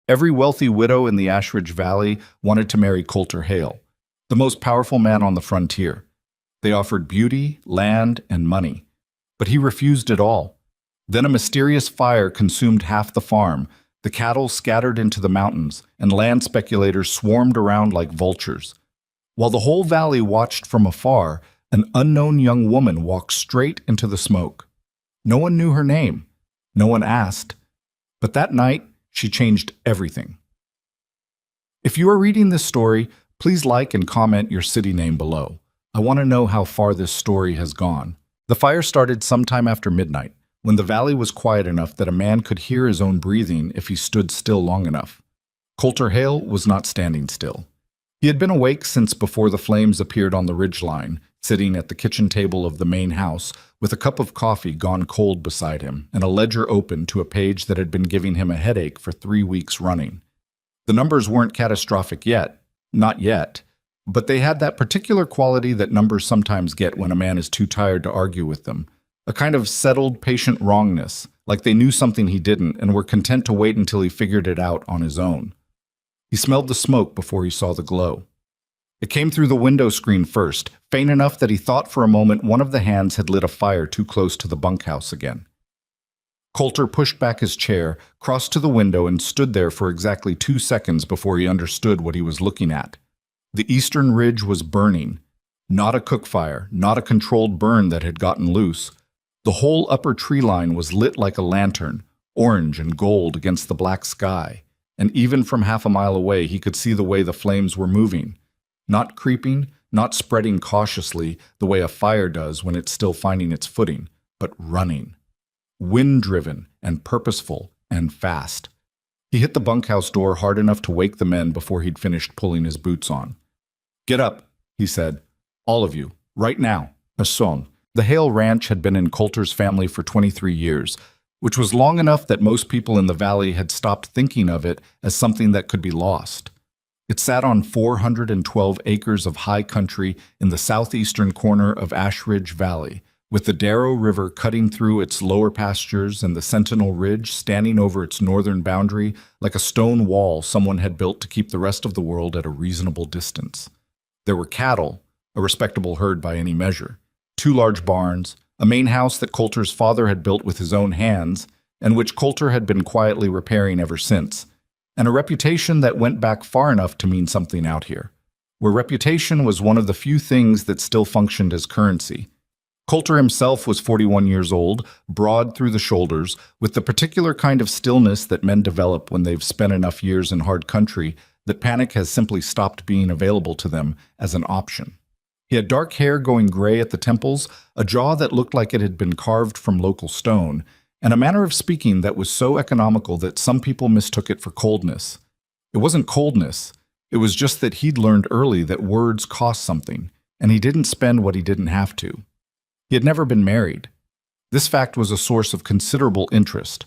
Every wealthy widow in the Ashridge Valley wanted to marry Coulter Hale, the most powerful man on the frontier. They offered beauty, land, and money. But he refused it all. Then a mysterious fire consumed half the farm, the cattle scattered into the mountains, and land speculators swarmed around like vultures. While the whole valley watched from afar, an unknown young woman walked straight into the smoke. No one knew her name. No one asked. But that night, she changed everything. If you are reading this story, please like and comment your city name below. I want to know how far this story has gone. The fire started sometime after midnight, when the valley was quiet enough that a man could hear his own breathing if he stood still long enough. Coulter Hale was not standing still. He had been awake since before the flames appeared on the ridgeline, sitting at the kitchen table of the main house with a cup of coffee gone cold beside him and a ledger open to a page that had been giving him a headache for 3 weeks running. The numbers weren't catastrophic yet, not yet, but they had that particular quality that numbers sometimes get when a man is too tired to argue with them, a kind of settled, patient wrongness, like they knew something he didn't and were content to wait until he figured it out on his own. He smelled the smoke before he saw the glow. It came through the window screen first, faint enough that he thought for a moment one of the hands had lit a fire too close to the bunkhouse again. Coulter pushed back his chair, crossed to the window, and stood there for exactly 2 seconds before he understood what he was looking at. The eastern ridge was burning. Not a cook fire, not a controlled burn that had gotten loose. The whole upper tree line was lit like a lantern, orange and gold against the black sky, and even from half a mile away he could see the way the flames were moving. Not creeping, not spreading cautiously the way a fire does when it's still finding its footing, but running. Wind-driven and purposeful and fast. He hit the bunkhouse door hard enough to wake the men before he'd finished pulling his boots on. "Get up," he said. "All of you, right now. Person." The Hale Ranch had been in Coulter's family for 23 years, which was long enough that most people in the valley had stopped thinking of it as something that could be lost. It sat on 412 acres of high country in the southeastern corner of Ashridge Valley, with the Darrow River cutting through its lower pastures and the Sentinel Ridge standing over its northern boundary like a stone wall someone had built to keep the rest of the world at a reasonable distance. There were cattle, a respectable herd by any measure, 2 large barns, a main house that Coulter's father had built with his own hands, and which Coulter had been quietly repairing ever since, and a reputation that went back far enough to mean something out here, where reputation was one of the few things that still functioned as currency. Coulter himself was 41 years old, broad through the shoulders, with the particular kind of stillness that men develop when they've spent enough years in hard country that panic has simply stopped being available to them as an option. He had dark hair going gray at the temples, a jaw that looked like it had been carved from local stone, and a manner of speaking that was so economical that some people mistook it for coldness. It wasn't coldness. It was just that he'd learned early that words cost something, and he didn't spend what he didn't have to. He had never been married. This fact was a source of considerable interest,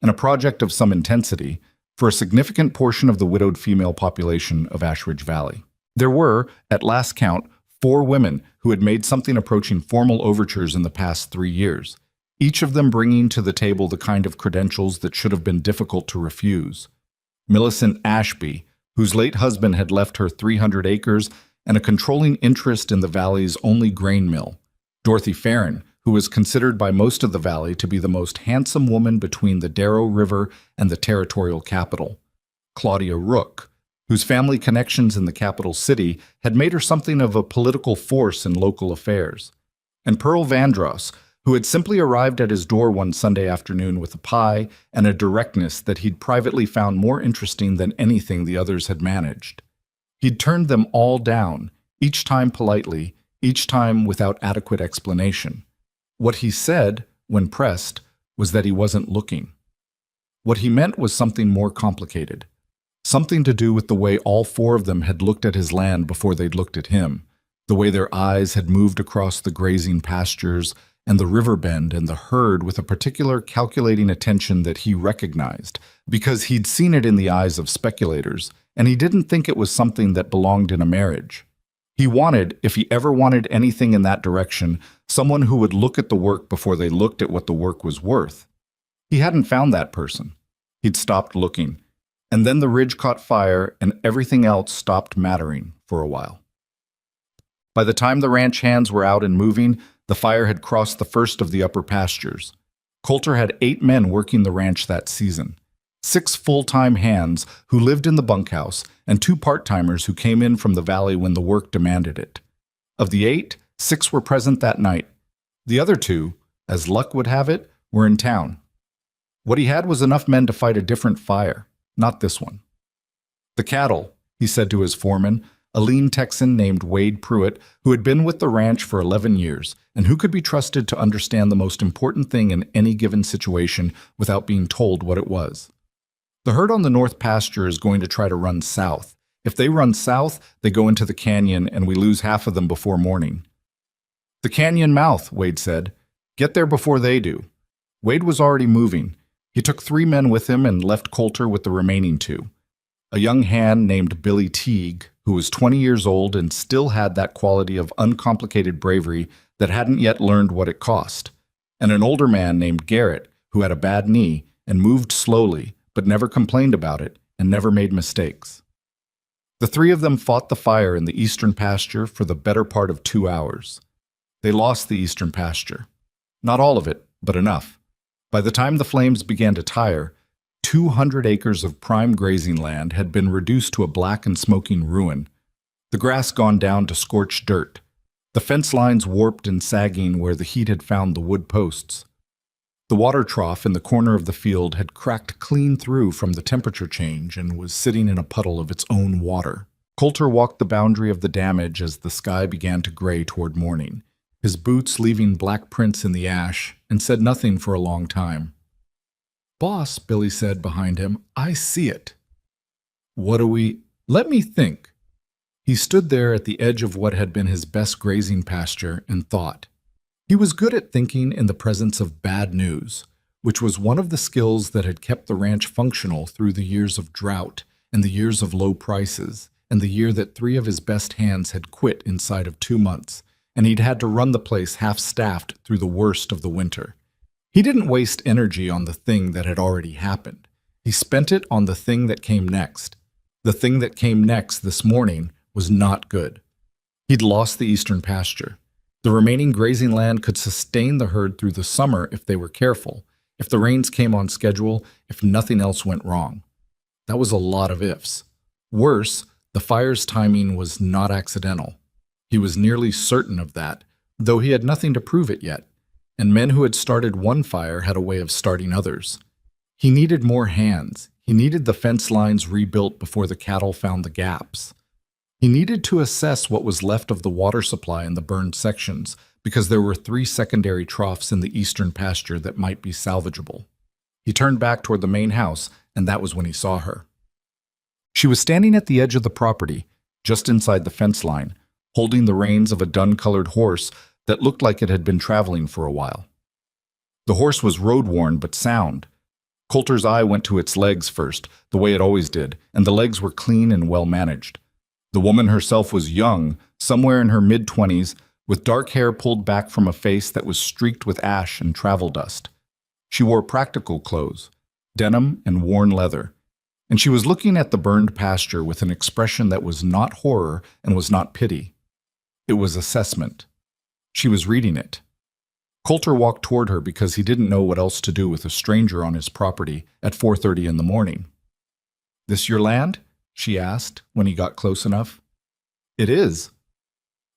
and a project of some intensity, for a significant portion of the widowed female population of Ashridge Valley. There were, at last count, 4 women who had made something approaching formal overtures in the past 3 years, each of them bringing to the table the kind of credentials that should have been difficult to refuse. Millicent Ashby, whose late husband had left her 300 acres and a controlling interest in the valley's only grain mill. Dorothy Farron, who was considered by most of the valley to be the most handsome woman between the Darrow River and the territorial capital. Claudia Rook, whose family connections in the capital city had made her something of a political force in local affairs. And Pearl Vandross, who had simply arrived at his door one Sunday afternoon with a pie and a directness that he'd privately found more interesting than anything the others had managed. He'd turned them all down, each time politely, each time without adequate explanation. What he said, when pressed, was that he wasn't looking. What he meant was something more complicated, something to do with the way all 4 of them had looked at his land before they'd looked at him, the way their eyes had moved across the grazing pastures and the river bend and the herd with a particular calculating attention that he recognized, because he'd seen it in the eyes of speculators, and he didn't think it was something that belonged in a marriage. He wanted, if he ever wanted anything in that direction, someone who would look at the work before they looked at what the work was worth. He hadn't found that person. He'd stopped looking. And then the ridge caught fire and everything else stopped mattering for a while. By the time the ranch hands were out and moving, the fire had crossed the first of the upper pastures. Coulter had 8 men working the ranch that season. 6 full-time hands who lived in the bunkhouse and 2 part-timers who came in from the valley when the work demanded it. Of the 8, 6 were present that night. The other 2, as luck would have it, were in town. What he had was enough men to fight a different fire, not this one. The cattle, he said to his foreman, a lean Texan named Wade Pruitt, who had been with the ranch for 11 years and who could be trusted to understand the most important thing in any given situation without being told what it was. The herd on the north pasture is going to try to run south. If they run south, they go into the canyon and we lose half of them before morning. The canyon mouth, Wade said. Get there before they do. Wade was already moving. He took 3 men with him and left Coulter with the remaining 2. A young hand named Billy Teague, who was 20 years old and still had that quality of uncomplicated bravery that hadn't yet learned what it cost, and an older man named Garrett, who had a bad knee and moved slowly, but never complained about it and never made mistakes. The 3 of them fought the fire in the eastern pasture for the better part of 2 hours. They lost the eastern pasture. Not all of it, but enough. By the time the flames began to tire, 200 acres of prime grazing land had been reduced to a black and smoking ruin, the grass gone down to scorched dirt, the fence lines warped and sagging where the heat had found the wood posts. The water trough in the corner of the field had cracked clean through from the temperature change and was sitting in a puddle of its own water. Coulter walked the boundary of the damage as the sky began to gray toward morning, his boots leaving black prints in the ash, and said nothing for a long time. "Boss," Billy said behind him, "I see it." "What do we—" "Let me think." He stood there at the edge of what had been his best grazing pasture and thought. He was good at thinking in the presence of bad news, which was one of the skills that had kept the ranch functional through the years of drought and the years of low prices and the year that 3 of his best hands had quit inside of 2 months, and he'd had to run the place half-staffed through the worst of the winter. He didn't waste energy on the thing that had already happened. He spent it on the thing that came next. The thing that came next this morning was not good. He'd lost the eastern pasture. The remaining grazing land could sustain the herd through the summer if they were careful, if the rains came on schedule, if nothing else went wrong. That was a lot of ifs. Worse, the fire's timing was not accidental. He was nearly certain of that, though he had nothing to prove it yet, and men who had started one fire had a way of starting others. He needed more hands. He needed the fence lines rebuilt before the cattle found the gaps. He needed to assess what was left of the water supply in the burned sections, because there were 3 secondary troughs in the eastern pasture that might be salvageable. He turned back toward the main house, and that was when he saw her. She was standing at the edge of the property, just inside the fence line, holding the reins of a dun-colored horse that looked like it had been traveling for a while. The horse was road-worn but sound. Coulter's eye went to its legs first, the way it always did, and the legs were clean and well-managed. The woman herself was young, somewhere in her mid-20s, with dark hair pulled back from a face that was streaked with ash and travel dust. She wore practical clothes, denim and worn leather, and she was looking at the burned pasture with an expression that was not horror and was not pity. It was assessment. She was reading it. Coulter walked toward her because he didn't know what else to do with a stranger on his property at 4:30 in the morning. "This your land?" she asked when he got close enough. "It is."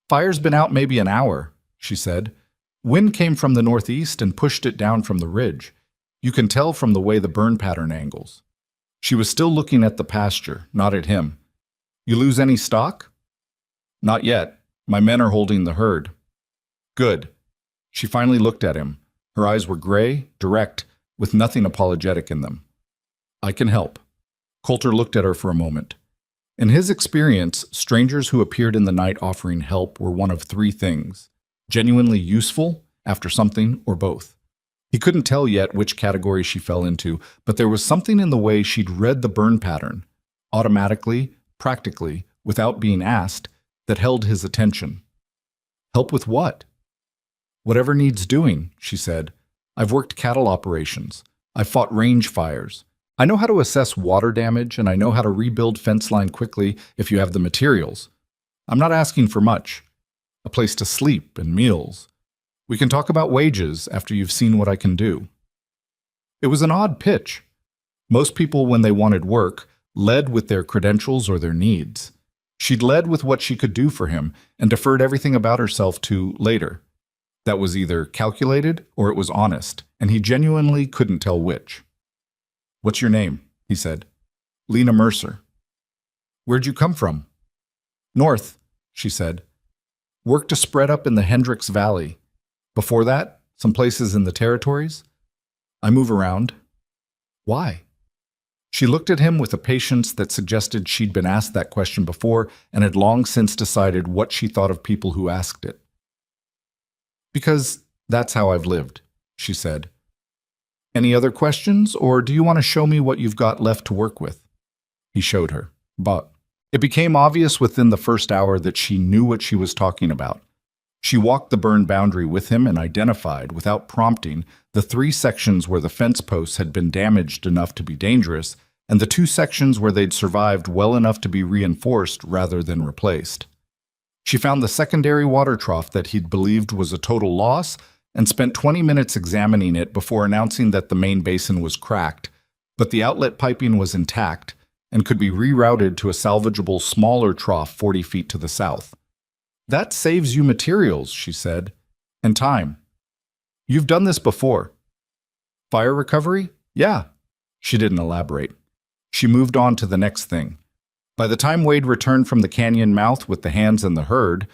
"Fire's been out maybe an hour," she said. "Wind came from the northeast and pushed it down from the ridge. You can tell from the way the burn pattern angles." She was still looking at the pasture, not at him. "You lose any stock?" "Not yet. My men are holding the herd." "Good." She finally looked at him. Her eyes were gray, direct, with nothing apologetic in them. "I can help." Coulter looked at her for a moment. In his experience, strangers who appeared in the night offering help were one of 3 things: genuinely useful, after something, or both. He couldn't tell yet which category she fell into, but there was something in the way she'd read the burn pattern, automatically, practically, without being asked, that held his attention. "Help with what?" "Whatever needs doing," she said. "I've worked cattle operations. I've fought range fires. I know how to assess water damage, and I know how to rebuild fence line quickly if you have the materials. I'm not asking for much. A place to sleep and meals. We can talk about wages after you've seen what I can do." It was an odd pitch. Most people, when they wanted work, led with their credentials or their needs. She'd led with what she could do for him and deferred everything about herself to later. That was either calculated or it was honest, and he genuinely couldn't tell which. "What's your name?" he said. "Lena Mercer." "Where'd you come from?" "North," she said. "Worked to spread up in the Hendricks Valley. Before that, some places in the territories. I move around." "Why?" She looked at him with a patience that suggested she'd been asked that question before and had long since decided what she thought of people who asked it. "Because that's how I've lived," she said. "Any other questions, or do you want to show me what you've got left to work with?" He showed her. But it became obvious within the first hour that she knew what she was talking about. She walked the burn boundary with him and identified, without prompting, the 3 sections where the fence posts had been damaged enough to be dangerous, and the 2 sections where they'd survived well enough to be reinforced rather than replaced. She found the secondary water trough that he'd believed was a total loss and spent 20 minutes examining it before announcing that the main basin was cracked, but the outlet piping was intact and could be rerouted to a salvageable smaller trough 40 feet to the south. "That saves you materials," she said, "and time. You've done this before." "Fire recovery? Yeah." She didn't elaborate. She moved on to the next thing. By the time Wade returned from the canyon mouth with the hands and the herd,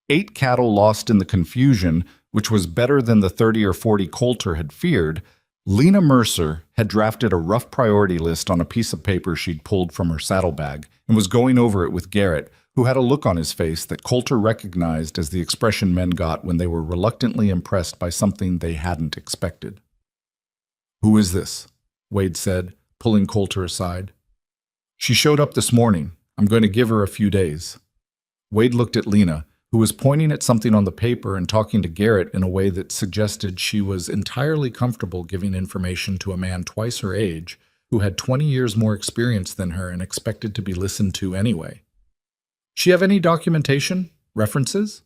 8 cattle lost in the confusion, which was better than the 30 or 40 Coulter had feared, Lena Mercer had drafted a rough priority list on a piece of paper she'd pulled from her saddlebag and was going over it with Garrett, who had a look on his face that Coulter recognized as the expression men got when they were reluctantly impressed by something they hadn't expected. "Who is this?" Wade said, pulling Coulter aside. "She showed up this morning. I'm going to give her a few days." Wade looked at Lena, who was pointing at something on the paper and talking to Garrett in a way that suggested she was entirely comfortable giving information to a man twice her age who had 20 years more experience than her and expected to be listened to anyway. "She have any documentation? References?"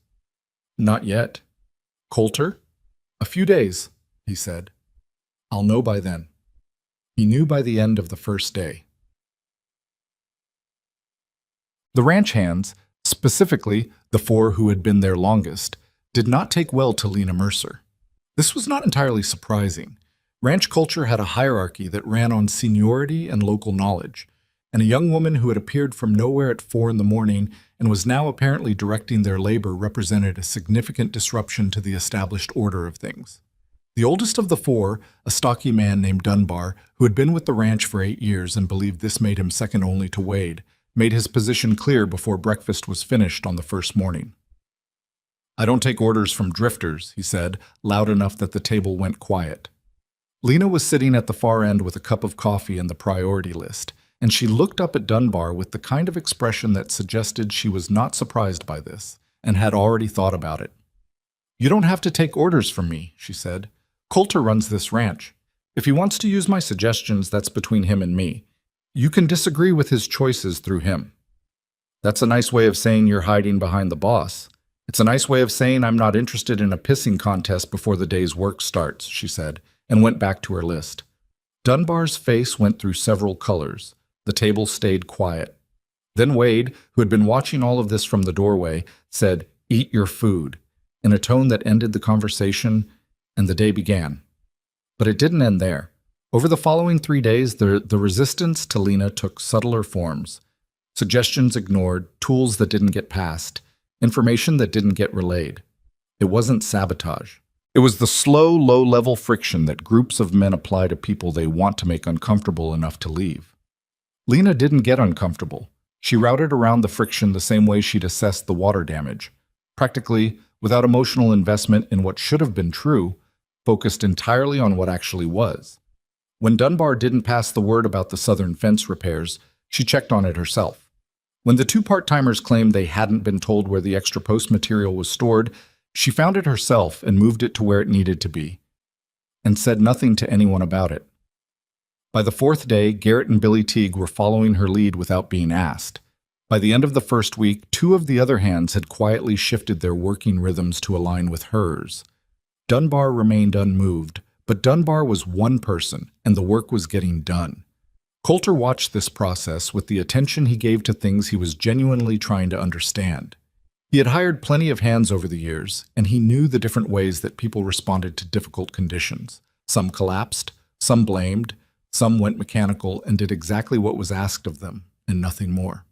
"Not yet." "Coulter?" "A few days," he said. "I'll know by then." He knew by the end of the first day. The ranch hands, specifically the 4 who had been there longest, did not take well to Lena Mercer. This was not entirely surprising. Ranch culture had a hierarchy that ran on seniority and local knowledge, and a young woman who had appeared from nowhere at 4 in the morning and was now apparently directing their labor represented a significant disruption to the established order of things. The oldest of the 4, a stocky man named Dunbar, who had been with the ranch for 8 years and believed this made him second only to Wade, made his position clear before breakfast was finished on the first morning. "I don't take orders from drifters," he said, loud enough that the table went quiet. Lena was sitting at the far end with a cup of coffee and the priority list, and she looked up at Dunbar with the kind of expression that suggested she was not surprised by this and had already thought about it. "You don't have to take orders from me," she said. "Coulter runs this ranch. If he wants to use my suggestions, that's between him and me. You can disagree with his choices through him." "That's a nice way of saying you're hiding behind the boss. It's a nice way of saying I'm not interested in a pissing contest before the day's work starts," she said, and went back to her list. Dunbar's face went through several colors. The table stayed quiet. Then Wade, who had been watching all of this from the doorway, said, "Eat your food," in a tone that ended the conversation, and the day began. But it didn't end there. Over the following 3 days, the resistance to Lena took subtler forms. Suggestions ignored, tools that didn't get passed, information that didn't get relayed. It wasn't sabotage. It was the slow, low-level friction that groups of men apply to people they want to make uncomfortable enough to leave. Lena didn't get uncomfortable. She routed around the friction the same way she'd assessed the water damage, practically without emotional investment in what should have been true, focused entirely on what actually was. When Dunbar didn't pass the word about the southern fence repairs, she checked on it herself. When the 2 part-timers claimed they hadn't been told where the extra post material was stored, she found it herself and moved it to where it needed to be, and said nothing to anyone about it. By the fourth day, Garrett and Billy Teague were following her lead without being asked. By the end of the first week, two of the other hands had quietly shifted their working rhythms to align with hers. Dunbar remained unmoved, but Dunbar was one person, and the work was getting done. Coulter watched this process with the attention he gave to things he was genuinely trying to understand. He had hired plenty of hands over the years, and he knew the different ways that people responded to difficult conditions. Some collapsed, some blamed, some went mechanical and did exactly what was asked of them, and nothing more.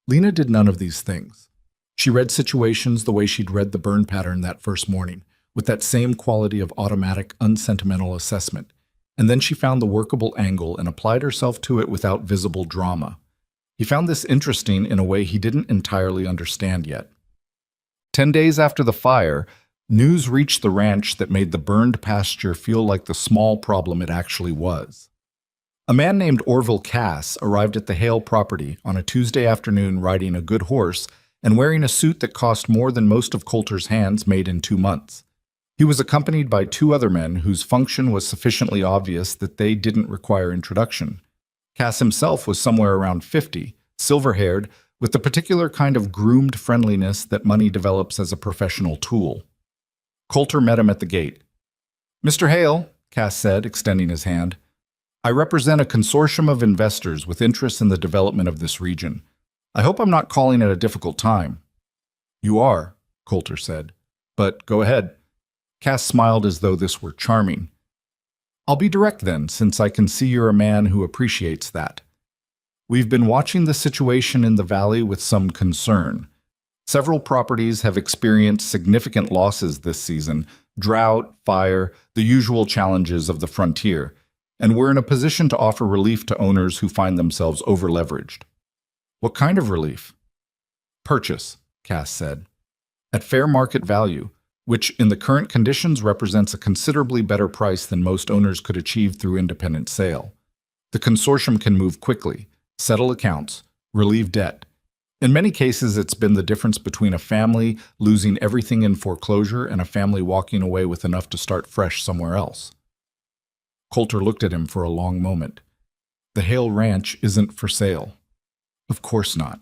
Lena did none of these things. She read situations the way she'd read the burn pattern that first morning, with that same quality of automatic, unsentimental assessment, and then she found the workable angle and applied herself to it without visible drama. He found this interesting in a way he didn't entirely understand yet. 10 days after the fire, news reached the ranch that made the burned pasture feel like the small problem it actually was. A man named Orville Cass arrived at the Hale property on a Tuesday afternoon riding a good horse and wearing a suit that cost more than most of Coulter's hands made in 2 months. He was accompanied by two other men whose function was sufficiently obvious that they didn't require introduction. Cass himself was somewhere around 50, silver-haired, with the particular kind of groomed friendliness that money develops as a professional tool. Coulter met him at the gate. "Mr. Hale," Cass said, extending his hand, "I represent a consortium of investors with interests in the development of this region. I hope I'm not calling at a difficult time." "You are," Coulter said. "But go ahead." Cass smiled as though this were charming. "I'll be direct then, since I can see you're a man who appreciates that. We've been watching the situation in the valley with some concern. Several properties have experienced significant losses this season: drought, fire, the usual challenges of the frontier, and we're in a position to offer relief to owners who find themselves over-leveraged." "What kind of relief?" "Purchase," Cass said, "at fair market value, which in the current conditions represents a considerably better price than most owners could achieve through independent sale. The consortium can move quickly, settle accounts, relieve debt. In many cases, it's been the difference between a family losing everything in foreclosure and a family walking away with enough to start fresh somewhere else." Coulter looked at him for a long moment. "The Hale Ranch isn't for sale." "Of course not."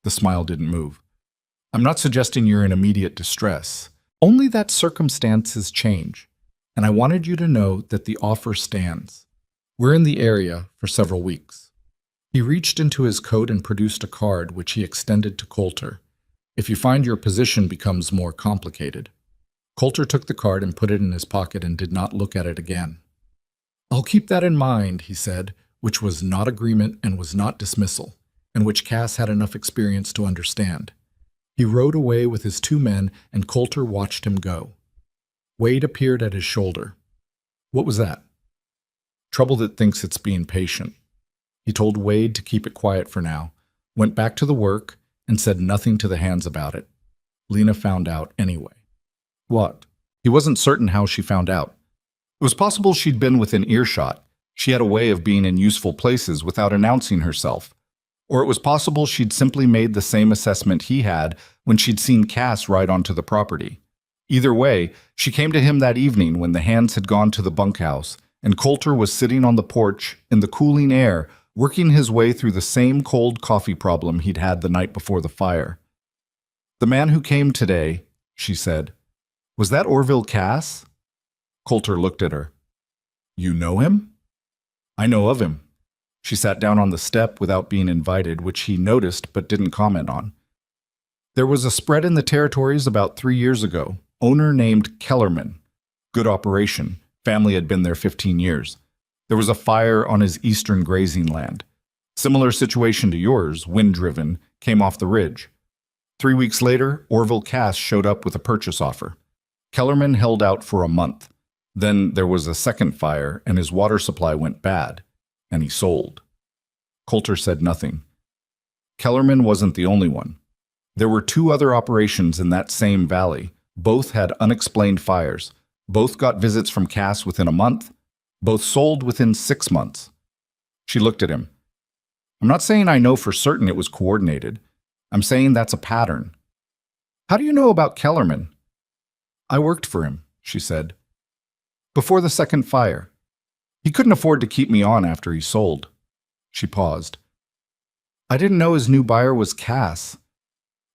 The smile didn't move. "I'm not suggesting you're in immediate distress. Only that circumstances change, and I wanted you to know that the offer stands. We're in the area for several weeks." He reached into his coat and produced a card which he extended to Coulter. "If you find your position becomes more complicated." Coulter took the card and put it in his pocket and did not look at it again. "I'll keep that in mind," he said, which was not agreement and was not dismissal, and which Cass had enough experience to understand. He rode away with his two men, and Coulter watched him go. Wade appeared at his shoulder. "What was that?" "Trouble that thinks it's being patient." He told Wade to keep it quiet for now, went back to the work, and said nothing to the hands about it. Lena found out anyway. What? He wasn't certain how she found out. It was possible she'd been within earshot. She had a way of being in useful places without announcing herself. Or it was possible she'd simply made the same assessment he had when she'd seen Cass ride onto the property. Either way, she came to him that evening when the hands had gone to the bunkhouse, and Coulter was sitting on the porch in the cooling air, working his way through the same cold coffee problem he'd had the night before the fire. "The man who came today," she said, "was that Orville Cass?" Coulter looked at her. "You know him?" "I know of him." She sat down on the step without being invited, which he noticed but didn't comment on. "There was a spread in the territories about 3 years ago. Owner named Kellerman. Good operation. Family had been there 15 years. There was a fire on his eastern grazing land. Similar situation to yours, wind-driven, came off the ridge. 3 weeks later, Orville Cass showed up with a purchase offer. Kellerman held out for a month. Then there was a second fire, and his water supply went bad, and he sold." Coulter said nothing. Kellerman wasn't the only one. There were 2 other operations in that same valley. Both had unexplained fires. Both got visits from Cass within a month. Both sold within 6 months. She looked at him. "I'm not saying I know for certain it was coordinated. I'm saying that's a pattern." "How do you know about Kellerman?" "I worked for him," she said. "Before the second fire. He couldn't afford to keep me on after he sold. She paused. I didn't know his new buyer was Cass.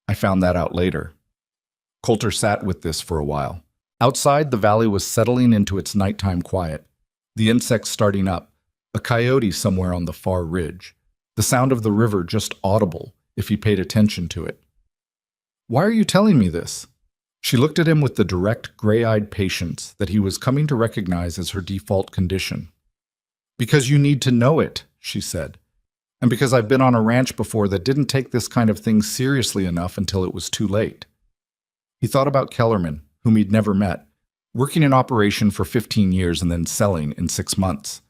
I found that out later. Coulter sat with this for a while. Outside, the valley was settling into its nighttime quiet. The insects starting up, a coyote somewhere on the far ridge, the sound of the river just audible if he paid attention to it. Why are you telling me this? She looked at him with the direct, gray-eyed patience that he was coming to recognize as her default condition. Because you need to know it, she said. And because I've been on a ranch before that didn't take this kind of thing seriously enough until it was too late. He thought about Kellerman, whom he'd never met, working in operation for 15 years and then selling in 6 months.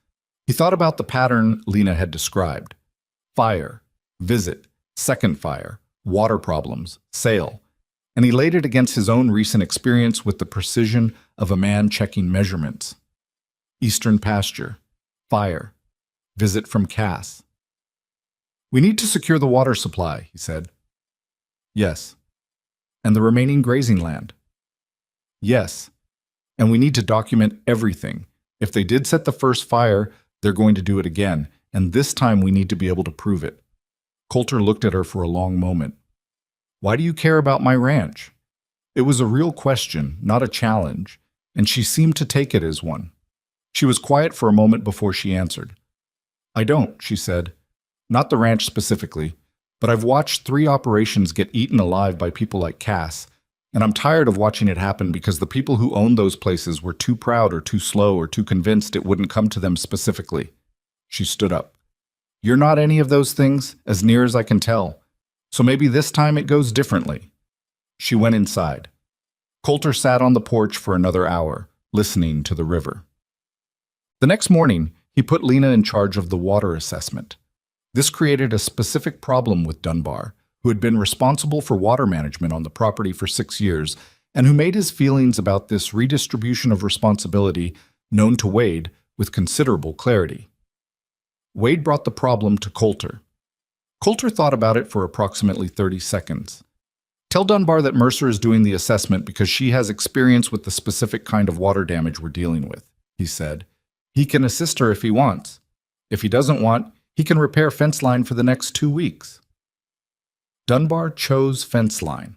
He thought about the pattern Lena had described. Fire, visit, second fire, water problems, sale. And he laid it against his own recent experience with the precision of a man checking measurements. Eastern pasture, fire, visit from Cass. We need to secure the water supply, he said. Yes. And the remaining grazing land? Yes. And we need to document everything. If they did set the first fire, they're going to do it again, and this time we need to be able to prove it. Coulter looked at her for a long moment. Why do you care about my ranch? It was a real question, not a challenge, and she seemed to take it as one. She was quiet for a moment before she answered. I don't, she said. Not the ranch specifically, but I've watched 3 operations get eaten alive by people like Cass, and I'm tired of watching it happen because the people who owned those places were too proud or too slow or too convinced it wouldn't come to them specifically. She stood up. You're not any of those things, as near as I can tell, so maybe this time it goes differently. She went inside. Coulter sat on the porch for another hour, listening to the river. The next morning, he put Lena in charge of the water assessment. This created a specific problem with Dunbar, who had been responsible for water management on the property for 6 years, and who made his feelings about this redistribution of responsibility known to Wade with considerable clarity. Wade brought the problem to Coulter. Coulter thought about it for approximately 30 seconds. Tell Dunbar that Mercer is doing the assessment because she has experience with the specific kind of water damage we're dealing with, he said. He can assist her if he wants. If he doesn't want, he can repair fence line for the next 2 weeks. Dunbar chose fence line.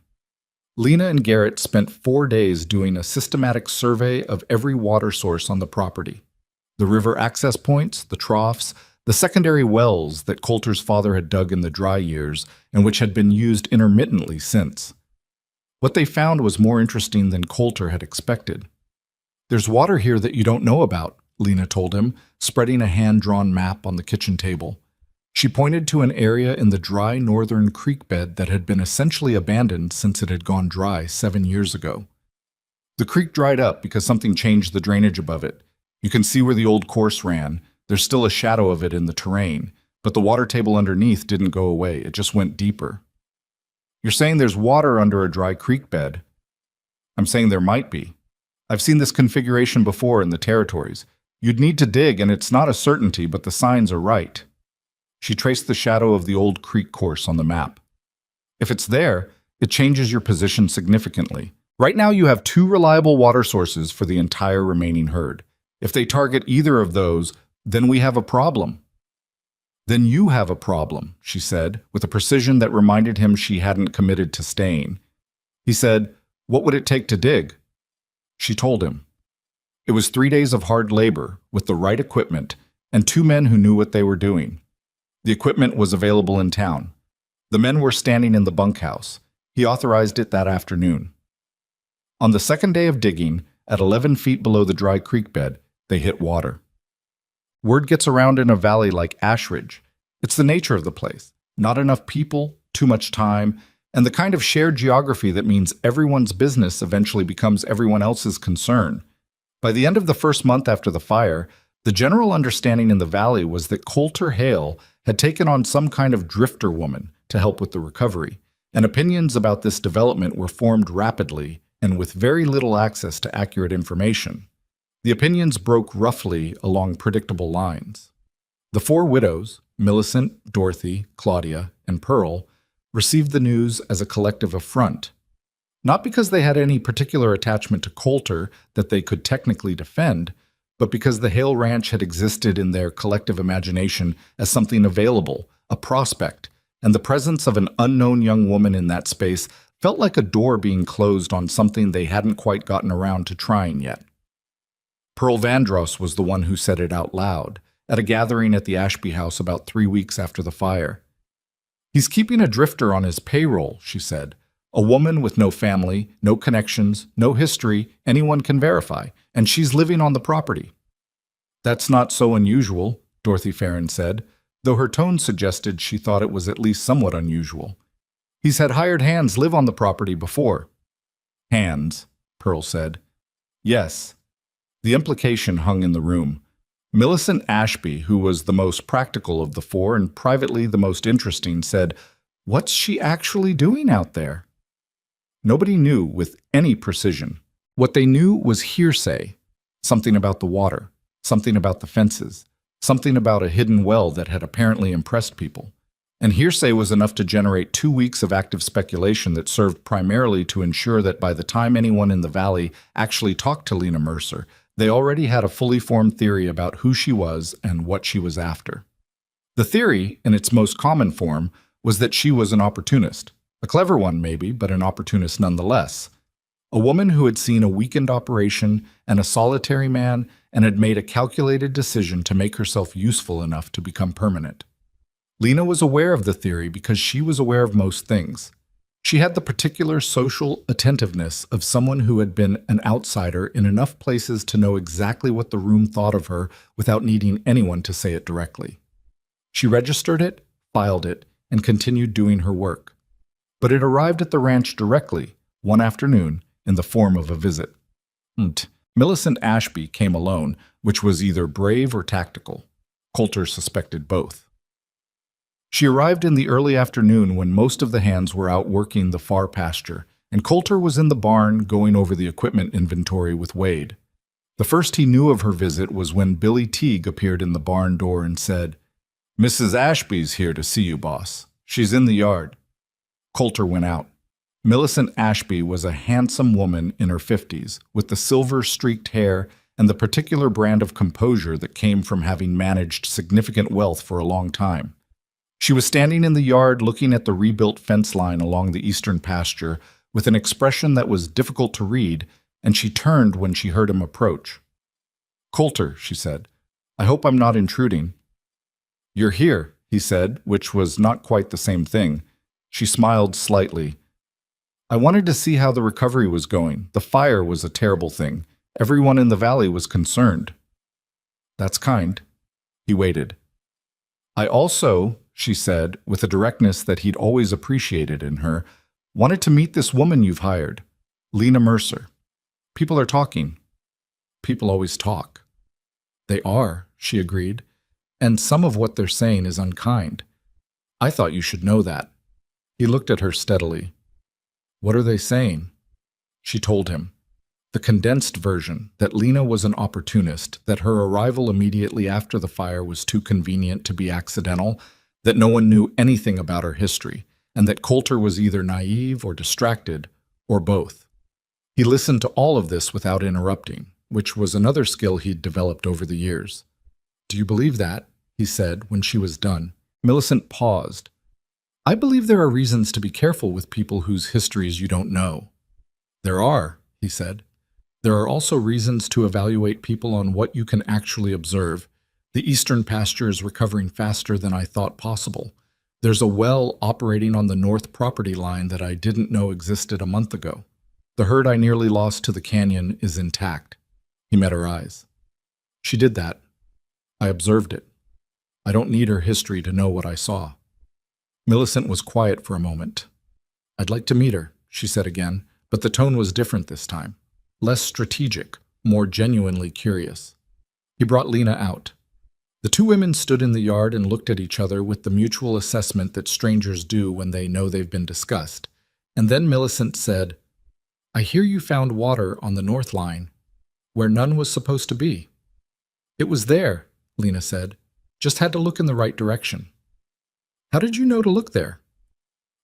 Lena and Garrett spent 4 days doing a systematic survey of every water source on the property. The river access points, the troughs, the secondary wells that Coulter's father had dug in the dry years and which had been used intermittently since. What they found was more interesting than Coulter had expected. There's water here that you don't know about, Lena told him, spreading a hand-drawn map on the kitchen table. She pointed to an area in the dry northern creek bed that had been essentially abandoned since it had gone dry 7 years ago. The creek dried up because something changed the drainage above it. You can see where the old course ran. There's still a shadow of it in the terrain, but the water table underneath didn't go away. It just went deeper. You're saying there's water under a dry creek bed? I'm saying there might be. I've seen this configuration before in the territories. You'd need to dig, and it's not a certainty, but the signs are right. She traced the shadow of the old creek course on the map. If it's there, it changes your position significantly. Right now you have 2 reliable water sources for the entire remaining herd. If they target either of those, then we have a problem. Then you have a problem, she said, with a precision that reminded him she hadn't committed to staying. He said, what would it take to dig? She told him. It was 3 days of hard labor, with the right equipment, and 2 men who knew what they were doing. The equipment was available in town. The men were standing in the bunkhouse. He authorized it that afternoon. On the second day of digging, at 11 feet below the dry creek bed, they hit water. Word gets around in a valley like Ashridge. It's the nature of the place. Not enough people, too much time, and the kind of shared geography that means everyone's business eventually becomes everyone else's concern. By the end of the first month after the fire, the general understanding in the valley was that Coulter Hale had taken on some kind of drifter woman to help with the recovery, and opinions about this development were formed rapidly and with very little access to accurate information. The opinions broke roughly along predictable lines. The 4 widows, Millicent, Dorothy, Claudia, and Pearl, received the news as a collective affront. Not because they had any particular attachment to Coulter that they could technically defend, but because the Hale Ranch had existed in their collective imagination as something available, a prospect, and the presence of an unknown young woman in that space felt like a door being closed on something they hadn't quite gotten around to trying yet. Pearl Vandross was the one who said it out loud, at a gathering at the Ashby house about 3 weeks after the fire. "He's keeping a drifter on his payroll," she said. "A woman with no family, no connections, no history anyone can verify, and she's living on the property." "That's not so unusual," Dorothy Farron said, though her tone suggested she thought it was at least somewhat unusual. "He's had hired hands live on the property before." "Hands," Pearl said. "Yes." The implication hung in the room. Millicent Ashby, who was the most practical of the four and privately the most interesting, said, "What's she actually doing out there?" Nobody knew with any precision. What they knew was hearsay, something about the water, something about the fences, something about a hidden well that had apparently impressed people. And hearsay was enough to generate 2 weeks of active speculation that served primarily to ensure that by the time anyone in the valley actually talked to Lena Mercer, they already had a fully formed theory about who she was and what she was after. The theory, in its most common form, was that she was an opportunist. A clever one, maybe, but an opportunist nonetheless. A woman who had seen a weakened operation and a solitary man and had made a calculated decision to make herself useful enough to become permanent. Lena was aware of the theory because she was aware of most things. She had the particular social attentiveness of someone who had been an outsider in enough places to know exactly what the room thought of her without needing anyone to say it directly. She registered it, filed it, and continued doing her work. But it arrived at the ranch directly, one afternoon, in the form of a visit. Millicent Ashby came alone, which was either brave or tactical. Coulter suspected both. She arrived in the early afternoon when most of the hands were out working the far pasture, and Coulter was in the barn going over the equipment inventory with Wade. The first he knew of her visit was when Billy Teague appeared in the barn door and said, "Mrs. Ashby's here to see you, boss. She's in the yard." Coulter went out. Millicent Ashby was a handsome woman in her 50s, with the silver-streaked hair and the particular brand of composure that came from having managed significant wealth for a long time. She was standing in the yard looking at the rebuilt fence line along the eastern pasture with an expression that was difficult to read, and she turned when she heard him approach. "Coulter," she said, "I hope I'm not intruding." "You're here," he said, which was not quite the same thing. She smiled slightly. "I wanted to see how the recovery was going. The fire was a terrible thing. Everyone in the valley was concerned." "That's kind." He waited. "I also," she said, with a directness that he'd always appreciated in her, "wanted to meet this woman you've hired, Lena Mercer. People are talking." "People always talk." "They are," she agreed, "and some of what they're saying is unkind. I thought you should know that." He looked at her steadily. "What are they saying?" She told him. The condensed version, that Lena was an opportunist, that her arrival immediately after the fire was too convenient to be accidental, that no one knew anything about her history, and that Coulter was either naive or distracted, or both. He listened to all of this without interrupting, which was another skill he'd developed over the years. "Do you believe that?" he said when she was done. Millicent paused. "I believe there are reasons to be careful with people whose histories you don't know." "There are," he said. "There are also reasons to evaluate people on what you can actually observe. The eastern pasture is recovering faster than I thought possible. There's a well operating on the north property line that I didn't know existed a month ago. The herd I nearly lost to the canyon is intact." He met her eyes. "She did that. I observed it. I don't need her history to know what I saw." Millicent was quiet for a moment. "I'd like to meet her," she said again, but the tone was different this time. Less strategic, more genuinely curious. He brought Lena out. The two women stood in the yard and looked at each other with the mutual assessment that strangers do when they know they've been discussed. And then Millicent said, "I hear you found water on the north line, where none was supposed to be." "It was there," Lena said. "Just had to look in the right direction." "How did you know to look there?"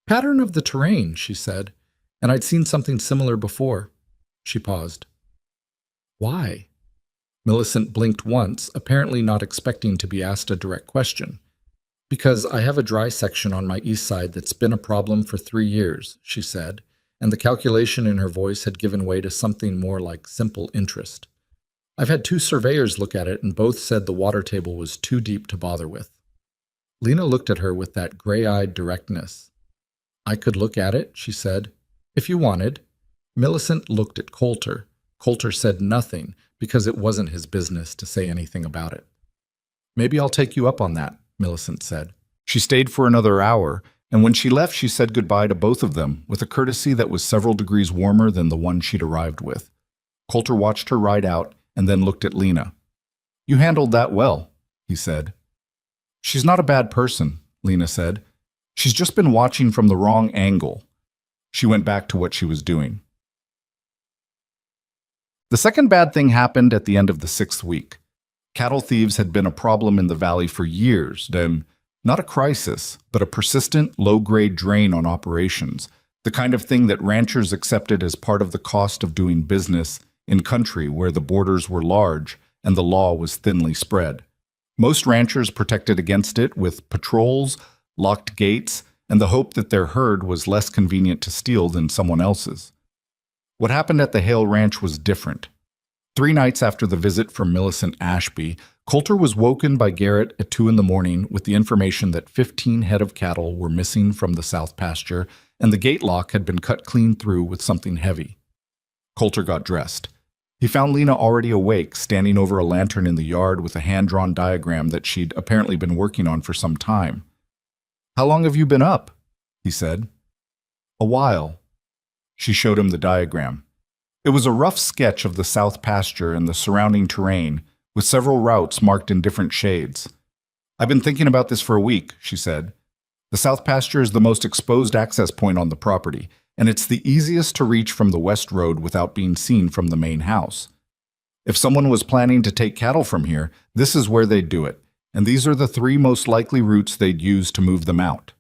"Pattern of the terrain," she said, "and I'd seen something similar before." She paused. "Why?" Millicent blinked once, apparently not expecting to be asked a direct question. Because I have a dry section on my east side that's been a problem for 3 years, she said, and the calculation in her voice had given way to something more like simple interest. I've had 2 surveyors look at it, and both said the water table was too deep to bother with. Lena looked at her with that gray-eyed directness. I could look at it, she said, if you wanted. Millicent looked at Coulter. Coulter said nothing, because it wasn't his business to say anything about it. Maybe I'll take you up on that, Millicent said. She stayed for another hour, and when she left she said goodbye to both of them with a courtesy that was several degrees warmer than the one she'd arrived with. Coulter watched her ride out and then looked at Lena. You handled that well, he said. She's not a bad person, Lena said. She's just been watching from the wrong angle. She went back to what she was doing. The second bad thing happened at the end of the 6th week. Cattle thieves had been a problem in the valley for years, not a crisis, but a persistent, low-grade drain on operations, the kind of thing that ranchers accepted as part of the cost of doing business in country where the borders were large and the law was thinly spread. Most ranchers protected against it with patrols, locked gates, and the hope that their herd was less convenient to steal than someone else's. What happened at the Hale Ranch was different. 3 nights after the visit from Millicent Ashby, Coulter was woken by Garrett at 2 a.m. with the information that 15 head of cattle were missing from the south pasture, and the gate lock had been cut clean through with something heavy. Coulter got dressed. He found Lena already awake, standing over a lantern in the yard with a hand-drawn diagram that she'd apparently been working on for some time. How long have you been up? He said. A while. She showed him the diagram. It was a rough sketch of the south pasture and the surrounding terrain, with several routes marked in different shades. I've been thinking about this for a week, she said. The south pasture is the most exposed access point on the property, and it's the easiest to reach from the west road without being seen from the main house. If someone was planning to take cattle from here, this is where they'd do it, and these are the 3 most likely routes they'd use to move them out.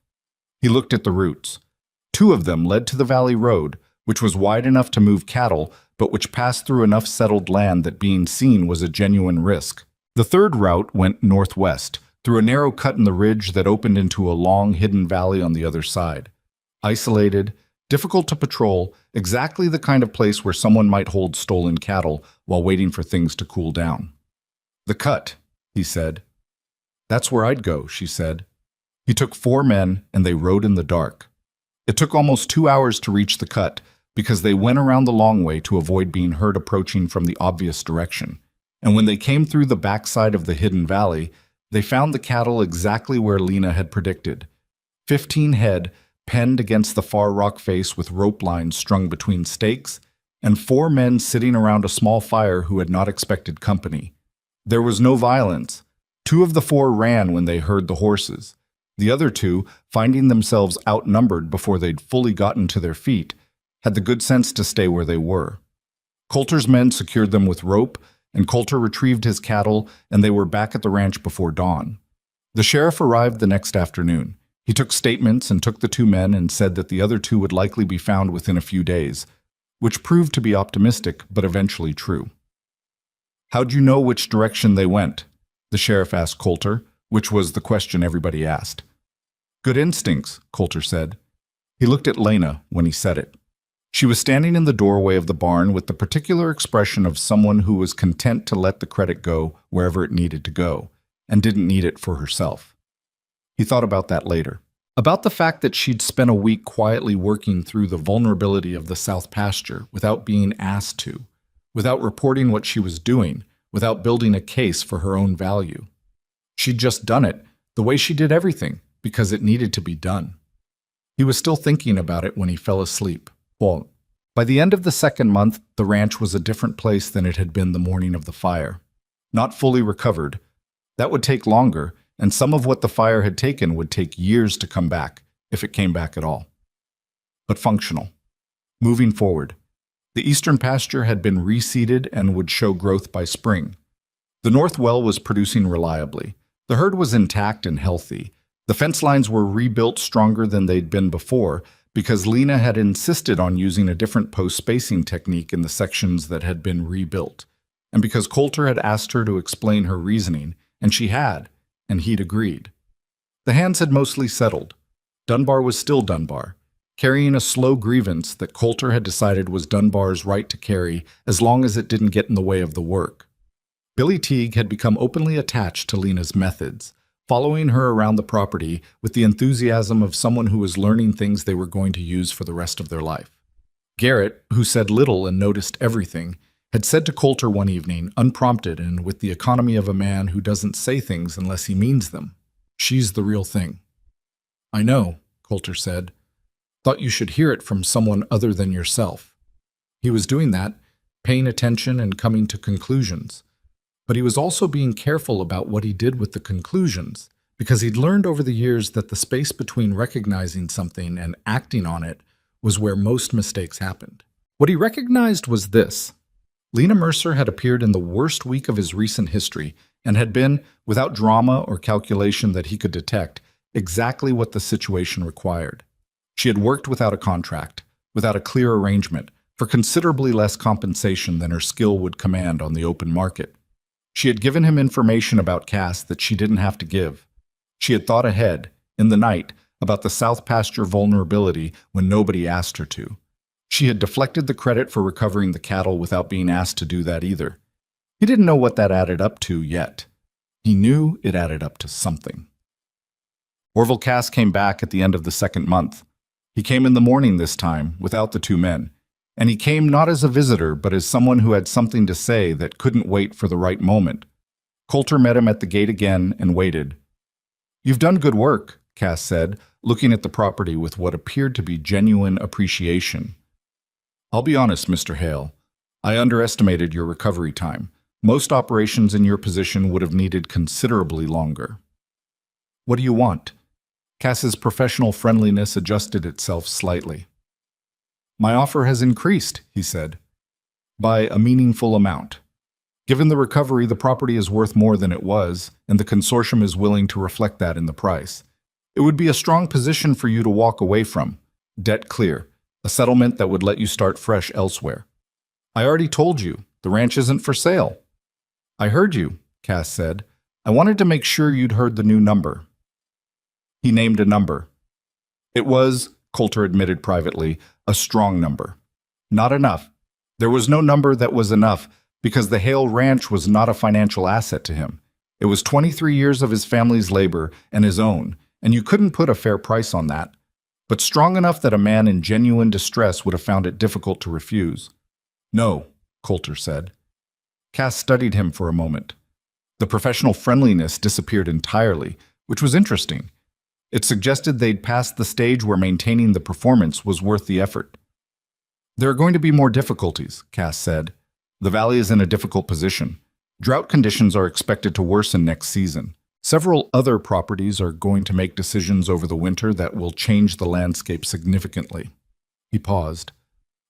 He looked at the routes. 2 of them led to the valley road, which was wide enough to move cattle, but which passed through enough settled land that being seen was a genuine risk. The 3rd route went northwest, through a narrow cut in the ridge that opened into a long, hidden valley on the other side. Isolated, difficult to patrol, exactly the kind of place where someone might hold stolen cattle while waiting for things to cool down. The cut, he said. That's where I'd go, she said. He took 4 men, and they rode in the dark. It took almost 2 hours to reach the cut, because they went around the long way to avoid being heard approaching from the obvious direction. And when they came through the backside of the hidden valley, they found the cattle exactly where Lena had predicted. 15 head penned against the far rock face with rope lines strung between stakes, and 4 men sitting around a small fire who had not expected company. There was no violence. 2 of the 4 ran when they heard the horses. The other 2, finding themselves outnumbered before they'd fully gotten to their feet, had the good sense to stay where they were. Coulter's men secured them with rope, and Coulter retrieved his cattle, and they were back at the ranch before dawn. The sheriff arrived the next afternoon. He took statements and took the 2 men and said that the other 2 would likely be found within a few days, which proved to be optimistic, but eventually true. How'd you know which direction they went? The sheriff asked Coulter, which was the question everybody asked. Good instincts, Coulter said. He looked at Lena when he said it. She was standing in the doorway of the barn with the particular expression of someone who was content to let the credit go wherever it needed to go, and didn't need it for herself. He thought about that later. About the fact that she'd spent a week quietly working through the vulnerability of the south pasture without being asked to, without reporting what she was doing, without building a case for her own value. She'd just done it, the way she did everything, because it needed to be done. He was still thinking about it when he fell asleep. Well, by the end of the 2nd month, the ranch was a different place than it had been the morning of the fire. Not fully recovered. That would take longer, and some of what the fire had taken would take years to come back, if it came back at all. But functional. Moving forward. The eastern pasture had been reseeded and would show growth by spring. The north well was producing reliably. The herd was intact and healthy. The fence lines were rebuilt stronger than they'd been before, because Lena had insisted on using a different post spacing technique in the sections that had been rebuilt. and because Coulter had asked her to explain her reasoning, and she had, and he'd agreed. The hands had mostly settled. Dunbar was still Dunbar, carrying a slow grievance that Coulter had decided was Dunbar's right to carry as long as it didn't get in the way of the work. Billy Teague had become openly attached to Lena's methods, following her around the property with the enthusiasm of someone who was learning things they were going to use for the rest of their life. Garrett, who said little and noticed everything, had said to Coulter one evening, unprompted and with the economy of a man who doesn't say things unless he means them, "She's the real thing." "I know," Coulter said. "Thought you should hear it from someone other than yourself." He was doing that, paying attention and coming to conclusions. But he was also being careful about what he did with the conclusions, because he'd learned over the years that the space between recognizing something and acting on it was where most mistakes happened. What he recognized was this. Lena Mercer had appeared in the worst week of his recent history and had been, without drama or calculation that he could detect, exactly what the situation required. She had worked without a contract, without a clear arrangement, for considerably less compensation than her skill would command on the open market. She had given him information about Cass that she didn't have to give. She had thought ahead, in the night, about the South Pasture vulnerability when nobody asked her to. She had deflected the credit for recovering the cattle without being asked to do that either. He didn't know what that added up to yet. He knew it added up to something. Orville Cass came back at the end of the second month. He came in the morning this time, without the two men. And he came not as a visitor, but as someone who had something to say that couldn't wait for the right moment. Coulter met him at the gate again and waited. "You've done good work," Cass said, looking at the property with what appeared to be genuine appreciation. "I'll be honest, Mr. Hale. I underestimated your recovery time. Most operations in your position would have needed considerably longer." "What do you want?" Cass's professional friendliness adjusted itself slightly. "My offer has increased," he said, "by a meaningful amount. Given the recovery, the property is worth more than it was, and the consortium is willing to reflect that in the price. It would be a strong position for you to walk away from, debt clear, a settlement that would let you start fresh elsewhere. I already told you, the ranch isn't for sale." "I heard you," Cass said. "I wanted to make sure you'd heard the new number." He named a number. It was, Coulter admitted privately, a strong number. Not enough. There was no number that was enough, because the Hale Ranch was not a financial asset to him. It was 23 years of his family's labor and his own, and you couldn't put a fair price on that. But strong enough that a man in genuine distress would have found it difficult to refuse. "No," Coulter said. Cass studied him for a moment. The professional friendliness disappeared entirely, which was interesting. It suggested they'd passed the stage where maintaining the performance was worth the effort. "There are going to be more difficulties," Cass said. "The valley is in a difficult position. Drought conditions are expected to worsen next season. Several other properties are going to make decisions over the winter that will change the landscape significantly." He paused.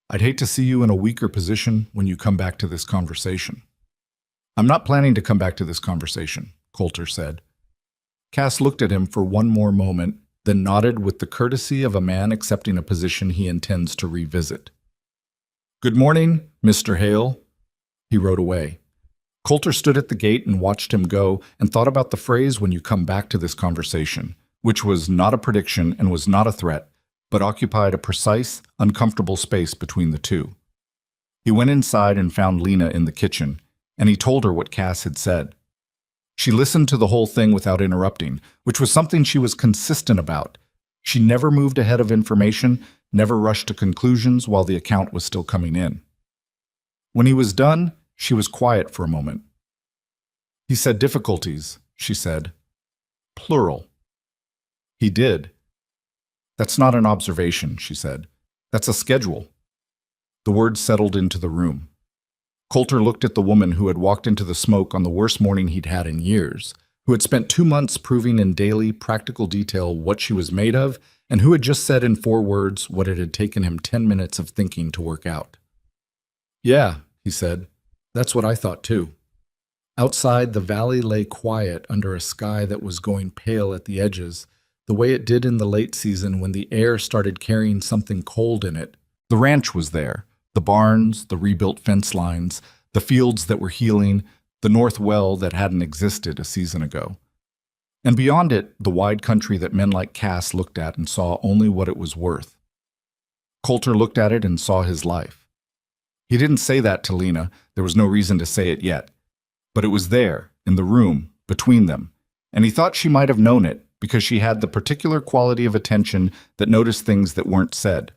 "I'd hate to see you in a weaker position when you come back to this conversation." "I'm not planning to come back to this conversation," Coulter said. Cass looked at him for one more moment, then nodded with the courtesy of a man accepting a position he intends to revisit. "Good morning, Mr. Hale." He rode away. Coulter stood at the gate and watched him go and thought about the phrase "when you come back to this conversation," which was not a prediction and was not a threat, but occupied a precise, uncomfortable space between the two. He went inside and found Lena in the kitchen, and he told her what Cass had said. She listened to the whole thing without interrupting, which was something she was consistent about. She never moved ahead of information, never rushed to conclusions while the account was still coming in. When he was done, she was quiet for a moment. "He said difficulties," she said. "Plural." "He did." "That's not an observation," she said. "That's a schedule." The words settled into the room. Coulter looked at the woman who had walked into the smoke on the worst morning he'd had in years, who had spent 2 months proving in daily, practical detail what she was made of, and who had just said in 4 words what it had taken him 10 minutes of thinking to work out. "Yeah," he said, "that's what I thought too." Outside, the valley lay quiet under a sky that was going pale at the edges, the way it did in the late season when the air started carrying something cold in it. The ranch was there. The barns, the rebuilt fence lines, the fields that were healing, the north well that hadn't existed a season ago. And beyond it, the wide country that men like Cass looked at and saw only what it was worth. Coulter looked at it and saw his life. He didn't say that to Lena, there was no reason to say it yet. But it was there, in the room, between them, and he thought she might have known it because she had the particular quality of attention that noticed things that weren't said.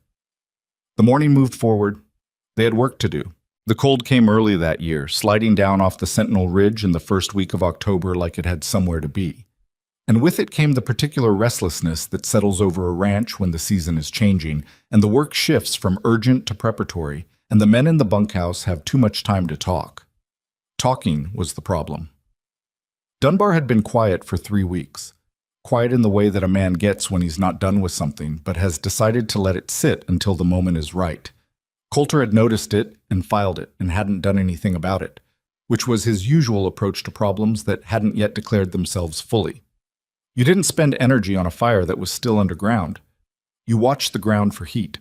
The morning moved forward. They had work to do. The cold came early that year, sliding down off the Sentinel Ridge in the first week of October like it had somewhere to be. And with it came the particular restlessness that settles over a ranch when the season is changing, and the work shifts from urgent to preparatory, and the men in the bunkhouse have too much time to talk. Talking was the problem. Dunbar had been quiet for 3 weeks. Quiet in the way that a man gets when he's not done with something, but has decided to let it sit until the moment is right. Coulter had noticed it and filed it and hadn't done anything about it, which was his usual approach to problems that hadn't yet declared themselves fully. You didn't spend energy on a fire that was still underground. You watched the ground for heat.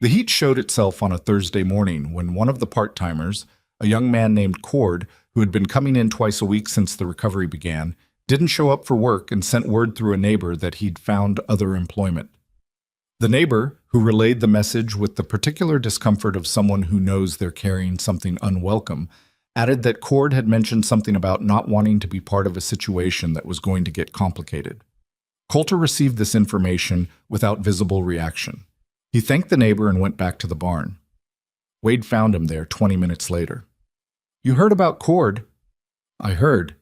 The heat showed itself on a Thursday morning when one of the part-timers, a young man named Cord, who had been coming in twice a week since the recovery began, didn't show up for work and sent word through a neighbor that he'd found other employment. The neighbor, who relayed the message with the particular discomfort of someone who knows they're carrying something unwelcome, added that Cord had mentioned something about not wanting to be part of a situation that was going to get complicated. Coulter received this information without visible reaction. He thanked the neighbor and went back to the barn. Wade found him there 20 minutes later. "You heard about Cord?" "I heard."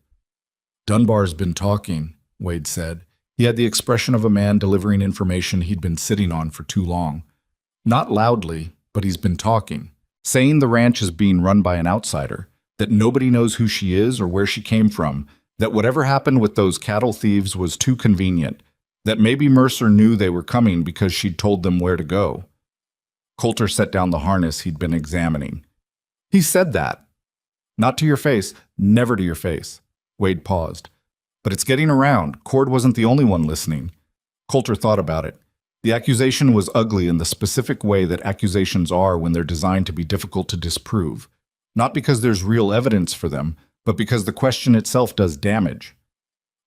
"Dunbar's been talking," Wade said. He had the expression of a man delivering information he'd been sitting on for too long. "Not loudly, but he's been talking, saying the ranch is being run by an outsider, that nobody knows who she is or where she came from, that whatever happened with those cattle thieves was too convenient, that maybe Mercer knew they were coming because she'd told them where to go." Coulter set down the harness he'd been examining. "He said that." "Not to your face, never to your face." Wade paused. "But it's getting around. Cord wasn't the only one listening." Coulter thought about it. The accusation was ugly in the specific way that accusations are when they're designed to be difficult to disprove. Not because there's real evidence for them, but because the question itself does damage.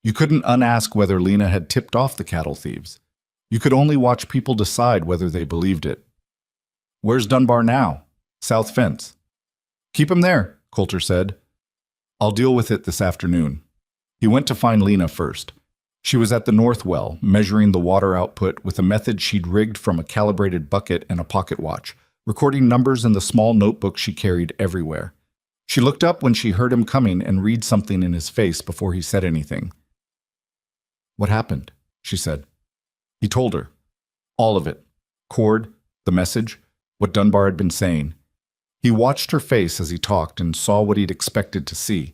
You couldn't unask whether Lena had tipped off the cattle thieves. You could only watch people decide whether they believed it. "Where's Dunbar now?" "South fence." "Keep him there," Coulter said. "I'll deal with it this afternoon." He went to find Lena first. She was at the north well, measuring the water output with a method she'd rigged from a calibrated bucket and a pocket watch, recording numbers in the small notebook she carried everywhere. She looked up when she heard him coming and read something in his face before he said anything. "What happened?" she said. He told her. All of it. Cord, the message, what Dunbar had been saying. He watched her face as he talked and saw what he'd expected to see.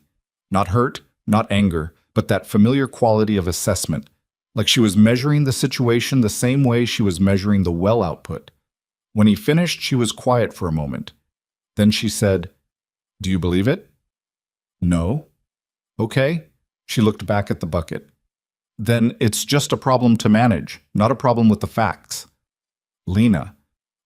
Not hurt, not anger, but that familiar quality of assessment, like she was measuring the situation the same way she was measuring the well output. When he finished, she was quiet for a moment. Then she said, "Do you believe it?" "No." "Okay." She looked back at the bucket. "Then it's just a problem to manage, not a problem with the facts." "Lena,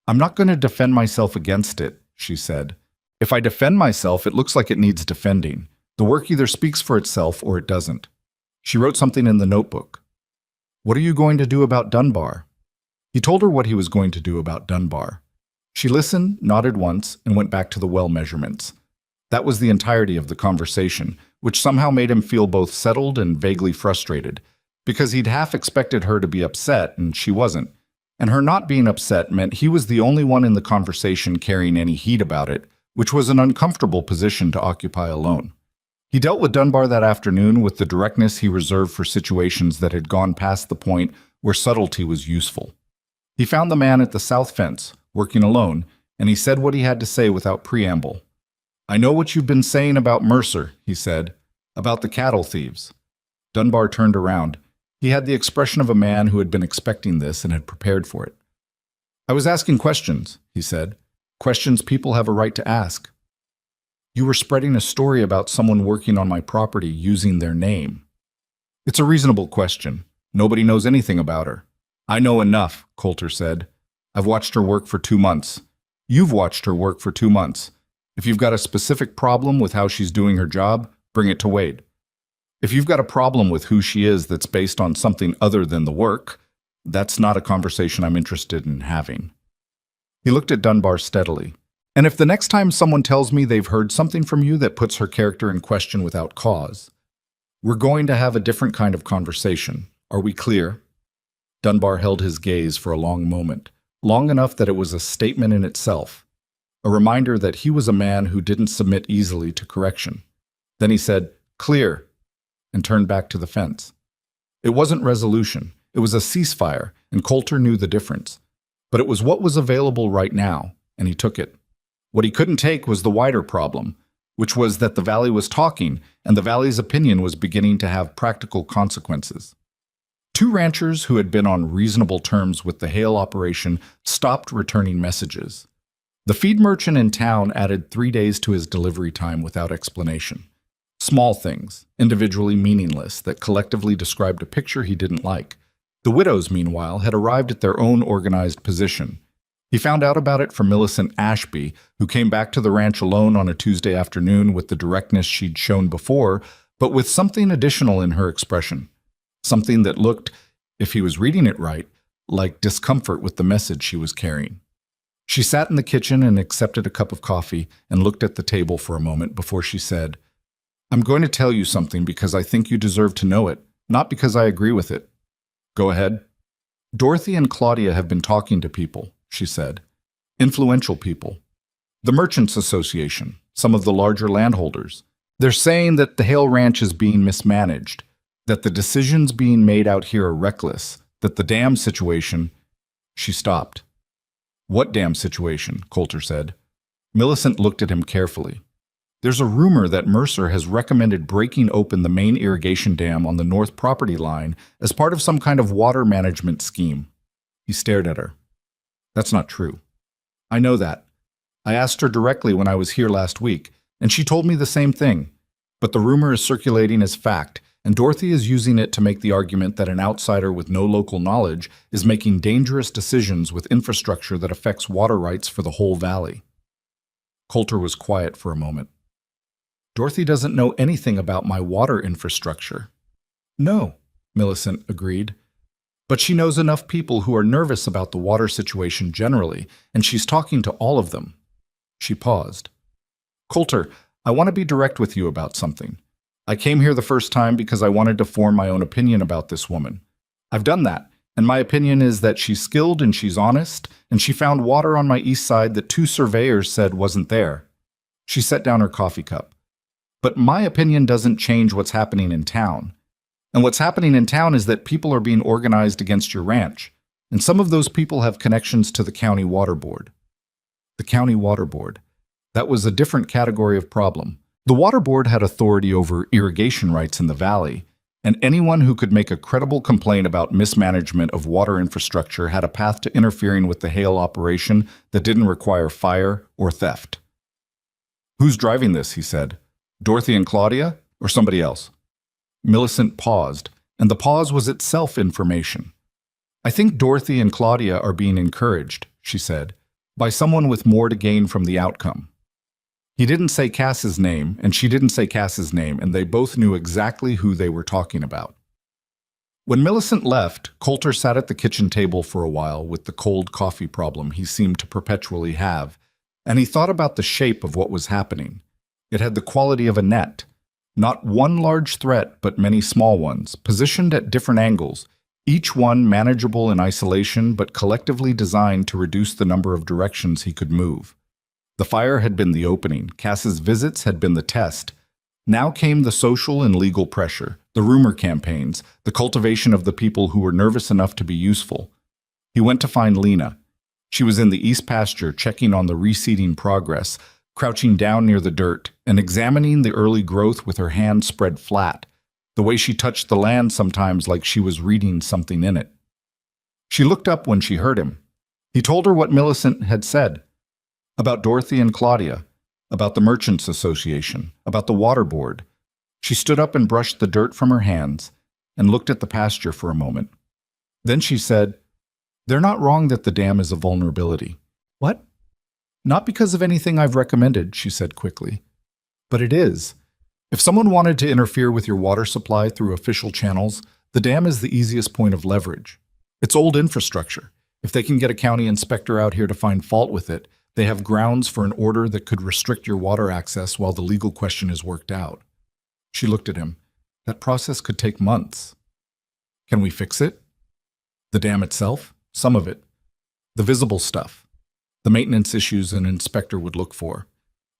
I'm not going to defend myself against it," she said. "If I defend myself, it looks like it needs defending. The work either speaks for itself or it doesn't." She wrote something in the notebook. "What are you going to do about Dunbar?" He told her what he was going to do about Dunbar. She listened, nodded once, and went back to the well measurements. That was the entirety of the conversation, which somehow made him feel both settled and vaguely frustrated, because he'd half expected her to be upset, and she wasn't. And her not being upset meant he was the only one in the conversation carrying any heat about it, which was an uncomfortable position to occupy alone. He dealt with Dunbar that afternoon with the directness he reserved for situations that had gone past the point where subtlety was useful. He found the man at the south fence, working alone, and he said what he had to say without preamble. "I know what you've been saying about Mercer," he said, "about the cattle thieves." Dunbar turned around. He had the expression of a man who had been expecting this and had prepared for it. "I was asking questions," he said. "Questions people have a right to ask." "You were spreading a story about someone working on my property using their name." "It's a reasonable question. Nobody knows anything about her." "I know enough," Coulter said. "I've watched her work for 2 months. You've watched her work for 2 months. If you've got a specific problem with how she's doing her job, bring it to Wade. If you've got a problem with who she is that's based on something other than the work, that's not a conversation I'm interested in having. He looked at Dunbar steadily. And if the next time someone tells me they've heard something from you that puts her character in question without cause, we're going to have a different kind of conversation. Are we clear? Dunbar held his gaze for a long moment, long enough that it was a statement in itself, a reminder that he was a man who didn't submit easily to correction. Then he said, "Clear," and turned back to the fence. It wasn't resolution. It was a ceasefire, and Coulter knew the difference. But it was what was available right now, and he took it. What he couldn't take was the wider problem, which was that the Valley was talking, and the Valley's opinion was beginning to have practical consequences. Two ranchers who had been on reasonable terms with the Hale operation stopped returning messages. The feed merchant in town added 3 days to his delivery time without explanation. Small things, individually meaningless, that collectively described a picture he didn't like. The widows, meanwhile, had arrived at their own organized position. He found out about it from Millicent Ashby, who came back to the ranch alone on a Tuesday afternoon with the directness she'd shown before, but with something additional in her expression. Something that looked, if he was reading it right, like discomfort with the message she was carrying. She sat in the kitchen and accepted a cup of coffee and looked at the table for a moment before she said, "I'm going to tell you something because I think you deserve to know it, not because I agree with it." "Go ahead." "Dorothy and Claudia have been talking to people," she said. "Influential people. The Merchants Association, some of the larger landholders. They're saying that the Hale Ranch is being mismanaged, that the decisions being made out here are reckless, that the dam situation—" She stopped. "What dam situation?" Coulter said. Millicent looked at him carefully. "There's a rumor that Mercer has recommended breaking open the main irrigation dam on the north property line as part of some kind of water management scheme." He stared at her. "That's not true." "I know that. I asked her directly when I was here last week, and she told me the same thing. But the rumor is circulating as fact, and Dorothy is using it to make the argument that an outsider with no local knowledge is making dangerous decisions with infrastructure that affects water rights for the whole valley." Coulter was quiet for a moment. "Dorothy doesn't know anything about my water infrastructure." "No," Millicent agreed. "But she knows enough people who are nervous about the water situation generally, and she's talking to all of them." She paused. "Coulter, I want to be direct with you about something. I came here the first time because I wanted to form my own opinion about this woman. I've done that, and my opinion is that she's skilled and she's honest, and she found water on my east side that 2 surveyors said wasn't there." She set down her coffee cup. "But my opinion doesn't change what's happening in town. And what's happening in town is that people are being organized against your ranch, and some of those people have connections to the county water board." The county water board. That was a different category of problem. The water board had authority over irrigation rights in the valley, and anyone who could make a credible complaint about mismanagement of water infrastructure had a path to interfering with the Hale operation that didn't require fire or theft. "Who's driving this?" he said. "Dorothy and Claudia, or somebody else?" Millicent paused, and the pause was itself information. "I think Dorothy and Claudia are being encouraged," she said, "by someone with more to gain from the outcome." He didn't say Cass's name, and she didn't say Cass's name, and they both knew exactly who they were talking about. When Millicent left, Coulter sat at the kitchen table for a while with the cold coffee problem he seemed to perpetually have, and he thought about the shape of what was happening. It had the quality of a net. Not one large threat, but many small ones, positioned at different angles, each one manageable in isolation but collectively designed to reduce the number of directions he could move. The fire had been the opening, Cass's visits had been the test. Now came the social and legal pressure, the rumor campaigns, the cultivation of the people who were nervous enough to be useful. He went to find Lena. She was in the east pasture checking on the reseeding progress, crouching down near the dirt and examining the early growth with her hands spread flat, the way she touched the land sometimes like she was reading something in it. She looked up when she heard him. He told her what Millicent had said, about Dorothy and Claudia, about the Merchants Association, about the water board. She stood up and brushed the dirt from her hands and looked at the pasture for a moment. Then she said, "They're not wrong that the dam is a vulnerability." "What?" Not because of anything I've recommended, she said quickly. But it is. If someone wanted to interfere with your water supply through official channels, the dam is the easiest point of leverage. It's old infrastructure. If they can get a county inspector out here to find fault with it, they have grounds for an order that could restrict your water access while the legal question is worked out. She looked at him. That process could take months. Can we fix it? The dam itself? Some of it. The visible stuff. The maintenance issues an inspector would look for.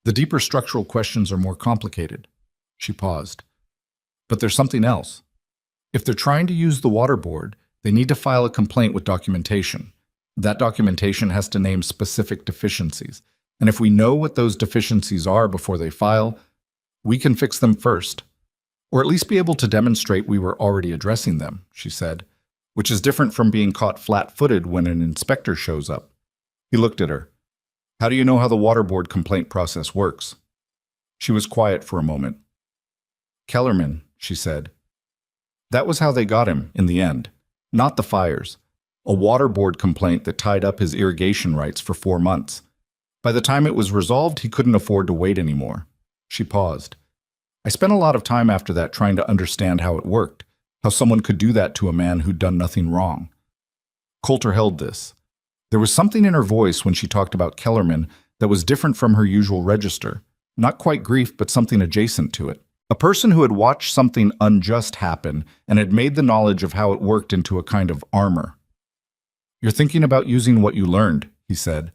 The deeper structural questions are more complicated. She paused. But there's something else. If they're trying to use the water board, they need to file a complaint with documentation. That documentation has to name specific deficiencies. And if we know what those deficiencies are before they file, we can fix them first. Or at least be able to demonstrate we were already addressing them, she said, which is different from being caught flat-footed when an inspector shows up. He looked at her. How do you know how the water board complaint process works? She was quiet for a moment. Kellerman, she said. That was how they got him, in the end. Not the fires. A water board complaint that tied up his irrigation rights for 4 months. By the time it was resolved, he couldn't afford to wait anymore. She paused. I spent a lot of time after that trying to understand how it worked, how someone could do that to a man who'd done nothing wrong. Coulter held this. There was something in her voice when she talked about Kellerman that was different from her usual register. Not quite grief, but something adjacent to it. A person who had watched something unjust happen and had made the knowledge of how it worked into a kind of armor. You're thinking about using what you learned, he said.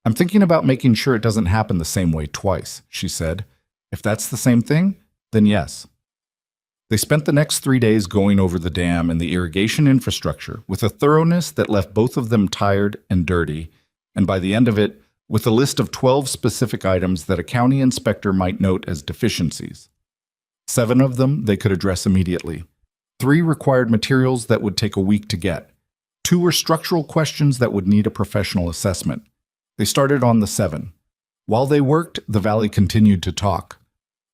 I'm thinking about making sure it doesn't happen the same way twice, she said. If that's the same thing, then yes. They spent the next 3 days going over the dam and the irrigation infrastructure with a thoroughness that left both of them tired and dirty, and by the end of it, with a list of 12 specific items that a county inspector might note as deficiencies. 7 of them they could address immediately. 3 required materials that would take a week to get. 2 were structural questions that would need a professional assessment. They started on the 7. While they worked, the valley continued to talk.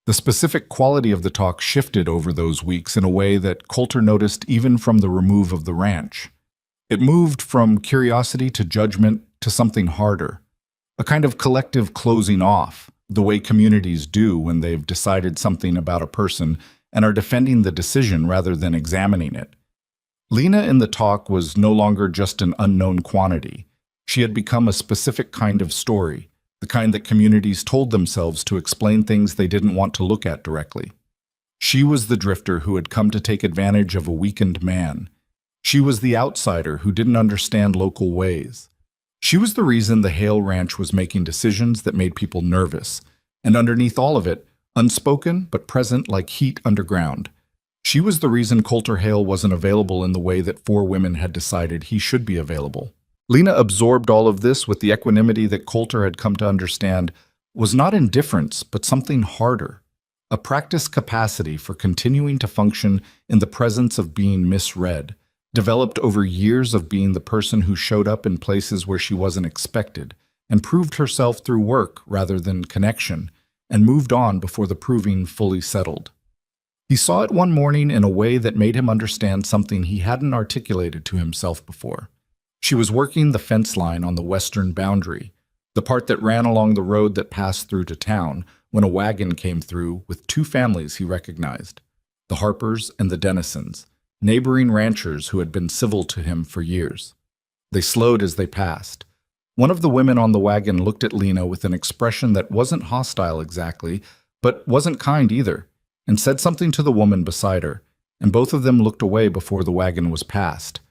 The specific quality of the talk shifted over those weeks in a way that Coulter noticed even from the remove of the ranch. It moved from curiosity to judgment to something harder, a kind of collective closing off, the way communities do when they've decided something about a person and are defending the decision rather than examining it. Lena in the talk was no longer just an unknown quantity. She had become a specific kind of story, the kind that communities told themselves to explain things they didn't want to look at directly. She was the drifter who had come to take advantage of a weakened man. She was the outsider who didn't understand local ways. She was the reason the Hale Ranch was making decisions that made people nervous, and underneath all of it, unspoken but present like heat underground. She was the reason Coulter Hale wasn't available in the way that 4 women had decided he should be available. Lena absorbed all of this with the equanimity that Coulter had come to understand was not indifference, but something harder, a practiced capacity for continuing to function in the presence of being misread, developed over years of being the person who showed up in places where she wasn't expected, and proved herself through work rather than connection, and moved on before the proving fully settled. He saw it one morning in a way that made him understand something he hadn't articulated to himself before. She was working the fence line on the western boundary, the part that ran along the road that passed through to town, when a wagon came through with 2 families he recognized, the Harpers and the Dennisons, neighboring ranchers who had been civil to him for years. They slowed as they passed. One of the women on the wagon looked at Lena with an expression that wasn't hostile exactly, but wasn't kind either, and said something to the woman beside her, and both of them looked away before the wagon was passed.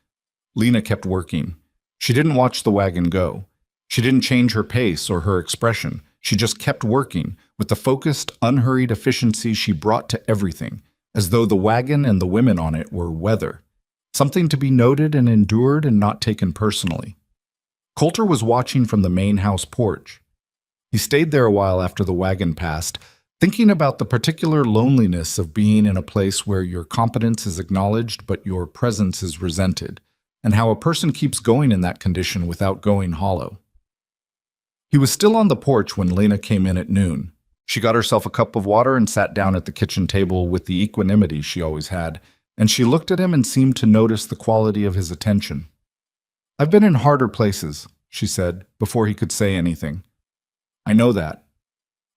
Lena kept working. She didn't watch the wagon go. She didn't change her pace or her expression. She just kept working, with the focused, unhurried efficiency she brought to everything, as though the wagon and the women on it were weather, something to be noted and endured and not taken personally. Coulter was watching from the main house porch. He stayed there a while after the wagon passed, thinking about the particular loneliness of being in a place where your competence is acknowledged but your presence is resented, and how a person keeps going in that condition without going hollow. He was still on the porch when Lena came in at noon. She got herself a cup of water and sat down at the kitchen table with the equanimity she always had, and she looked at him and seemed to notice the quality of his attention. "I've been in harder places," she said, before he could say anything. I know that.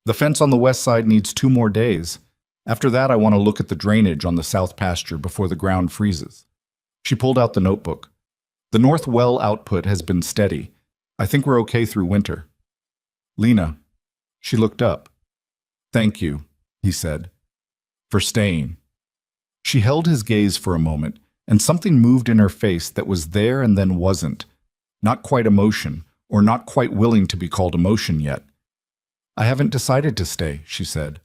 The fence on the west side needs 2 more days. After that, I want to look at the drainage on the south pasture before the ground freezes. She pulled out the notebook. The north well output has been steady. I think we're okay through winter. Lena. She looked up. Thank you, he said, for staying. She held his gaze for a moment, and something moved in her face that was there and then wasn't. Not quite emotion, or not quite willing to be called emotion yet. I haven't decided to stay, she said.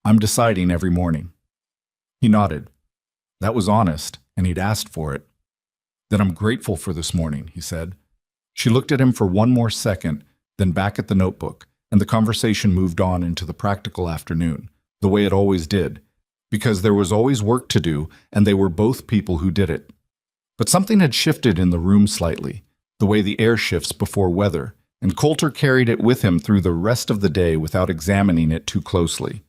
I'm deciding every morning. He nodded. That was honest, and he'd asked for it. Then I'm grateful for this morning, he said. She looked at him for one more second, then back at the notebook, and the conversation moved on into the practical afternoon, the way it always did, because there was always work to do, and they were both people who did it. But something had shifted in the room slightly, the way the air shifts before weather, and Coulter carried it with him through the rest of the day without examining it too closely.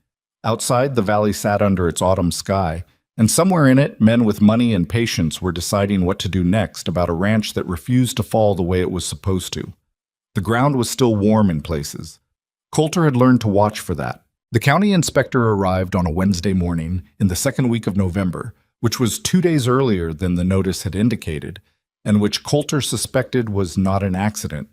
Outside, the valley sat under its autumn sky, and somewhere in it, men with money and patience were deciding what to do next about a ranch that refused to fall the way it was supposed to. The ground was still warm in places. Coulter had learned to watch for that. The county inspector arrived on a Wednesday morning in the second week of November, which was 2 days earlier than the notice had indicated, and which Coulter suspected was not an accident.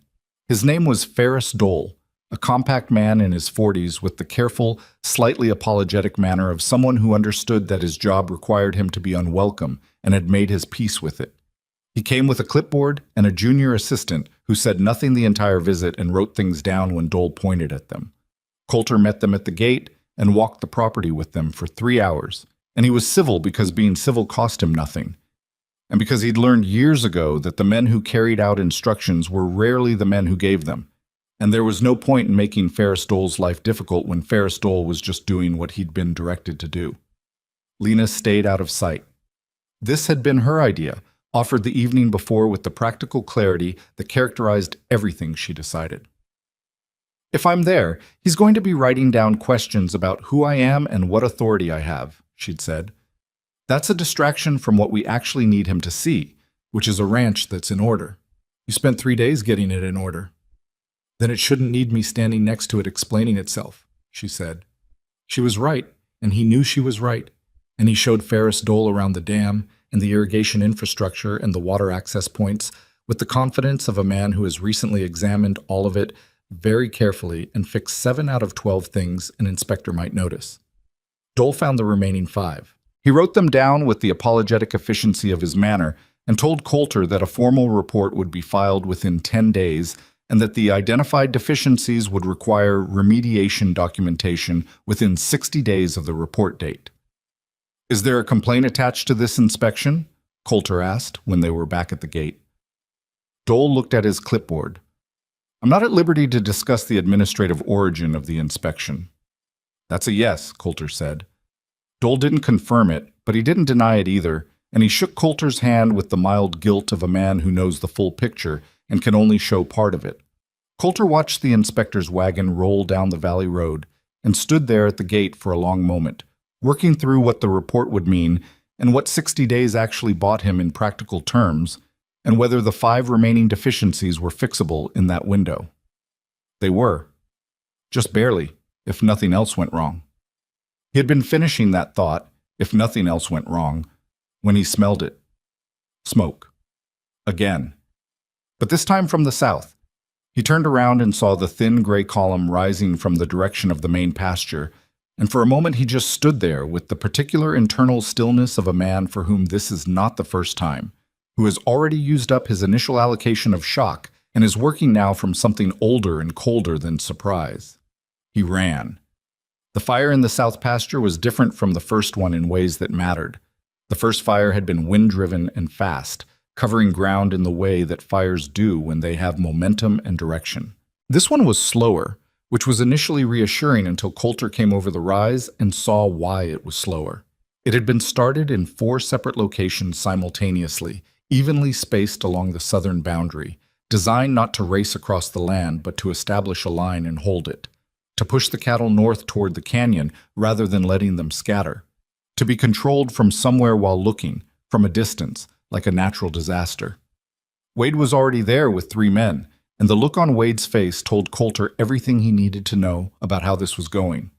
His name was Ferris Dole, a compact man in his 40s with the careful, slightly apologetic manner of someone who understood that his job required him to be unwelcome and had made his peace with it. He came with a clipboard and a junior assistant who said nothing the entire visit and wrote things down when Dole pointed at them. Coulter met them at the gate and walked the property with them for 3 hours, and he was civil because being civil cost him nothing, and because he'd learned years ago that the men who carried out instructions were rarely the men who gave them, and there was no point in making Ferris Dole's life difficult when Ferris Dole was just doing what he'd been directed to do. Lena stayed out of sight. This had been her idea, offered the evening before with the practical clarity that characterized everything she decided. If I'm there, he's going to be writing down questions about who I am and what authority I have, she'd said. That's a distraction from what we actually need him to see, which is a ranch that's in order. You spent 3 days getting it in order. Then it shouldn't need me standing next to it explaining itself, she said. She was right, and he knew she was right, and he showed Ferris Dole around the dam and the irrigation infrastructure and the water access points with the confidence of a man who has recently examined all of it very carefully and fixed 7 out of 12 things an inspector might notice. Dole found the remaining 5. He wrote them down with the apologetic efficiency of his manner and told Coulter that a formal report would be filed within 10 days and that the identified deficiencies would require remediation documentation within 60 days of the report date. Is there a complaint attached to this inspection? Coulter asked when they were back at the gate. Dole looked at his clipboard. I'm not at liberty to discuss the administrative origin of the inspection. That's a yes, Coulter said. Dole didn't confirm it, but he didn't deny it either, and he shook Coulter's hand with the mild guilt of a man who knows the full picture and can only show part of it. Coulter watched the inspector's wagon roll down the valley road and stood there at the gate for a long moment, working through what the report would mean and what 60 days actually bought him in practical terms, and whether the 5 remaining deficiencies were fixable in that window. They were. Just barely, if nothing else went wrong. He had been finishing that thought, if nothing else went wrong, when he smelled it. Smoke. Again. But this time from the south. He turned around and saw the thin gray column rising from the direction of the main pasture, and for a moment he just stood there with the particular internal stillness of a man for whom this is not the first time, who has already used up his initial allocation of shock and is working now from something older and colder than surprise. He ran. The fire in the south pasture was different from the first one in ways that mattered. The first fire had been wind-driven and fast, covering ground in the way that fires do when they have momentum and direction. This one was slower, which was initially reassuring until Coulter came over the rise and saw why it was slower. It had been started in 4 separate locations simultaneously, evenly spaced along the southern boundary, designed not to race across the land but to establish a line and hold it, to push the cattle north toward the canyon rather than letting them scatter, to be controlled from somewhere while looking, from a distance, like a natural disaster. Wade was already there with 3 men, and the look on Wade's face told Coulter everything he needed to know about how this was going.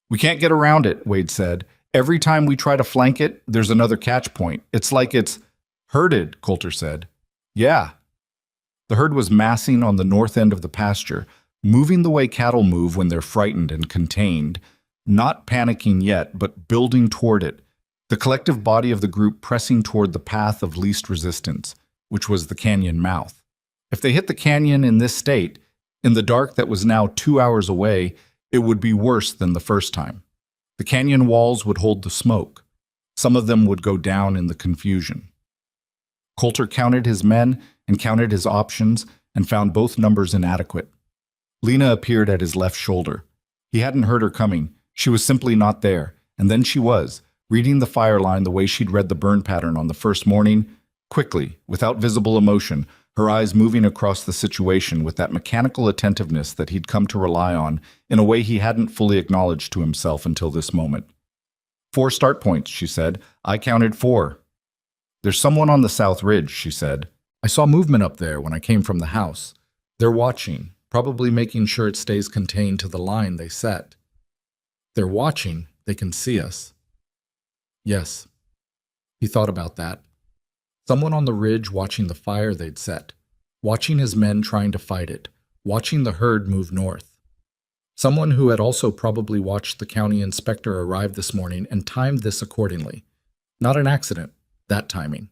"We can't get around it," Wade said. "Every time we try to flank it, there's another catch point. It's like it's herded," Coulter said. "Yeah." The herd was massing on the north end of the pasture, moving the way cattle move when they're frightened and contained, not panicking yet, but building toward it, the collective body of the group pressing toward the path of least resistance, which was the canyon mouth. If they hit the canyon in this state, in the dark that was now 2 hours away, it would be worse than the first time. The canyon walls would hold the smoke. Some of them would go down in the confusion. Coulter counted his men and counted his options and found both numbers inadequate. Lena appeared at his left shoulder. He hadn't heard her coming. She was simply not there. And then she was, reading the fire line the way she'd read the burn pattern on the first morning, quickly, without visible emotion, her eyes moving across the situation with that mechanical attentiveness that he'd come to rely on in a way he hadn't fully acknowledged to himself until this moment. 4 start points, she said. I counted 4. There's someone on the south ridge, she said. I saw movement up there when I came from the house. They're watching, probably making sure it stays contained to the line they set. They're watching, they can see us. Yes. He thought about that. Someone on the ridge watching the fire they'd set, watching his men trying to fight it, watching the herd move north. Someone who had also probably watched the county inspector arrive this morning and timed this accordingly. Not an accident, that timing.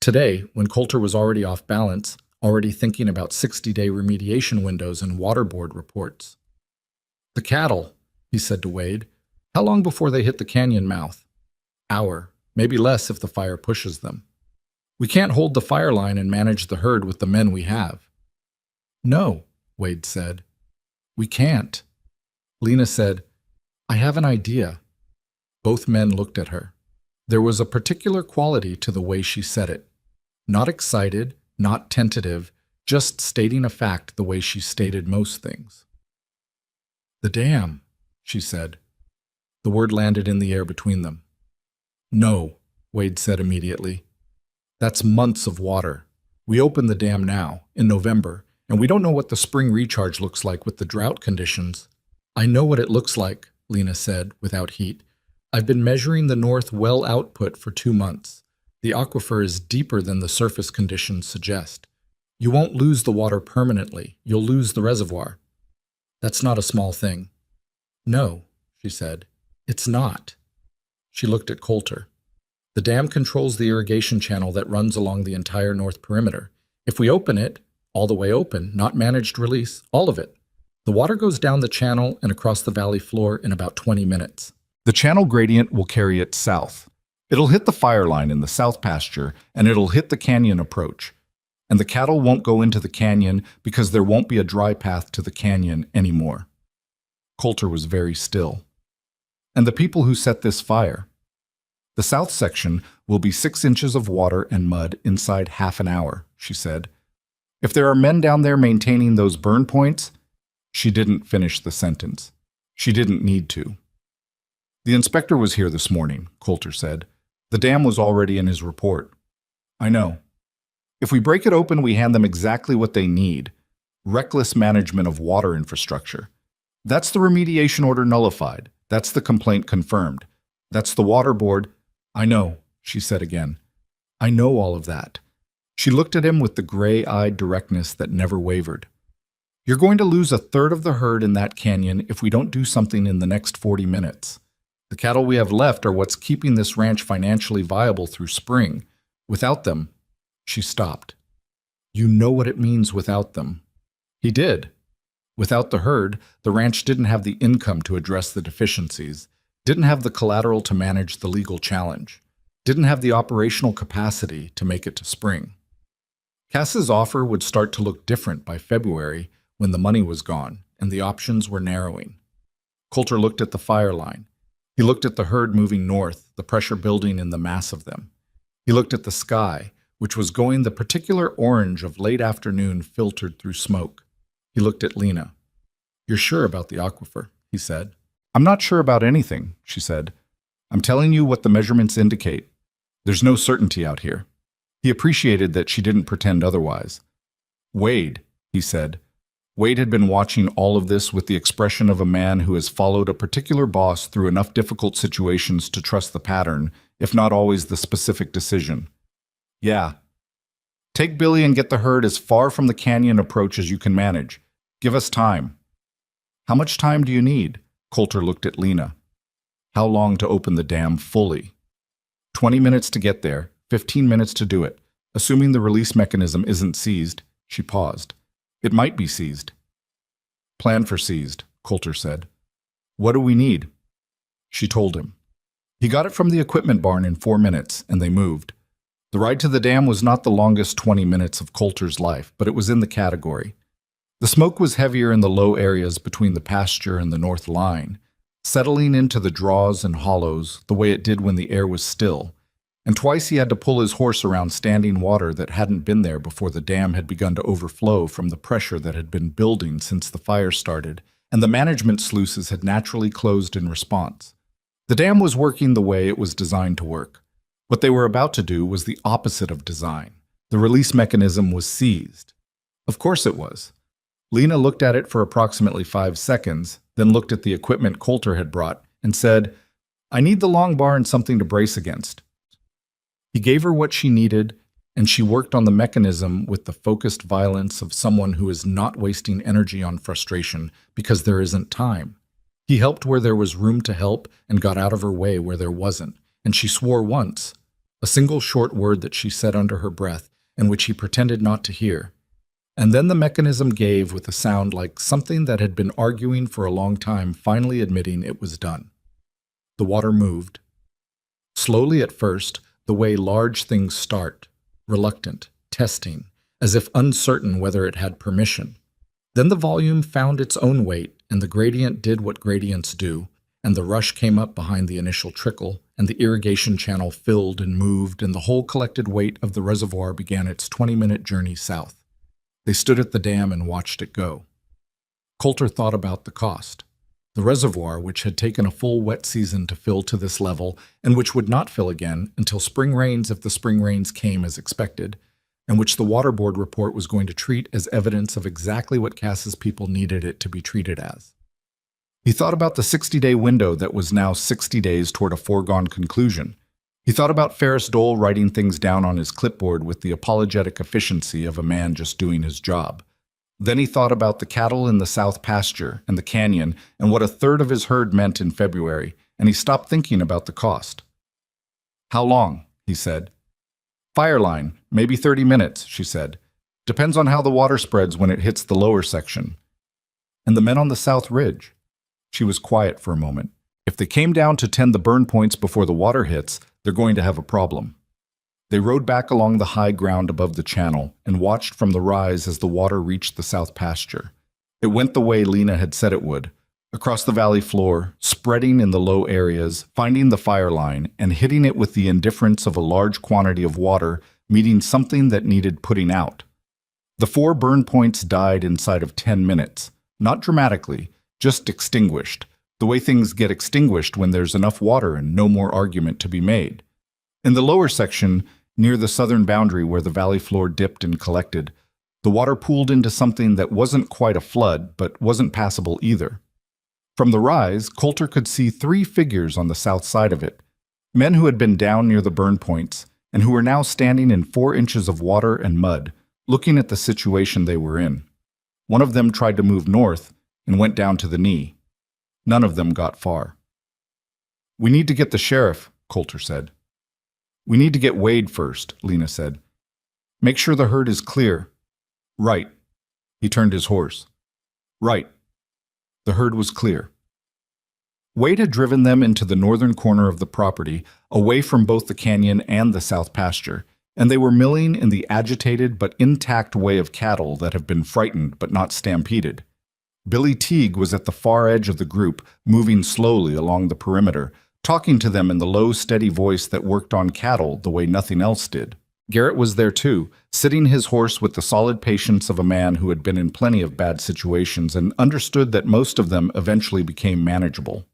Today, when Coulter was already off balance, already thinking about 60-day remediation windows and water board reports. The cattle, he said to Wade. How long before they hit the canyon mouth? Hour, maybe less if the fire pushes them. We can't hold the fire line and manage the herd with the men we have. No, Wade said. We can't. Lena said, I have an idea. Both men looked at her. There was a particular quality to the way she said it. Not excited, not tentative, just stating a fact the way she stated most things. The dam, she said. The word landed in the air between them. No, Wade said immediately. That's months of water. We open the dam now, in November, and we don't know what the spring recharge looks like with the drought conditions. I know what it looks like, Lena said, without heat. I've been measuring the north well output for 2 months. The aquifer is deeper than the surface conditions suggest. You won't lose the water permanently. You'll lose the reservoir. That's not a small thing. No, she said. It's not. She looked at Coulter. The dam controls the irrigation channel that runs along the entire north perimeter. If we open it, all the way open, not managed release, all of it, the water goes down the channel and across the valley floor in about 20 minutes. The channel gradient will carry it south. It'll hit the fire line in the south pasture, and it'll hit the canyon approach. And the cattle won't go into the canyon because there won't be a dry path to the canyon anymore. Coulter was very still. And the people who set this fire? The south section will be 6 inches of water and mud inside half an hour, she said. If there are men down there maintaining those burn points, she didn't finish the sentence. She didn't need to. The inspector was here this morning, Coulter said. The dam was already in his report. I know. If we break it open, we hand them exactly what they need. Reckless management of water infrastructure. That's the remediation order nullified. That's the complaint confirmed. That's the water board. I know, she said again. I know all of that. She looked at him with the gray-eyed directness that never wavered. You're going to lose 1/3 of the herd in that canyon if we don't do something in the next 40 minutes. The cattle we have left are what's keeping this ranch financially viable through spring. Without them, she stopped. You know what it means without them. He did. Without the herd, the ranch didn't have the income to address the deficiencies, didn't have the collateral to manage the legal challenge, didn't have the operational capacity to make it to spring. Cass's offer would start to look different by February when the money was gone and the options were narrowing. Coulter looked at the fire line. He looked at the herd moving north, the pressure building in the mass of them. He looked at the sky, which was going the particular orange of late afternoon filtered through smoke. He looked at Lena. You're sure about the aquifer, he said. I'm not sure about anything, she said. I'm telling you what the measurements indicate. There's no certainty out here. He appreciated that she didn't pretend otherwise. Wade, he said. Wade had been watching all of this with the expression of a man who has followed a particular boss through enough difficult situations to trust the pattern, if not always the specific decision. Yeah. Take Billy and get the herd as far from the canyon approach as you can manage. Give us time. How much time do you need? Coulter looked at Lena. How long to open the dam fully? 20 minutes to get there, 15 minutes to do it. Assuming the release mechanism isn't seized, she paused. It might be seized. Plan for seized, Coulter said. What do we need? She told him. He got it from the equipment barn in 4 minutes, and they moved. The ride to the dam was not the longest 20 minutes of Coulter's life, but it was in the category. The smoke was heavier in the low areas between the pasture and the north line, settling into the draws and hollows the way it did when the air was still, and twice he had to pull his horse around standing water that hadn't been there before the dam had begun to overflow from the pressure that had been building since the fire started, and the management sluices had naturally closed in response. The dam was working the way it was designed to work. What they were about to do was the opposite of design. The release mechanism was seized. Of course it was. Lena looked at it for approximately 5 seconds, then looked at the equipment Coulter had brought and said, I need the long bar and something to brace against. He gave her what she needed, and she worked on the mechanism with the focused violence of someone who is not wasting energy on frustration because there isn't time. He helped where there was room to help and got out of her way where there wasn't, and she swore once, a single short word that she said under her breath and which he pretended not to hear. And then the mechanism gave with a sound like something that had been arguing for a long time finally admitting it was done. The water moved. Slowly at first, the way large things start, reluctant, testing, as if uncertain whether it had permission. Then the volume found its own weight, and the gradient did what gradients do, and the rush came up behind the initial trickle, and the irrigation channel filled and moved, and the whole collected weight of the reservoir began its 20-minute journey south. They stood at the dam and watched it go. Coulter thought about the cost. The reservoir, which had taken a full wet season to fill to this level, and which would not fill again until spring rains if the spring rains came as expected, and which the Water Board report was going to treat as evidence of exactly what Cass's people needed it to be treated as. He thought about the 60-day window that was now 60 days toward a foregone conclusion. He thought about Ferris Dole writing things down on his clipboard with the apologetic efficiency of a man just doing his job. Then he thought about the cattle in the south pasture and the canyon and what a third of his herd meant in February, and he stopped thinking about the cost. How long? He said. Fire line, maybe 30 minutes, she said. Depends on how the water spreads when it hits the lower section. And the men on the south ridge? She was quiet for a moment. If they came down to tend the burn points before the water hits, they're going to have a problem. They rode back along the high ground above the channel and watched from the rise as the water reached the south pasture. It went the way Lena had said it would, across the valley floor, spreading in the low areas, finding the fire line, and hitting it with the indifference of a large quantity of water, meeting something that needed putting out. The 4 burn points died inside of 10 minutes, not dramatically, just extinguished, the way things get extinguished when there's enough water and no more argument to be made. In the lower section, near the southern boundary where the valley floor dipped and collected, the water pooled into something that wasn't quite a flood, but wasn't passable either. From the rise, Coulter could see 3 figures on the south side of it, men who had been down near the burn points and who were now standing in 4 inches of water and mud, looking at the situation they were in. One of them tried to move north and went down to the knee. None of them got far. We need to get the sheriff, Coulter said. We need to get Wade first, Lena said. Make sure the herd is clear. Right. He turned his horse. Right. The herd was clear. Wade had driven them into the northern corner of the property, away from both the canyon and the south pasture, and they were milling in the agitated but intact way of cattle that have been frightened but not stampeded. Billy Teague was at the far edge of the group, moving slowly along the perimeter, talking to them in the low, steady voice that worked on cattle the way nothing else did. Garrett was there too, sitting his horse with the solid patience of a man who had been in plenty of bad situations and understood that most of them eventually became manageable.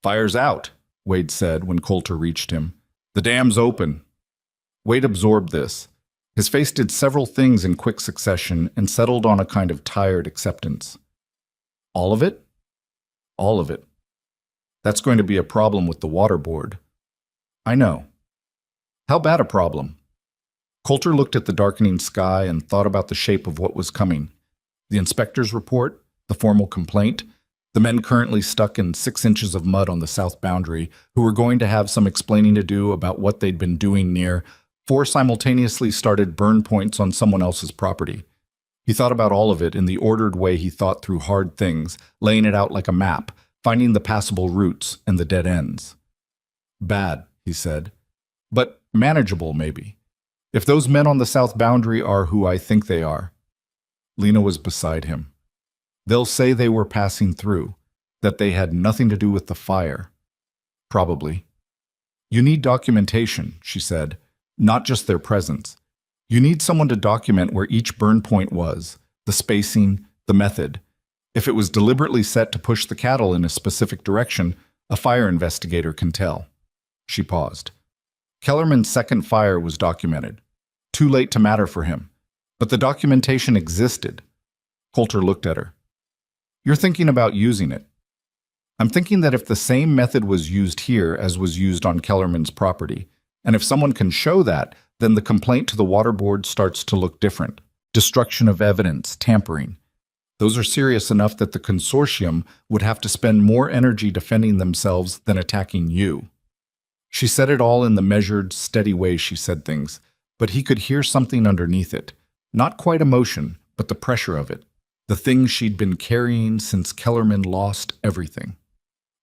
Fire's out, Wade said when Coulter reached him. The dam's open. Wade absorbed this. His face did several things in quick succession and settled on a kind of tired acceptance. All of it? All of it. That's going to be a problem with the water board. I know. How bad a problem? Coulter looked at the darkening sky and thought about the shape of what was coming. The inspector's report, the formal complaint, the men currently stuck in 6 inches of mud on the south boundary who were going to have some explaining to do about what they'd been doing near 4 simultaneously started burn points on someone else's property. He thought about all of it in the ordered way he thought through hard things, laying it out like a map, finding the passable routes and the dead ends. Bad, he said, but manageable maybe. If those men on the south boundary are who I think they are. Lena was beside him. They'll say they were passing through, that they had nothing to do with the fire. Probably. You need documentation, she said, not just their presence. You need someone to document where each burn point was, the spacing, the method. If it was deliberately set to push the cattle in a specific direction, a fire investigator can tell. She paused. Kellerman's second fire was documented. Too late to matter for him. But the documentation existed. Coulter looked at her. You're thinking about using it. I'm thinking that if the same method was used here as was used on Kellerman's property, and if someone can show that, then the complaint to the water board starts to look different. Destruction of evidence, tampering. Those are serious enough that the consortium would have to spend more energy defending themselves than attacking you. She said it all in the measured, steady way she said things, but he could hear something underneath it. Not quite emotion, but the pressure of it. The thing she'd been carrying since Kellerman lost everything.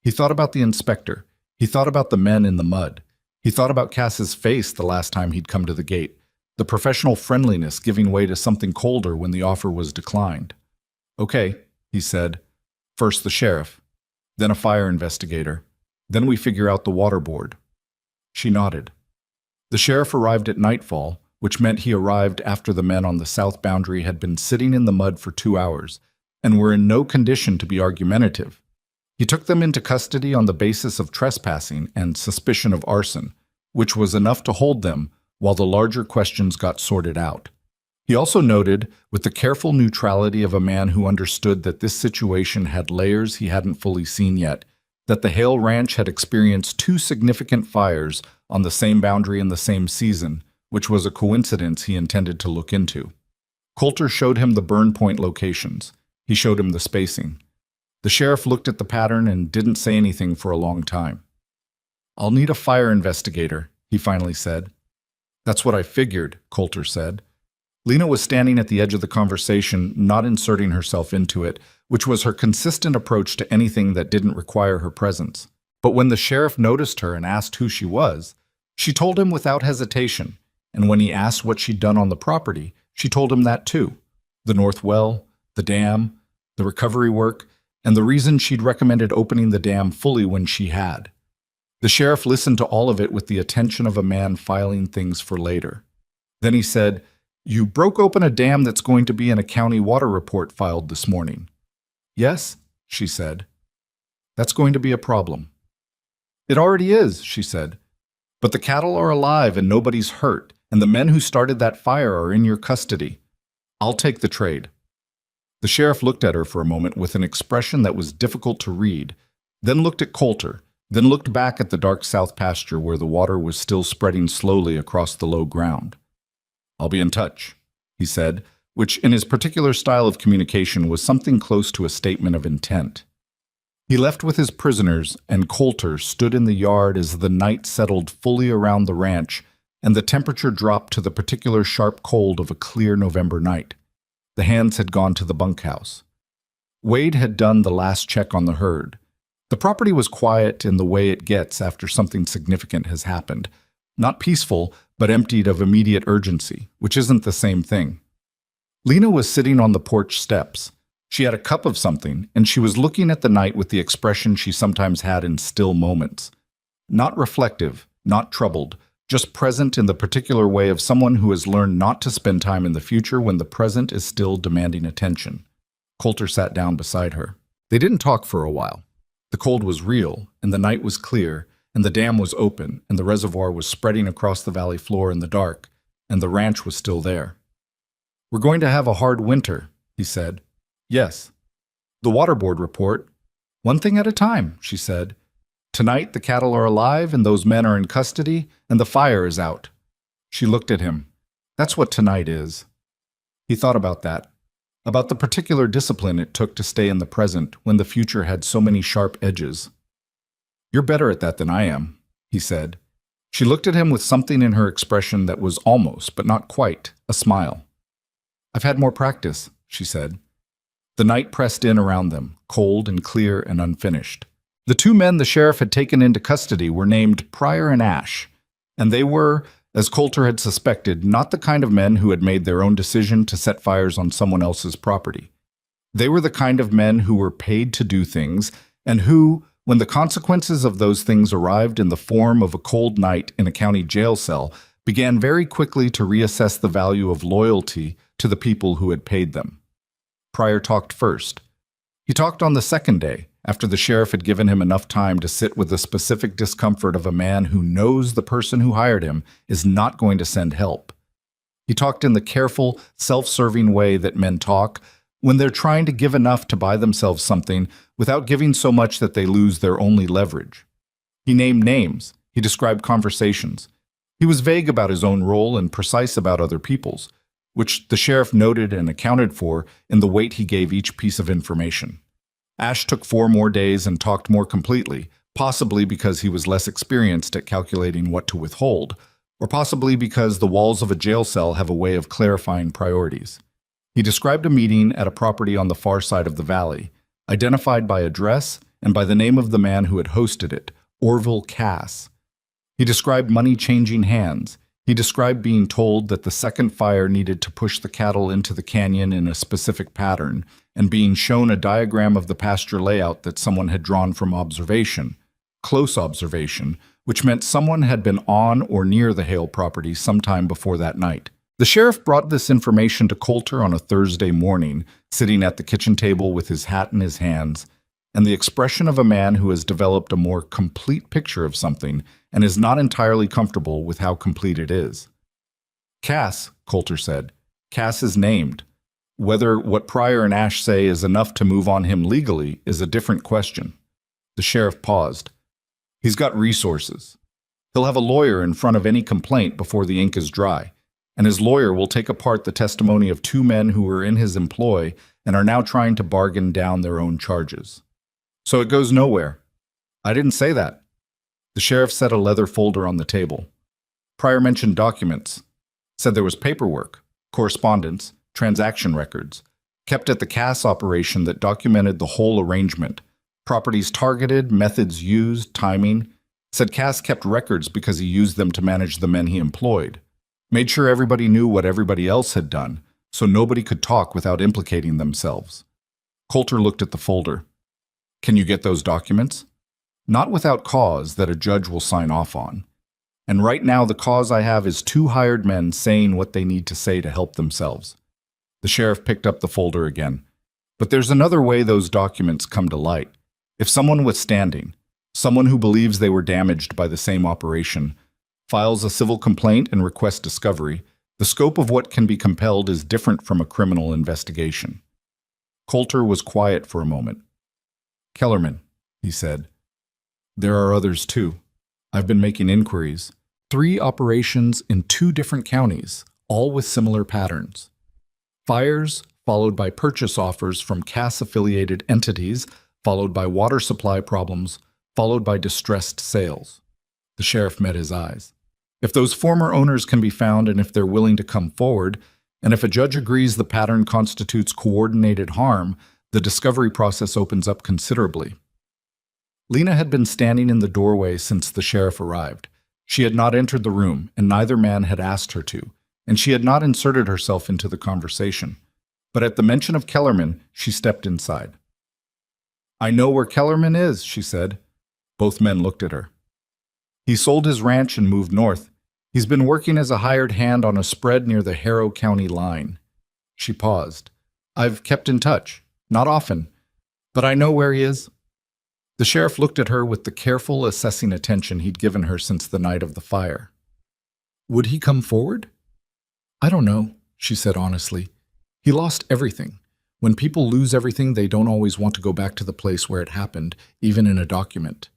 He thought about the inspector. He thought about the men in the mud. He thought about Cass's face the last time he'd come to the gate, the professional friendliness giving way to something colder when the offer was declined. Okay, he said. First the sheriff, then a fire investigator, then we figure out the water board. She nodded. The sheriff arrived at nightfall, which meant he arrived after the men on the south boundary had been sitting in the mud for 2 hours and were in no condition to be argumentative. He took them into custody on the basis of trespassing and suspicion of arson, which was enough to hold them while the larger questions got sorted out. He also noted, with the careful neutrality of a man who understood that this situation had layers he hadn't fully seen yet, that the Hale Ranch had experienced 2 significant fires on the same boundary in the same season, which was a coincidence he intended to look into. Coulter showed him the burn point locations. He showed him the spacing. The sheriff looked at the pattern and didn't say anything for a long time. I'll need a fire investigator, he finally said. That's what I figured, Coulter said. Lena was standing at the edge of the conversation, not inserting herself into it, which was her consistent approach to anything that didn't require her presence. But when the sheriff noticed her and asked who she was, she told him without hesitation, and when he asked what she'd done on the property, she told him that too. The north well, the dam, the recovery work, and the reason she'd recommended opening the dam fully when she had. The sheriff listened to all of it with the attention of a man filing things for later. Then he said, You broke open a dam that's going to be in a county water report filed this morning. Yes, she said. That's going to be a problem. It already is, she said. But the cattle are alive and nobody's hurt, and the men who started that fire are in your custody. I'll take the trade. The sheriff looked at her for a moment with an expression that was difficult to read, then looked at Coulter, then looked back at the dark south pasture where the water was still spreading slowly across the low ground. I'll be in touch, he said, which in his particular style of communication was something close to a statement of intent. He left with his prisoners, and Coulter stood in the yard as the night settled fully around the ranch and the temperature dropped to the particular sharp cold of a clear November night. The hands had gone to the bunkhouse. Wade had done the last check on the herd. The property was quiet in the way it gets after something significant has happened. Not peaceful, but emptied of immediate urgency, which isn't the same thing. Lena was sitting on the porch steps. She had a cup of something, and she was looking at the night with the expression she sometimes had in still moments. Not reflective, not troubled, just present in the particular way of someone who has learned not to spend time in the future when the present is still demanding attention. Coulter sat down beside her. They didn't talk for a while. The cold was real, and the night was clear, and the dam was open, and the reservoir was spreading across the valley floor in the dark. and the ranch was still there. "We're going to have a hard winter," he said. "Yes." "The water board report." "One thing at a time," she said. "Tonight the cattle are alive and those men are in custody and the fire is out." She looked at him. "That's what tonight is." He thought about that, about the particular discipline it took to stay in the present when the future had so many sharp edges. "You're better at that than I am," he said. She looked at him with something in her expression that was almost, but not quite, a smile. "I've had more practice," she said. The night pressed in around them, cold and clear and unfinished. The two men the sheriff had taken into custody were named Pryor and Ash, and they were, as Coulter had suspected, not the kind of men who had made their own decision to set fires on someone else's property. They were the kind of men who were paid to do things, and who, when the consequences of those things arrived in the form of a cold night in a county jail cell, began very quickly to reassess the value of loyalty to the people who had paid them. Pryor talked first. He talked on the second day, after the sheriff had given him enough time to sit with the specific discomfort of a man who knows the person who hired him is not going to send help. He talked in the careful, self-serving way that men talk when they're trying to give enough to buy themselves something without giving so much that they lose their only leverage. He named names. He described conversations. He was vague about his own role and precise about other people's, which the sheriff noted and accounted for in the weight he gave each piece of information. Ash took 4 more days and talked more completely, possibly because he was less experienced at calculating what to withhold, or possibly because the walls of a jail cell have a way of clarifying priorities. He described a meeting at a property on the far side of the valley, identified by address and by the name of the man who had hosted it, Orville Cass. He described money changing hands. He described being told that the second fire needed to push the cattle into the canyon in a specific pattern, and being shown a diagram of the pasture layout that someone had drawn from observation, close observation, which meant someone had been on or near the Hale property sometime before that night. The sheriff brought this information to Coulter on a Thursday morning, sitting at the kitchen table with his hat in his hands, and the expression of a man who has developed a more complete picture of something and is not entirely comfortable with how complete it is. "Cass," Coulter said. "Cass is named. Whether what Pryor and Ash say is enough to move on him legally is a different question." The sheriff paused. "He's got resources. He'll have a lawyer in front of any complaint before the ink is dry, and his lawyer will take apart the testimony of 2 men who were in his employ and are now trying to bargain down their own charges. So it goes nowhere." "I didn't say that." The sheriff set a leather folder on the table. Pryor mentioned documents, said there was paperwork, correspondence, transaction records, kept at the Cass operation that documented the whole arrangement, properties targeted, methods used, timing. Said Cass kept records because he used them to manage the men he employed. Made sure everybody knew what everybody else had done, so nobody could talk without implicating themselves. Coulter looked at the folder. "Can you get those documents?" "Not without cause that a judge will sign off on. And right now the cause I have is 2 hired men saying what they need to say to help themselves." The sheriff picked up the folder again. "But there's another way those documents come to light. If someone withstanding, someone who believes they were damaged by the same operation, files a civil complaint and requests discovery, the scope of what can be compelled is different from a criminal investigation." Coulter was quiet for a moment. "Kellerman," he said. "There are others too. I've been making inquiries. 3 operations in 2 different counties, all with similar patterns. Fires, followed by purchase offers from Cass-affiliated entities, followed by water supply problems, followed by distressed sales." The sheriff met his eyes. "If those former owners can be found and if they're willing to come forward, and if a judge agrees the pattern constitutes coordinated harm, the discovery process opens up considerably." Lena had been standing in the doorway since the sheriff arrived. She had not entered the room, and neither man had asked her to, and she had not inserted herself into the conversation. But at the mention of Kellerman, she stepped inside. "I know where Kellerman is," she said. Both men looked at her. "He sold his ranch and moved north. He's been working as a hired hand on a spread near the Harrow County line." She paused. "I've kept in touch. Not often. But I know where he is." The sheriff looked at her with the careful, assessing attention he'd given her since the night of the fire. "Would he come forward?" I don't know, she said honestly. He lost everything. When people lose everything, they don't always want to go back to the place where it happened, even in a document.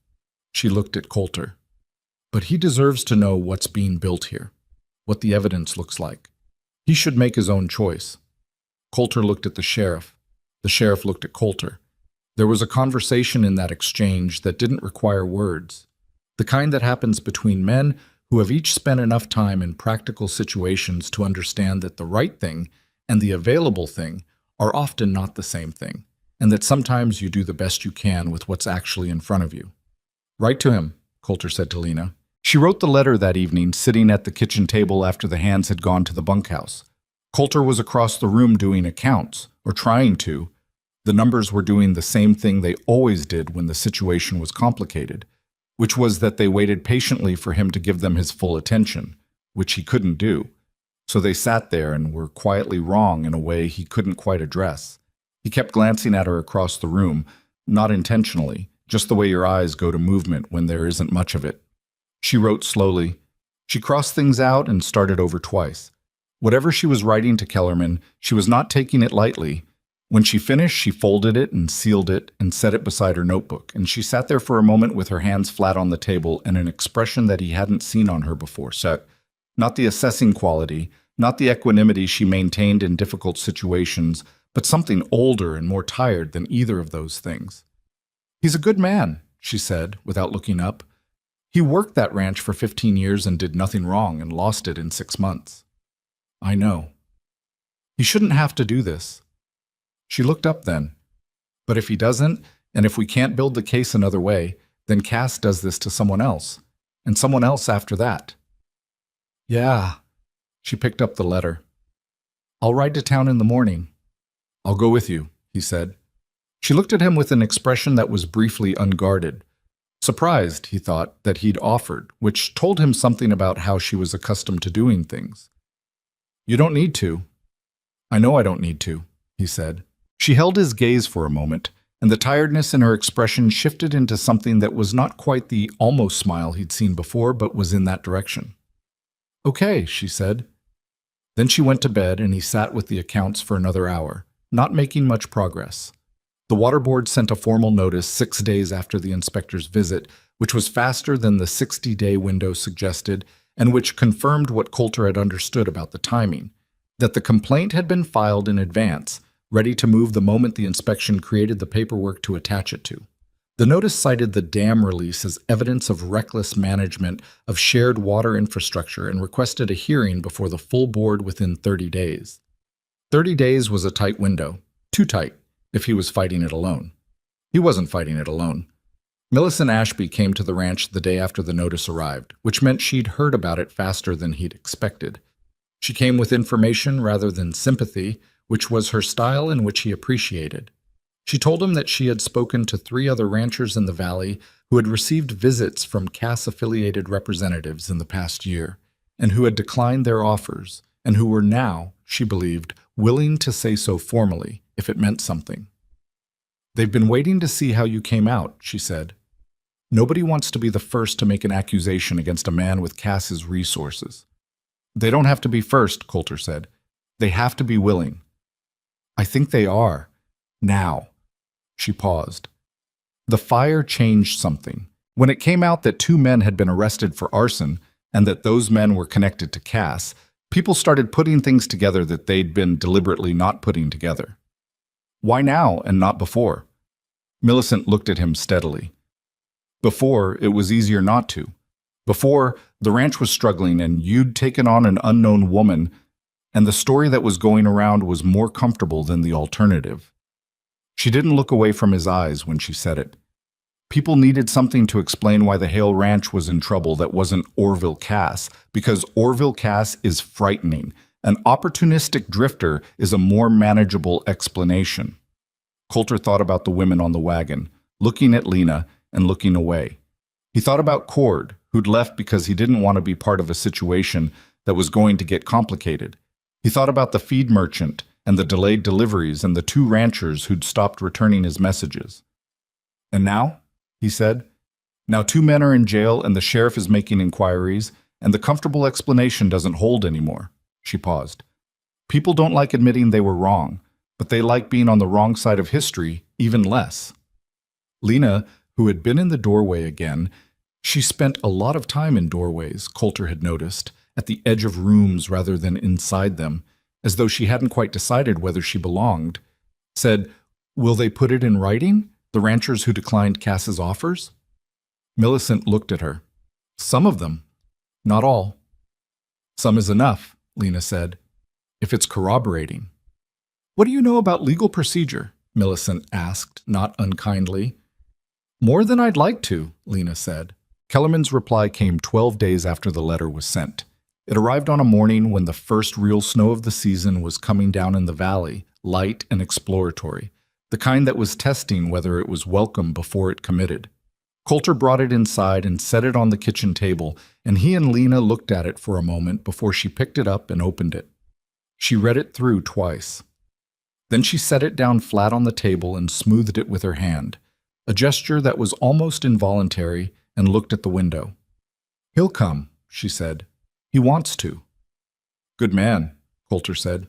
She looked at Coulter. But he deserves to know what's being built here, what the evidence looks like. He should make his own choice. Coulter looked at the sheriff. The sheriff looked at Coulter. There was a conversation in that exchange that didn't require words, the kind that happens between men who have each spent enough time in practical situations to understand that the right thing and the available thing are often not the same thing, and that sometimes you do the best you can with what's actually in front of you. Write to him, Coulter said to Lena. She wrote the letter that evening, sitting at the kitchen table after the hands had gone to the bunkhouse. Coulter was across the room doing accounts, or trying to. The numbers were doing the same thing they always did when the situation was complicated, which was that they waited patiently for him to give them his full attention, which he couldn't do. So they sat there and were quietly wrong in a way he couldn't quite address. He kept glancing at her across the room, not intentionally, just the way your eyes go to movement when there isn't much of it. She wrote slowly. She crossed things out and started over twice. Whatever she was writing to Kellerman, she was not taking it lightly. When she finished, she folded it and sealed it and set it beside her notebook, and she sat there for a moment with her hands flat on the table and an expression that he hadn't seen on her before, set. Not the assessing quality, not the equanimity she maintained in difficult situations, but something older and more tired than either of those things. He's a good man, she said, without looking up. He worked that ranch for 15 years and did nothing wrong and lost it in 6 months. I know. He shouldn't have to do this. She looked up then. But if he doesn't, and if we can't build the case another way, then Cass does this to someone else, and someone else after that. Yeah. She picked up the letter. I'll ride to town in the morning. I'll go with you, he said. She looked at him with an expression that was briefly unguarded. Surprised, he thought, that he'd offered, which told him something about how she was accustomed to doing things. You don't need to. I know I don't need to, he said. She held his gaze for a moment, and the tiredness in her expression shifted into something that was not quite the almost smile he'd seen before, but was in that direction. Okay, she said. Then she went to bed, and he sat with the accounts for another hour, not making much progress. The water board sent a formal notice 6 days after the inspector's visit, which was faster than the 60-day window suggested, and which confirmed what Coulter had understood about the timing, that the complaint had been filed in advance, ready to move the moment the inspection created the paperwork to attach it to. The notice cited the dam release as evidence of reckless management of shared water infrastructure and requested a hearing before the full board within 30 days. 30 days was a tight window, too tight, if he was fighting it alone. He wasn't fighting it alone. Millicent Ashby came to the ranch the day after the notice arrived, which meant she'd heard about it faster than he'd expected. She came with information rather than sympathy, which was her style and which he appreciated. She told him that she had spoken to 3 other ranchers in the valley who had received visits from Cass-affiliated representatives in the past year, and who had declined their offers, and who were now, she believed, willing to say so formally, if it meant something. They've been waiting to see how you came out, she said. Nobody wants to be the first to make an accusation against a man with Cass's resources. They don't have to be first, Coulter said. They have to be willing. I think they are. Now. She paused. The fire changed something. When it came out that 2 men had been arrested for arson, and that those men were connected to Cass, people started putting things together that they'd been deliberately not putting together. Why now and not before? Millicent looked at him steadily. Before, it was easier not to. Before, the ranch was struggling and you'd taken on an unknown woman, and the story that was going around was more comfortable than the alternative. She didn't look away from his eyes when she said it. People needed something to explain why the Hale Ranch was in trouble that wasn't Orville Cass, because Orville Cass is frightening. An opportunistic drifter is a more manageable explanation. Coulter thought about the women on the wagon, looking at Lena and looking away. He thought about Cord, who'd left because he didn't want to be part of a situation that was going to get complicated. He thought about the feed merchant and the delayed deliveries and the 2 ranchers who'd stopped returning his messages. And now, he said, now 2 men are in jail and the sheriff is making inquiries, and the comfortable explanation doesn't hold anymore. She paused. People don't like admitting they were wrong, but they like being on the wrong side of history even less. Lena, who had been in the doorway again, she spent a lot of time in doorways, Coulter had noticed, at the edge of rooms rather than inside them, as though she hadn't quite decided whether she belonged, said, "Will they put it in writing, the ranchers who declined Cass's offers?" Millicent looked at her. "Some of them. Not all." "Some is enough," Lena said, "if it's corroborating." "What do you know about legal procedure?" Millicent asked, not unkindly. "More than I'd like to," Lena said. Kellerman's reply came 12 days after the letter was sent. It arrived on a morning when the first real snow of the season was coming down in the valley, light and exploratory, the kind that was testing whether it was welcome before it committed. Coulter brought it inside and set it on the kitchen table, and he and Lena looked at it for a moment before she picked it up and opened it. She read it through twice. Then she set it down flat on the table and smoothed it with her hand, a gesture that was almost involuntary, and looked at the window. "He'll come," she said. "He wants to." "Good man," Coulter said.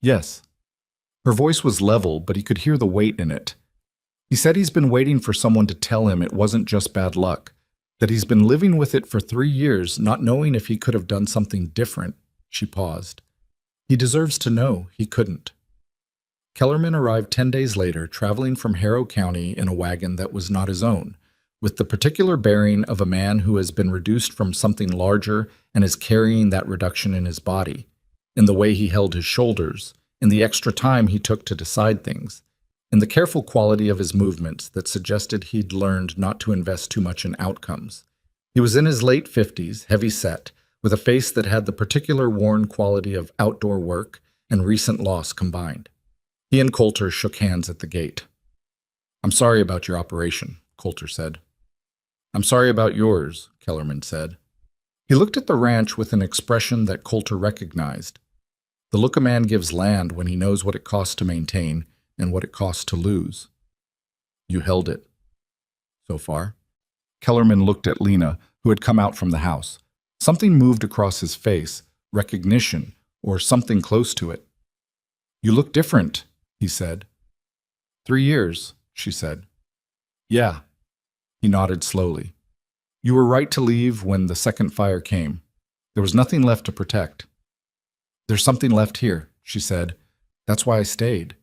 "Yes." Her voice was level, but he could hear the weight in it. "He said he's been waiting for someone to tell him it wasn't just bad luck, that he's been living with it for 3 years, not knowing if he could have done something different." She paused. "He deserves to know he couldn't." Kellerman arrived 10 days later, traveling from Harrow County in a wagon that was not his own, with the particular bearing of a man who has been reduced from something larger and is carrying that reduction in his body, in the way he held his shoulders, in the extra time he took to decide things, in the careful quality of his movements that suggested he'd learned not to invest too much in outcomes. He was in his late 50s, heavy-set, with a face that had the particular worn quality of outdoor work and recent loss combined. He and Coulter shook hands at the gate. "I'm sorry about your operation," Coulter said. "I'm sorry about yours," Kellerman said. He looked at the ranch with an expression that Coulter recognized. The look a man gives land when he knows what it costs to maintain and what it costs to lose. "You held it." "So far." Kellerman looked at Lena, who had come out from the house. Something moved across his face, recognition, or something close to it. "You look different," he said. 3 years, she said. "Yeah." He nodded slowly. "You were right to leave when the second fire came. There was nothing left to protect." "There's something left here," she said. "That's why I stayed."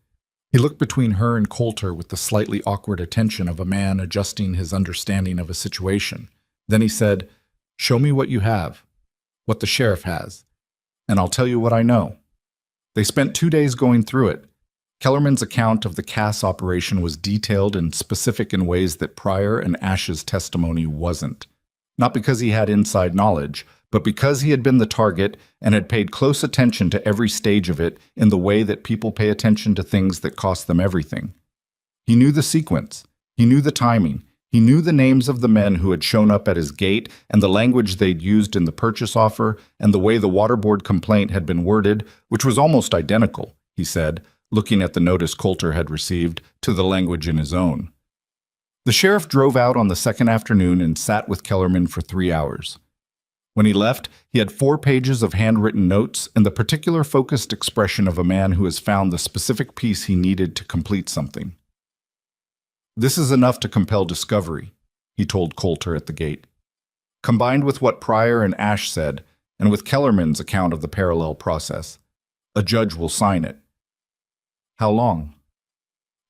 He looked between her and Coulter with the slightly awkward attention of a man adjusting his understanding of a situation. Then he said, "Show me what you have, what the sheriff has, and I'll tell you what I know." They spent 2 days going through it. Kellerman's account of the Cass operation was detailed and specific in ways that Pryor and Ash's testimony wasn't. Not because he had inside knowledge, but because he had been the target and had paid close attention to every stage of it in the way that people pay attention to things that cost them everything. He knew the sequence. He knew the timing. He knew the names of the men who had shown up at his gate and the language they'd used in the purchase offer and the way the water board complaint had been worded, which was almost identical, he said, looking at the notice Coulter had received, to the language in his own. The sheriff drove out on the second afternoon and sat with Kellerman for 3 hours. When he left, he had 4 pages of handwritten notes and the particular focused expression of a man who has found the specific piece he needed to complete something. "This is enough to compel discovery," he told Coulter at the gate. "Combined with what Pryor and Ash said, and with Kellerman's account of the parallel process, a judge will sign it." "How long?"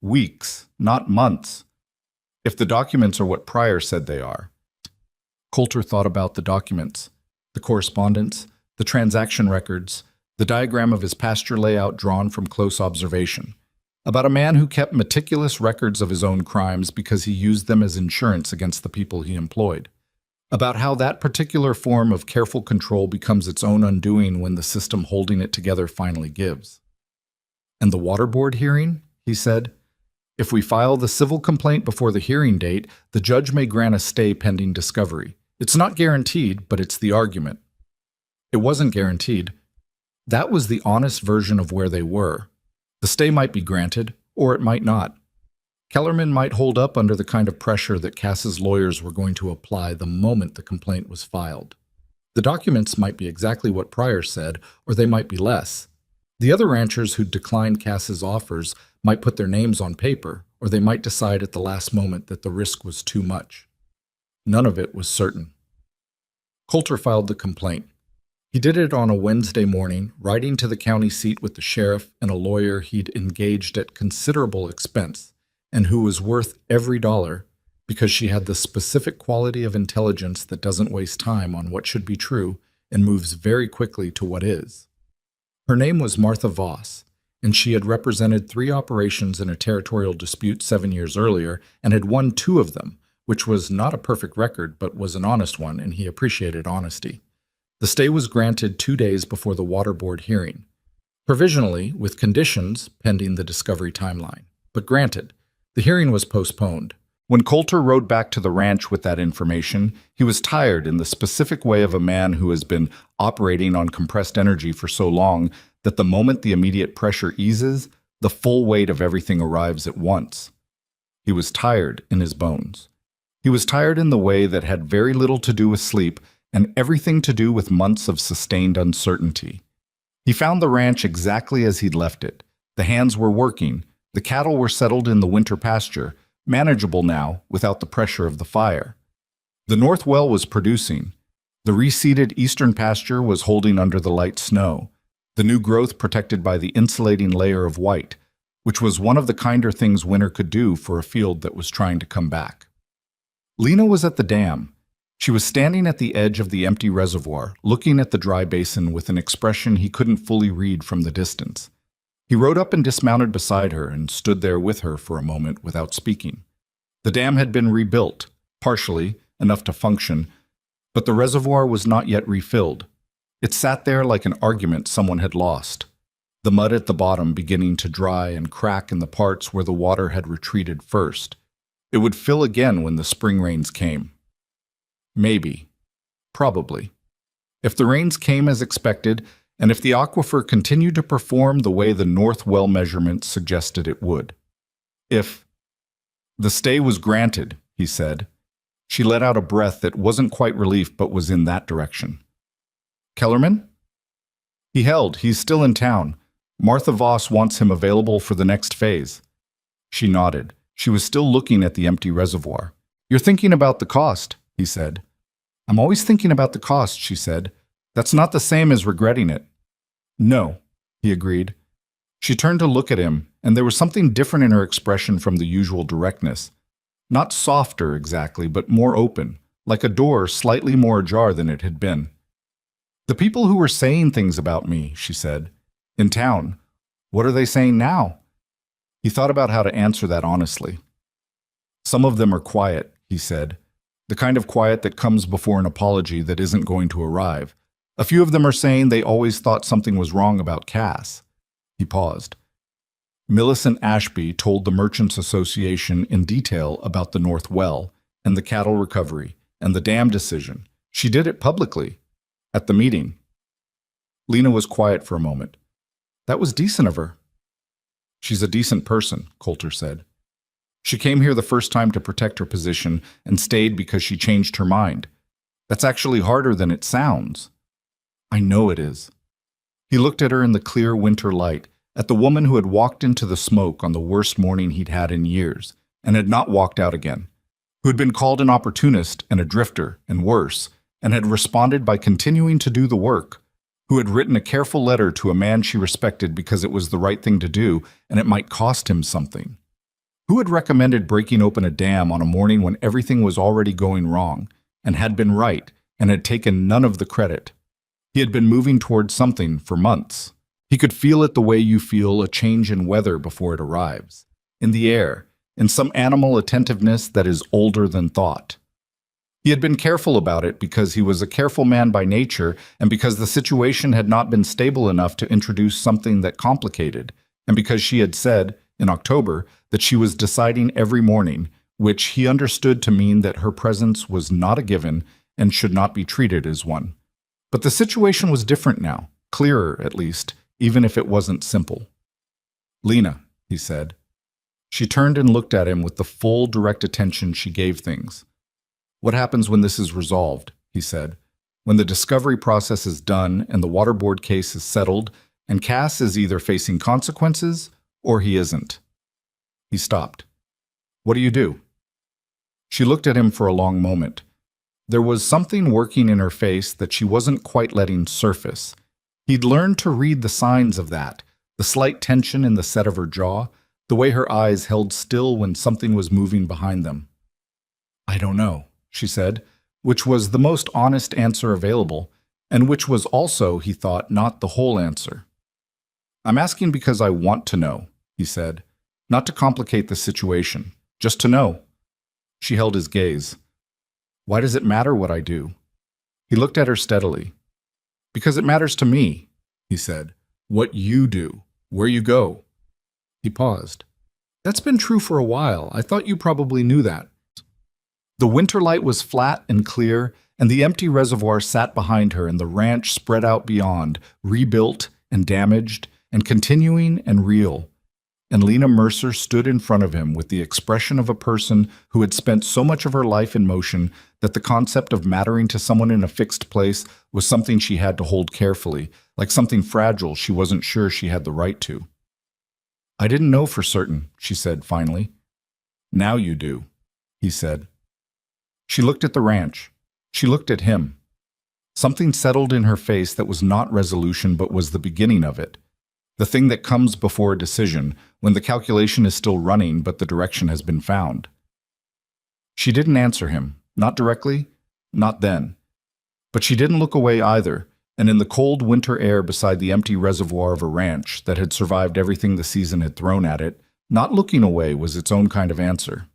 "Weeks, not months. If the documents are what Pryor said they are." Coulter thought about the documents, the correspondence, the transaction records, the diagram of his pasture layout drawn from close observation, about a man who kept meticulous records of his own crimes because he used them as insurance against the people he employed, about how that particular form of careful control becomes its own undoing when the system holding it together finally gives. "And the water board hearing?" he said. "If we file the civil complaint before the hearing date, the judge may grant a stay pending discovery. It's not guaranteed, but it's the argument." It wasn't guaranteed. That was the honest version of where they were. The stay might be granted, or it might not. Kellerman might hold up under the kind of pressure that Cass's lawyers were going to apply the moment the complaint was filed. The documents might be exactly what Pryor said, or they might be less. The other ranchers who declined Cass's offers might put their names on paper, or they might decide at the last moment that the risk was too much. None of it was certain. Coulter filed the complaint. He did it on a Wednesday morning, riding to the county seat with the sheriff and a lawyer he'd engaged at considerable expense, and who was worth every dollar because she had the specific quality of intelligence that doesn't waste time on what should be true and moves very quickly to what is. Her name was Martha Voss, and she had represented 3 operations in a territorial dispute 7 years earlier and had won 2 of them, which was not a perfect record but was an honest one, and he appreciated honesty. The stay was granted 2 days before the Water Board hearing, provisionally with conditions pending the discovery timeline, but granted. The hearing was postponed. When Coulter rode back to the ranch with that information, he was tired in the specific way of a man who has been operating on compressed energy for so long that the moment the immediate pressure eases, the full weight of everything arrives at once. He was tired in his bones. He was tired in the way that had very little to do with sleep and everything to do with months of sustained uncertainty. He found the ranch exactly as he'd left it. The hands were working, the cattle were settled in the winter pasture, manageable now without the pressure of the fire. The north well was producing. The reseeded eastern pasture was holding under the light snow, the new growth protected by the insulating layer of white, which was one of the kinder things winter could do for a field that was trying to come back. Lena was at the dam. She was standing at the edge of the empty reservoir, looking at the dry basin with an expression he couldn't fully read from the distance. He rode up and dismounted beside her and stood there with her for a moment without speaking. The dam had been rebuilt, partially, enough to function, but the reservoir was not yet refilled. It sat there like an argument someone had lost, the mud at the bottom beginning to dry and crack in the parts where the water had retreated first. It would fill again when the spring rains came. Maybe. Probably. If the rains came as expected, and if the aquifer continued to perform the way the north well measurements suggested it would. If the stay was granted, he said. She let out a breath that wasn't quite relief but was in that direction. Kellerman? He held. He's still in town. Martha Voss wants him available for the next phase. She nodded. She was still looking at the empty reservoir. You're thinking about the cost, he said. I'm always thinking about the cost, she said. That's not the same as regretting it. No, he agreed. She turned to look at him, and there was something different in her expression from the usual directness. Not softer exactly, but more open, like a door slightly more ajar than it had been. The people who were saying things about me, she said, in town, what are they saying now? He thought about how to answer that honestly. Some of them are quiet, he said, the kind of quiet that comes before an apology that isn't going to arrive. A few of them are saying they always thought something was wrong about Cass. He paused. Millicent Ashby told the Merchants Association in detail about the North Well and the cattle recovery and the dam decision. She did it publicly, at the meeting. Lena was quiet for a moment. That was decent of her. She's a decent person, Coulter said. She came here the first time to protect her position and stayed because she changed her mind. That's actually harder than it sounds. I know it is. He looked at her in the clear winter light, at the woman who had walked into the smoke on the worst morning he'd had in years, and had not walked out again, who had been called an opportunist and a drifter, and worse, and had responded by continuing to do the work, who had written a careful letter to a man she respected because it was the right thing to do and it might cost him something, who had recommended breaking open a dam on a morning when everything was already going wrong, and had been right, and had taken none of the credit. He had been moving towards something for months. He could feel it the way you feel a change in weather before it arrives, in the air, in some animal attentiveness that is older than thought. He had been careful about it because he was a careful man by nature and because the situation had not been stable enough to introduce something that complicated, and because she had said, in October, that she was deciding every morning, which he understood to mean that her presence was not a given and should not be treated as one. But the situation was different now, clearer at least, even if it wasn't simple. Lena, he said. She turned and looked at him with the full, direct attention she gave things. What happens when this is resolved? He said. When the discovery process is done and the water board case is settled, and Cass is either facing consequences or he isn't. He stopped. What do you do? She looked at him for a long moment. There was something working in her face that she wasn't quite letting surface. He'd learned to read the signs of that, the slight tension in the set of her jaw, the way her eyes held still when something was moving behind them. I don't know, she said, which was the most honest answer available, and which was also, he thought, not the whole answer. I'm asking because I want to know, he said, not to complicate the situation, just to know. She held his gaze. Why does it matter what I do? He looked at her steadily. Because it matters to me, he said. What you do, where you go. He paused. That's been true for a while. I thought you probably knew that. The winter light was flat and clear, and the empty reservoir sat behind her, and the ranch spread out beyond, rebuilt and damaged, and continuing and real. And Lena Mercer stood in front of him with the expression of a person who had spent so much of her life in motion that the concept of mattering to someone in a fixed place was something she had to hold carefully, like something fragile she wasn't sure she had the right to. I didn't know for certain, she said finally. Now you do, he said. She looked at the ranch. She looked at him. Something settled in her face that was not resolution but was the beginning of it. The thing that comes before a decision, when the calculation is still running but the direction has been found. She didn't answer him, not directly, not then. But she didn't look away either, and in the cold winter air beside the empty reservoir of a ranch that had survived everything the season had thrown at it, not looking away was its own kind of answer.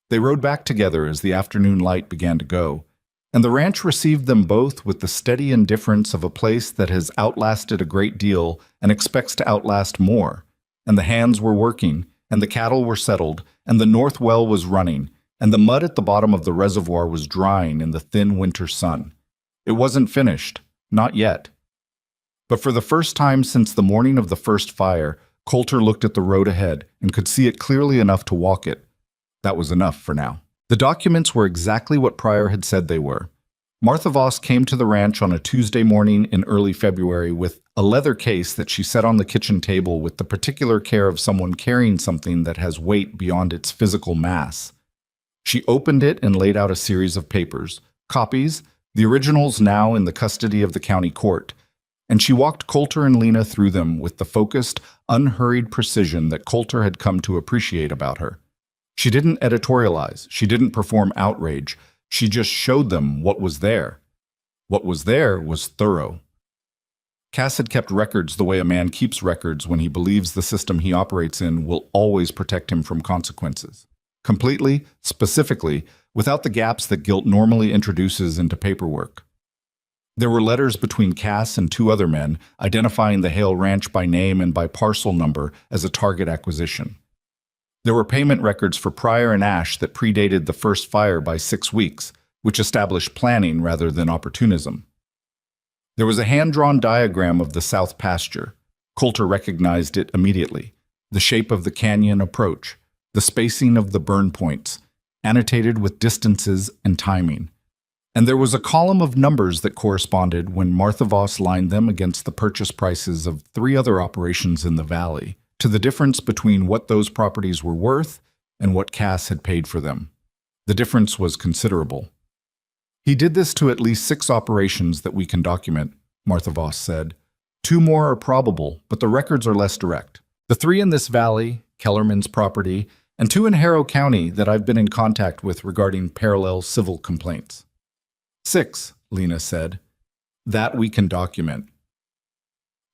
They rode back together as the afternoon light began to go, and the ranch received them both with the steady indifference of a place that has outlasted a great deal and expects to outlast more. And the hands were working, and the cattle were settled, and the north well was running, and the mud at the bottom of the reservoir was drying in the thin winter sun. It wasn't finished, not yet. But for the first time since the morning of the first fire, Coulter looked at the road ahead and could see it clearly enough to walk it. That was enough for now. The documents were exactly what Pryor had said they were. Martha Voss came to the ranch on a Tuesday morning in early February with a leather case that she set on the kitchen table with the particular care of someone carrying something that has weight beyond its physical mass. She opened it and laid out a series of papers, copies, the originals now in the custody of the county court, and she walked Coulter and Lena through them with the focused, unhurried precision that Coulter had come to appreciate about her. She didn't editorialize, she didn't perform outrage, she just showed them what was there. What was there was thorough. Cass had kept records the way a man keeps records when he believes the system he operates in will always protect him from consequences. Completely, specifically, without the gaps that guilt normally introduces into paperwork. There were letters between Cass and two other men identifying the Hale Ranch by name and by parcel number as a target acquisition. There were payment records for Pryor and Ash that predated the first fire by 6 weeks, which established planning rather than opportunism. There was a hand-drawn diagram of the south pasture. Coulter recognized it immediately. The shape of the canyon approach, the spacing of the burn points, annotated with distances and timing. And there was a column of numbers that corresponded when Martha Voss lined them against the purchase prices of 3 other operations in the valley, to the difference between what those properties were worth and what Cass had paid for them. The difference was considerable. He did this to at least 6 operations that we can document, Martha Voss said. 2 more are probable, but the records are less direct. The 3 in this valley, Kellerman's property, and 2 in Harrow County that I've been in contact with regarding parallel civil complaints. 6, Lena said. That we can document.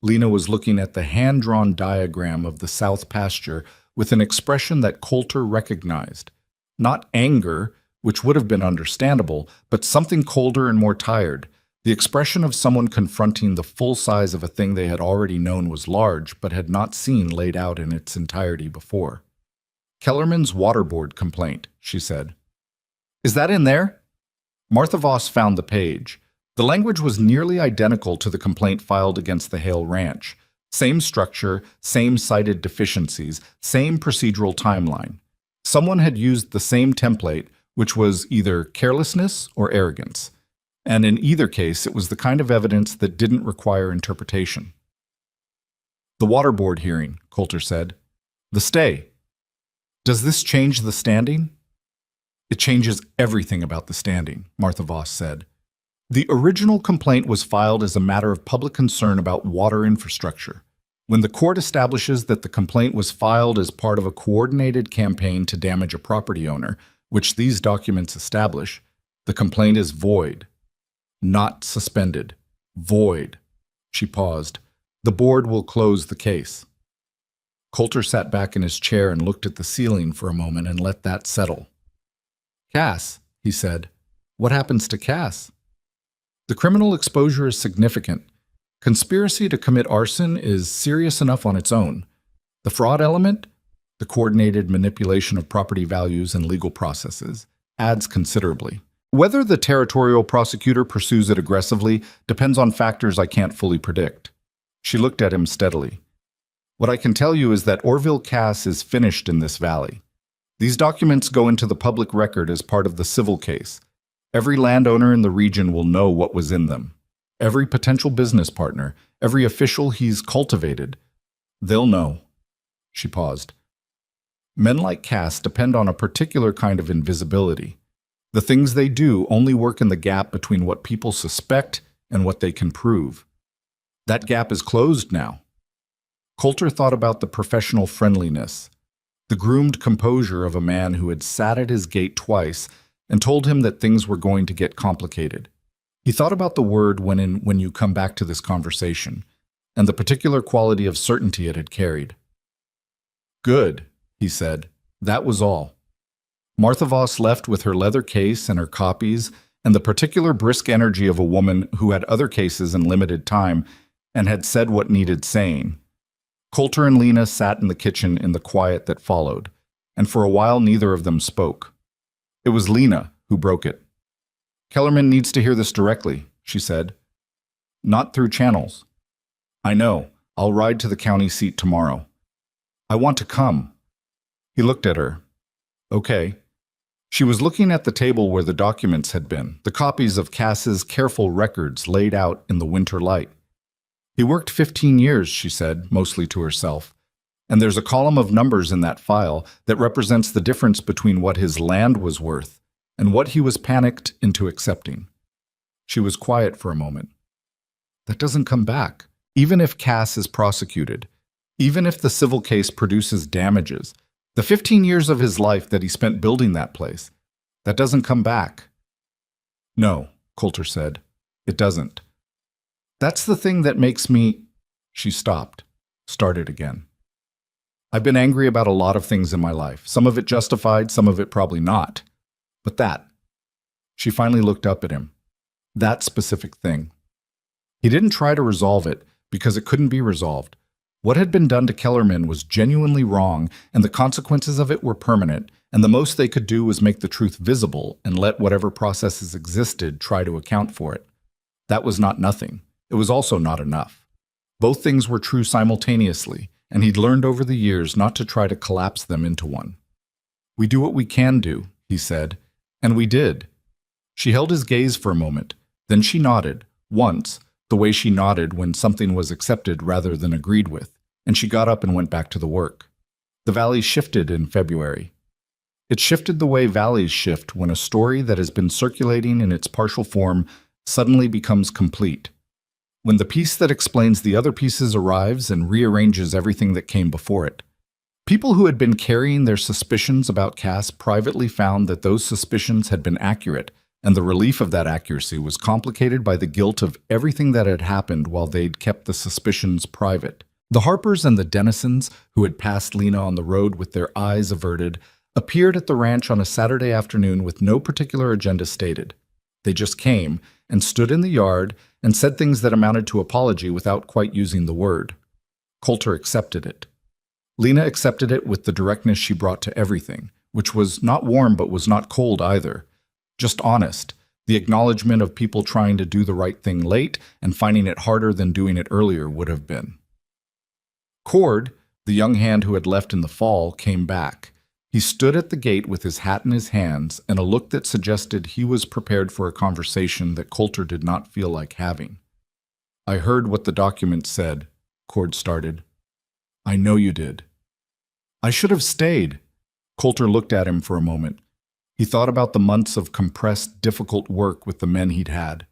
Lena was looking at the hand-drawn diagram of the south pasture with an expression that Coulter recognized. Not anger, which would have been understandable, but something colder and more tired, the expression of someone confronting the full size of a thing they had already known was large but had not seen laid out in its entirety before. Kellerman's waterboard complaint, she said. Is that in there? Martha Voss found the page. The language was nearly identical to the complaint filed against the Hale Ranch. Same structure, same cited deficiencies, same procedural timeline. Someone had used the same template, which was either carelessness or arrogance. And in either case, it was the kind of evidence that didn't require interpretation. The water board hearing, Coulter said. The stay. Does this change the standing? It changes everything about the standing, Martha Voss said. The original complaint was filed as a matter of public concern about water infrastructure. When the court establishes that the complaint was filed as part of a coordinated campaign to damage a property owner, which these documents establish, the complaint is void. Not suspended. Void. She paused. The board will close the case. Coulter sat back in his chair and looked at the ceiling for a moment and let that settle. Cass, he said. What happens to Cass? The criminal exposure is significant. Conspiracy to commit arson is serious enough on its own. The fraud element, the coordinated manipulation of property values and legal processes, adds considerably. Whether the territorial prosecutor pursues it aggressively depends on factors I can't fully predict. She looked at him steadily. What I can tell you is that Orville Cass is finished in this valley. These documents go into the public record as part of the civil case. Every landowner in the region will know what was in them. Every potential business partner, every official he's cultivated, they'll know. She paused. Men like Cass depend on a particular kind of invisibility. The things they do only work in the gap between what people suspect and what they can prove. That gap is closed now. Coulter thought about the professional friendliness, the groomed composure of a man who had sat at his gate twice and told him that things were going to get complicated. He thought about the word when you come back to this conversation, and the particular quality of certainty it had carried. Good, he said. That was all. Martha Voss left with her leather case and her copies and the particular brisk energy of a woman who had other cases and limited time and had said what needed saying. Coulter and Lena sat in the kitchen in the quiet that followed, and for a while neither of them spoke. It was Lena who broke it. Kellerman needs to hear this directly, she said. Not through channels. I know. I'll ride to the county seat tomorrow. I want to come. He looked at her. Okay. She was looking at the table where the documents had been, the copies of Cass's careful records laid out in the winter light. He worked 15 years, she said, mostly to herself, and there's a column of numbers in that file that represents the difference between what his land was worth and what he was panicked into accepting. She was quiet for a moment. That doesn't come back. Even if Cass is prosecuted, even if the civil case produces damages, the 15 years of his life that he spent building that place, that doesn't come back. No, Coulter said. It doesn't. That's the thing that makes me... She stopped, started again. I've been angry about a lot of things in my life. Some of it justified, some of it probably not. But that... She finally looked up at him. That specific thing. He didn't try to resolve it because it couldn't be resolved. What had been done to Kellerman was genuinely wrong, and the consequences of it were permanent, and the most they could do was make the truth visible and let whatever processes existed try to account for it. That was not nothing. It was also not enough. Both things were true simultaneously, and he'd learned over the years not to try to collapse them into one. We do what we can do, he said, and we did. She held his gaze for a moment, then she nodded, once, the way she nodded when something was accepted rather than agreed with, and she got up and went back to the work. The valley shifted in February. It shifted the way valleys shift when a story that has been circulating in its partial form suddenly becomes complete. When the piece that explains the other pieces arrives and rearranges everything that came before it. People who had been carrying their suspicions about Cass privately found that those suspicions had been accurate, and the relief of that accuracy was complicated by the guilt of everything that had happened while they'd kept the suspicions private. The Harpers and the Dennisons, who had passed Lena on the road with their eyes averted, appeared at the ranch on a Saturday afternoon with no particular agenda stated. They just came and stood in the yard and said things that amounted to apology without quite using the word. Coulter accepted it. Lena accepted it with the directness she brought to everything, which was not warm but was not cold either. Just honest, the acknowledgement of people trying to do the right thing late and finding it harder than doing it earlier would have been. Cord, the young hand who had left in the fall, came back. He stood at the gate with his hat in his hands and a look that suggested he was prepared for a conversation that Coulter did not feel like having. "I heard what the document said," Cord started. "I know you did." "I should have stayed." Coulter looked at him for a moment. He thought about the months of compressed, difficult work with the men he'd had,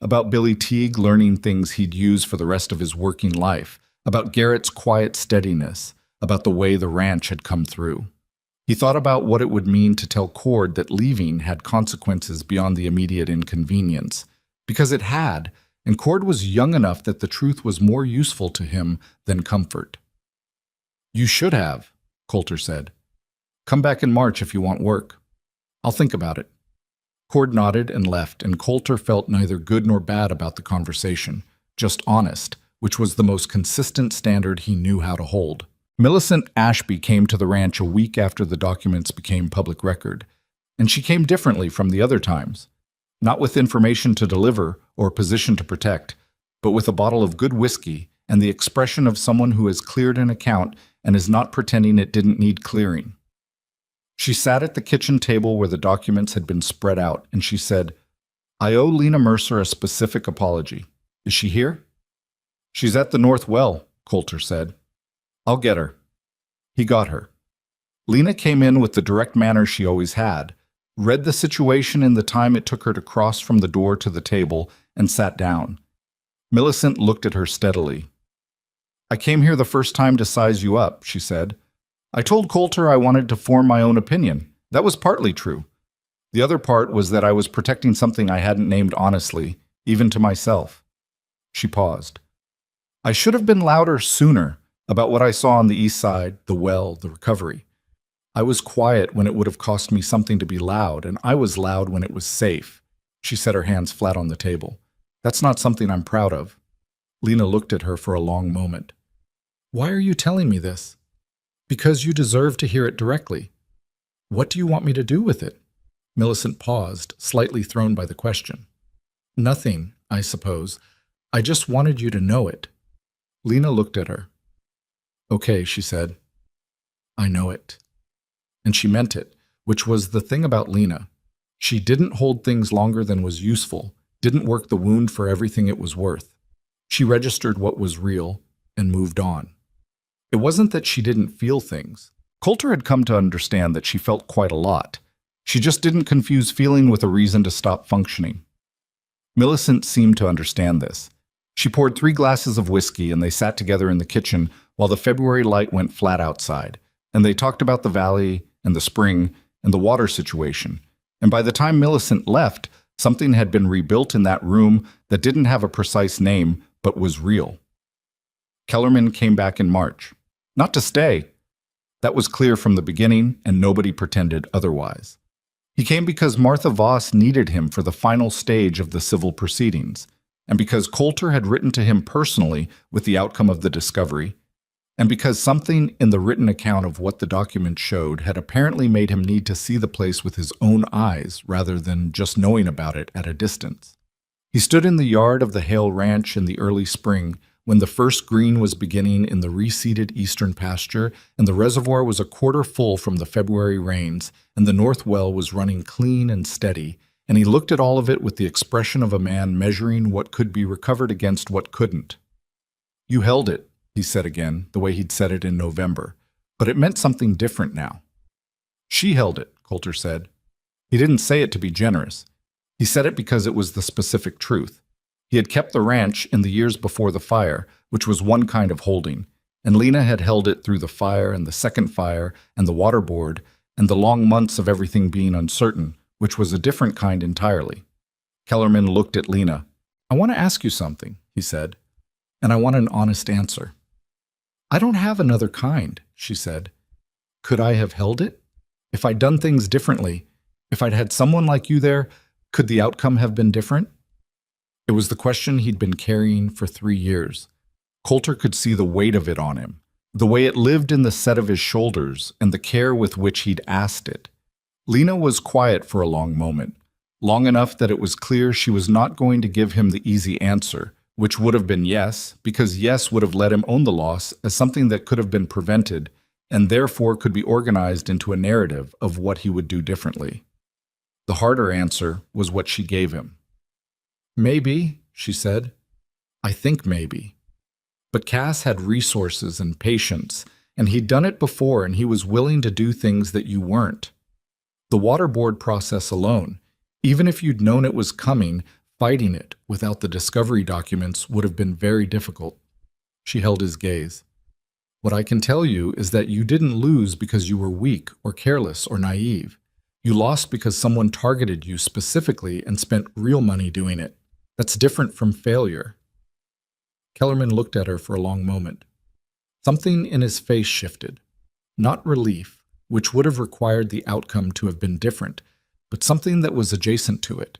about Billy Teague learning things he'd use for the rest of his working life, about Garrett's quiet steadiness, about the way the ranch had come through. He thought about what it would mean to tell Cord that leaving had consequences beyond the immediate inconvenience, because it had, and Cord was young enough that the truth was more useful to him than comfort. "You should have," Coulter said. "Come back in March if you want work. I'll think about it." Cord nodded and left, and Coulter felt neither good nor bad about the conversation, just honest, which was the most consistent standard he knew how to hold. Millicent Ashby came to the ranch a week after the documents became public record, and she came differently from the other times. Not with information to deliver or position to protect, but with a bottle of good whiskey and the expression of someone who has cleared an account and is not pretending it didn't need clearing. She sat at the kitchen table where the documents had been spread out, and she said, "I owe Lena Mercer a specific apology. Is she here?" "She's at the North Well," Coulter said. "I'll get her." He got her. Lena came in with the direct manner she always had, read the situation in the time it took her to cross from the door to the table, and sat down. Millicent looked at her steadily. "I came here the first time to size you up," she said. "I told Coulter I wanted to form my own opinion. That was partly true. The other part was that I was protecting something I hadn't named honestly, even to myself." She paused. "I should have been louder sooner about what I saw on the east side, the well, the recovery. I was quiet when it would have cost me something to be loud, and I was loud when it was safe." She set her hands flat on the table. "That's not something I'm proud of." Lena looked at her for a long moment. "Why are you telling me this?" "Because you deserve to hear it directly." "What do you want me to do with it?" Millicent paused, slightly thrown by the question. "Nothing, I suppose. I just wanted you to know it." Lena looked at her. "Okay," she said. "I know it." And she meant it, which was the thing about Lena. She didn't hold things longer than was useful, didn't work the wound for everything it was worth. She registered what was real and moved on. It wasn't that she didn't feel things. Coulter had come to understand that she felt quite a lot. She just didn't confuse feeling with a reason to stop functioning. Millicent seemed to understand this. She poured 3 glasses of whiskey, and they sat together in the kitchen while the February light went flat outside, and they talked about the valley and the spring and the water situation. And by the time Millicent left, something had been rebuilt in that room that didn't have a precise name, but was real. Kellerman came back in March. Not to stay. That was clear from the beginning, and nobody pretended otherwise. He came because Martha Voss needed him for the final stage of the civil proceedings, and because Coulter had written to him personally with the outcome of the discovery, and because something in the written account of what the document showed had apparently made him need to see the place with his own eyes rather than just knowing about it at a distance. He stood in the yard of the Hale Ranch in the early spring, when the first green was beginning in the reseeded eastern pasture, and the reservoir was a quarter full from the February rains, and the north well was running clean and steady, and he looked at all of it with the expression of a man measuring what could be recovered against what couldn't. "You held it," he said again, the way he'd said it in November, but it meant something different now. "She held it," Coulter said. He didn't say it to be generous. He said it because it was the specific truth. He had kept the ranch in the years before the fire, which was one kind of holding, and Lena had held it through the fire and the second fire and the water board and the long months of everything being uncertain, which was a different kind entirely. Kellerman looked at Lena. "I want to ask you something," he said, "and I want an honest answer." "I don't have another kind," she said. "Could I have held it? If I'd done things differently, if I'd had someone like you there, could the outcome have been different?" It was the question he'd been carrying for 3 years. Coulter could see the weight of it on him, the way it lived in the set of his shoulders, and the care with which he'd asked it. Lena was quiet for a long moment, long enough that it was clear she was not going to give him the easy answer, which would have been yes, because yes would have let him own the loss as something that could have been prevented, and therefore could be organized into a narrative of what he would do differently. The harder answer was what she gave him. Maybe, she said. I think maybe. But Cass had resources and patience, and he'd done it before, and he was willing to do things that you weren't. The water board process alone, even if you'd known it was coming, fighting it without the discovery documents would have been very difficult. She held his gaze. What I can tell you is that you didn't lose because you were weak or careless or naive. You lost because someone targeted you specifically and spent real money doing it. That's different from failure. Kellerman looked at her for a long moment. Something in his face shifted. Not relief, which would have required the outcome to have been different, but something that was adjacent to it.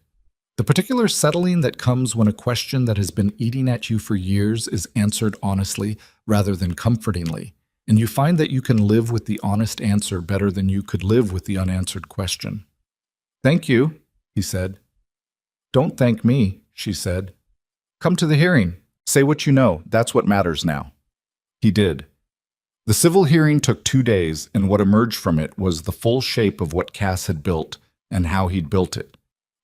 The particular settling that comes when a question that has been eating at you for years is answered honestly rather than comfortingly, and you find that you can live with the honest answer better than you could live with the unanswered question. Thank you, he said. Don't thank me, she said. Come to the hearing. Say what you know. That's what matters now. He did. The civil hearing took 2 days, and what emerged from it was the full shape of what Cass had built and how he'd built it.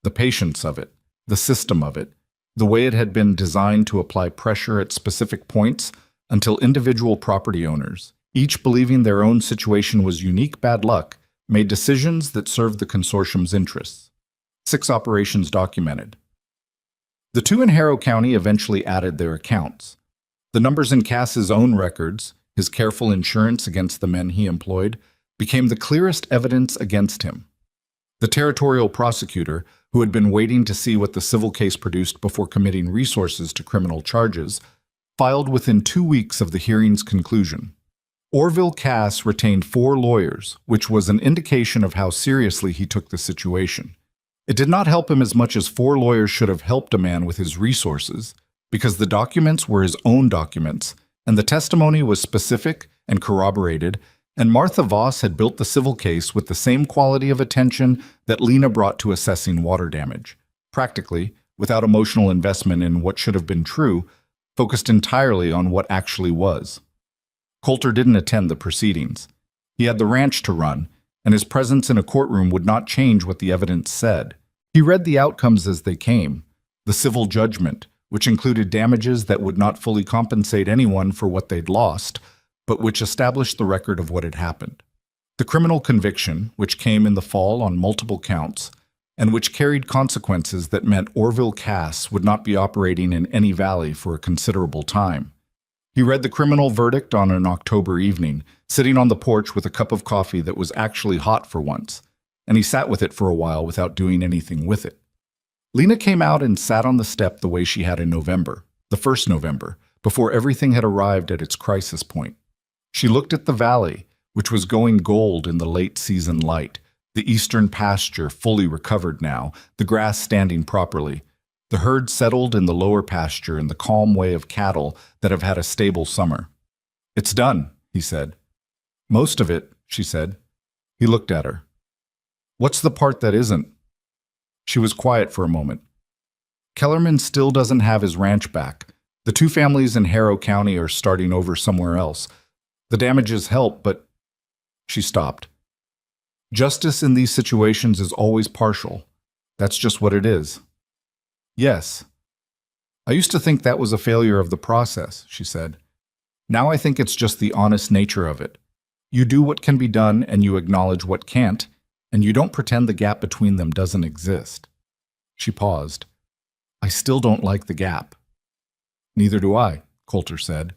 The patience of it, the system of it, the way it had been designed to apply pressure at specific points until individual property owners, each believing their own situation was unique bad luck, made decisions that served the consortium's interests. 6 operations documented. The 2 in Harrow County eventually added their accounts. The numbers in Cass's own records, his careful insurance against the men he employed, became the clearest evidence against him. The territorial prosecutor, who had been waiting to see what the civil case produced before committing resources to criminal charges, filed within 2 weeks of the hearing's conclusion. Orville Cass retained 4 lawyers, which was an indication of how seriously he took the situation. It did not help him as much as 4 lawyers should have helped a man with his resources, because the documents were his own documents, and the testimony was specific and corroborated, and Martha Voss had built the civil case with the same quality of attention that Lena brought to assessing water damage, practically, without emotional investment in what should have been true, focused entirely on what actually was. Coulter didn't attend the proceedings. He had the ranch to run, and his presence in a courtroom would not change what the evidence said. He read the outcomes as they came, the civil judgment, which included damages that would not fully compensate anyone for what they'd lost, but which established the record of what had happened. The criminal conviction, which came in the fall on multiple counts, and which carried consequences that meant Orville Cass would not be operating in any valley for a considerable time. He read the criminal verdict on an October evening, sitting on the porch with a cup of coffee that was actually hot for once, and he sat with it for a while without doing anything with it. Lena came out and sat on the step the way she had in November, the first November, before everything had arrived at its crisis point. She looked at the valley, which was going gold in the late-season light, the eastern pasture fully recovered now, the grass standing properly, the herd settled in the lower pasture in the calm way of cattle that have had a stable summer. It's done, he said. Most of it, she said. He looked at her. What's the part that isn't? She was quiet for a moment. Kellerman still doesn't have his ranch back. The 2 families in Harrow County are starting over somewhere else. The damages help, but... She stopped. Justice in these situations is always partial. That's just what it is. Yes. I used to think that was a failure of the process, she said. Now I think it's just the honest nature of it. You do what can be done and you acknowledge what can't, and you don't pretend the gap between them doesn't exist. She paused. I still don't like the gap. Neither do I, Coulter said.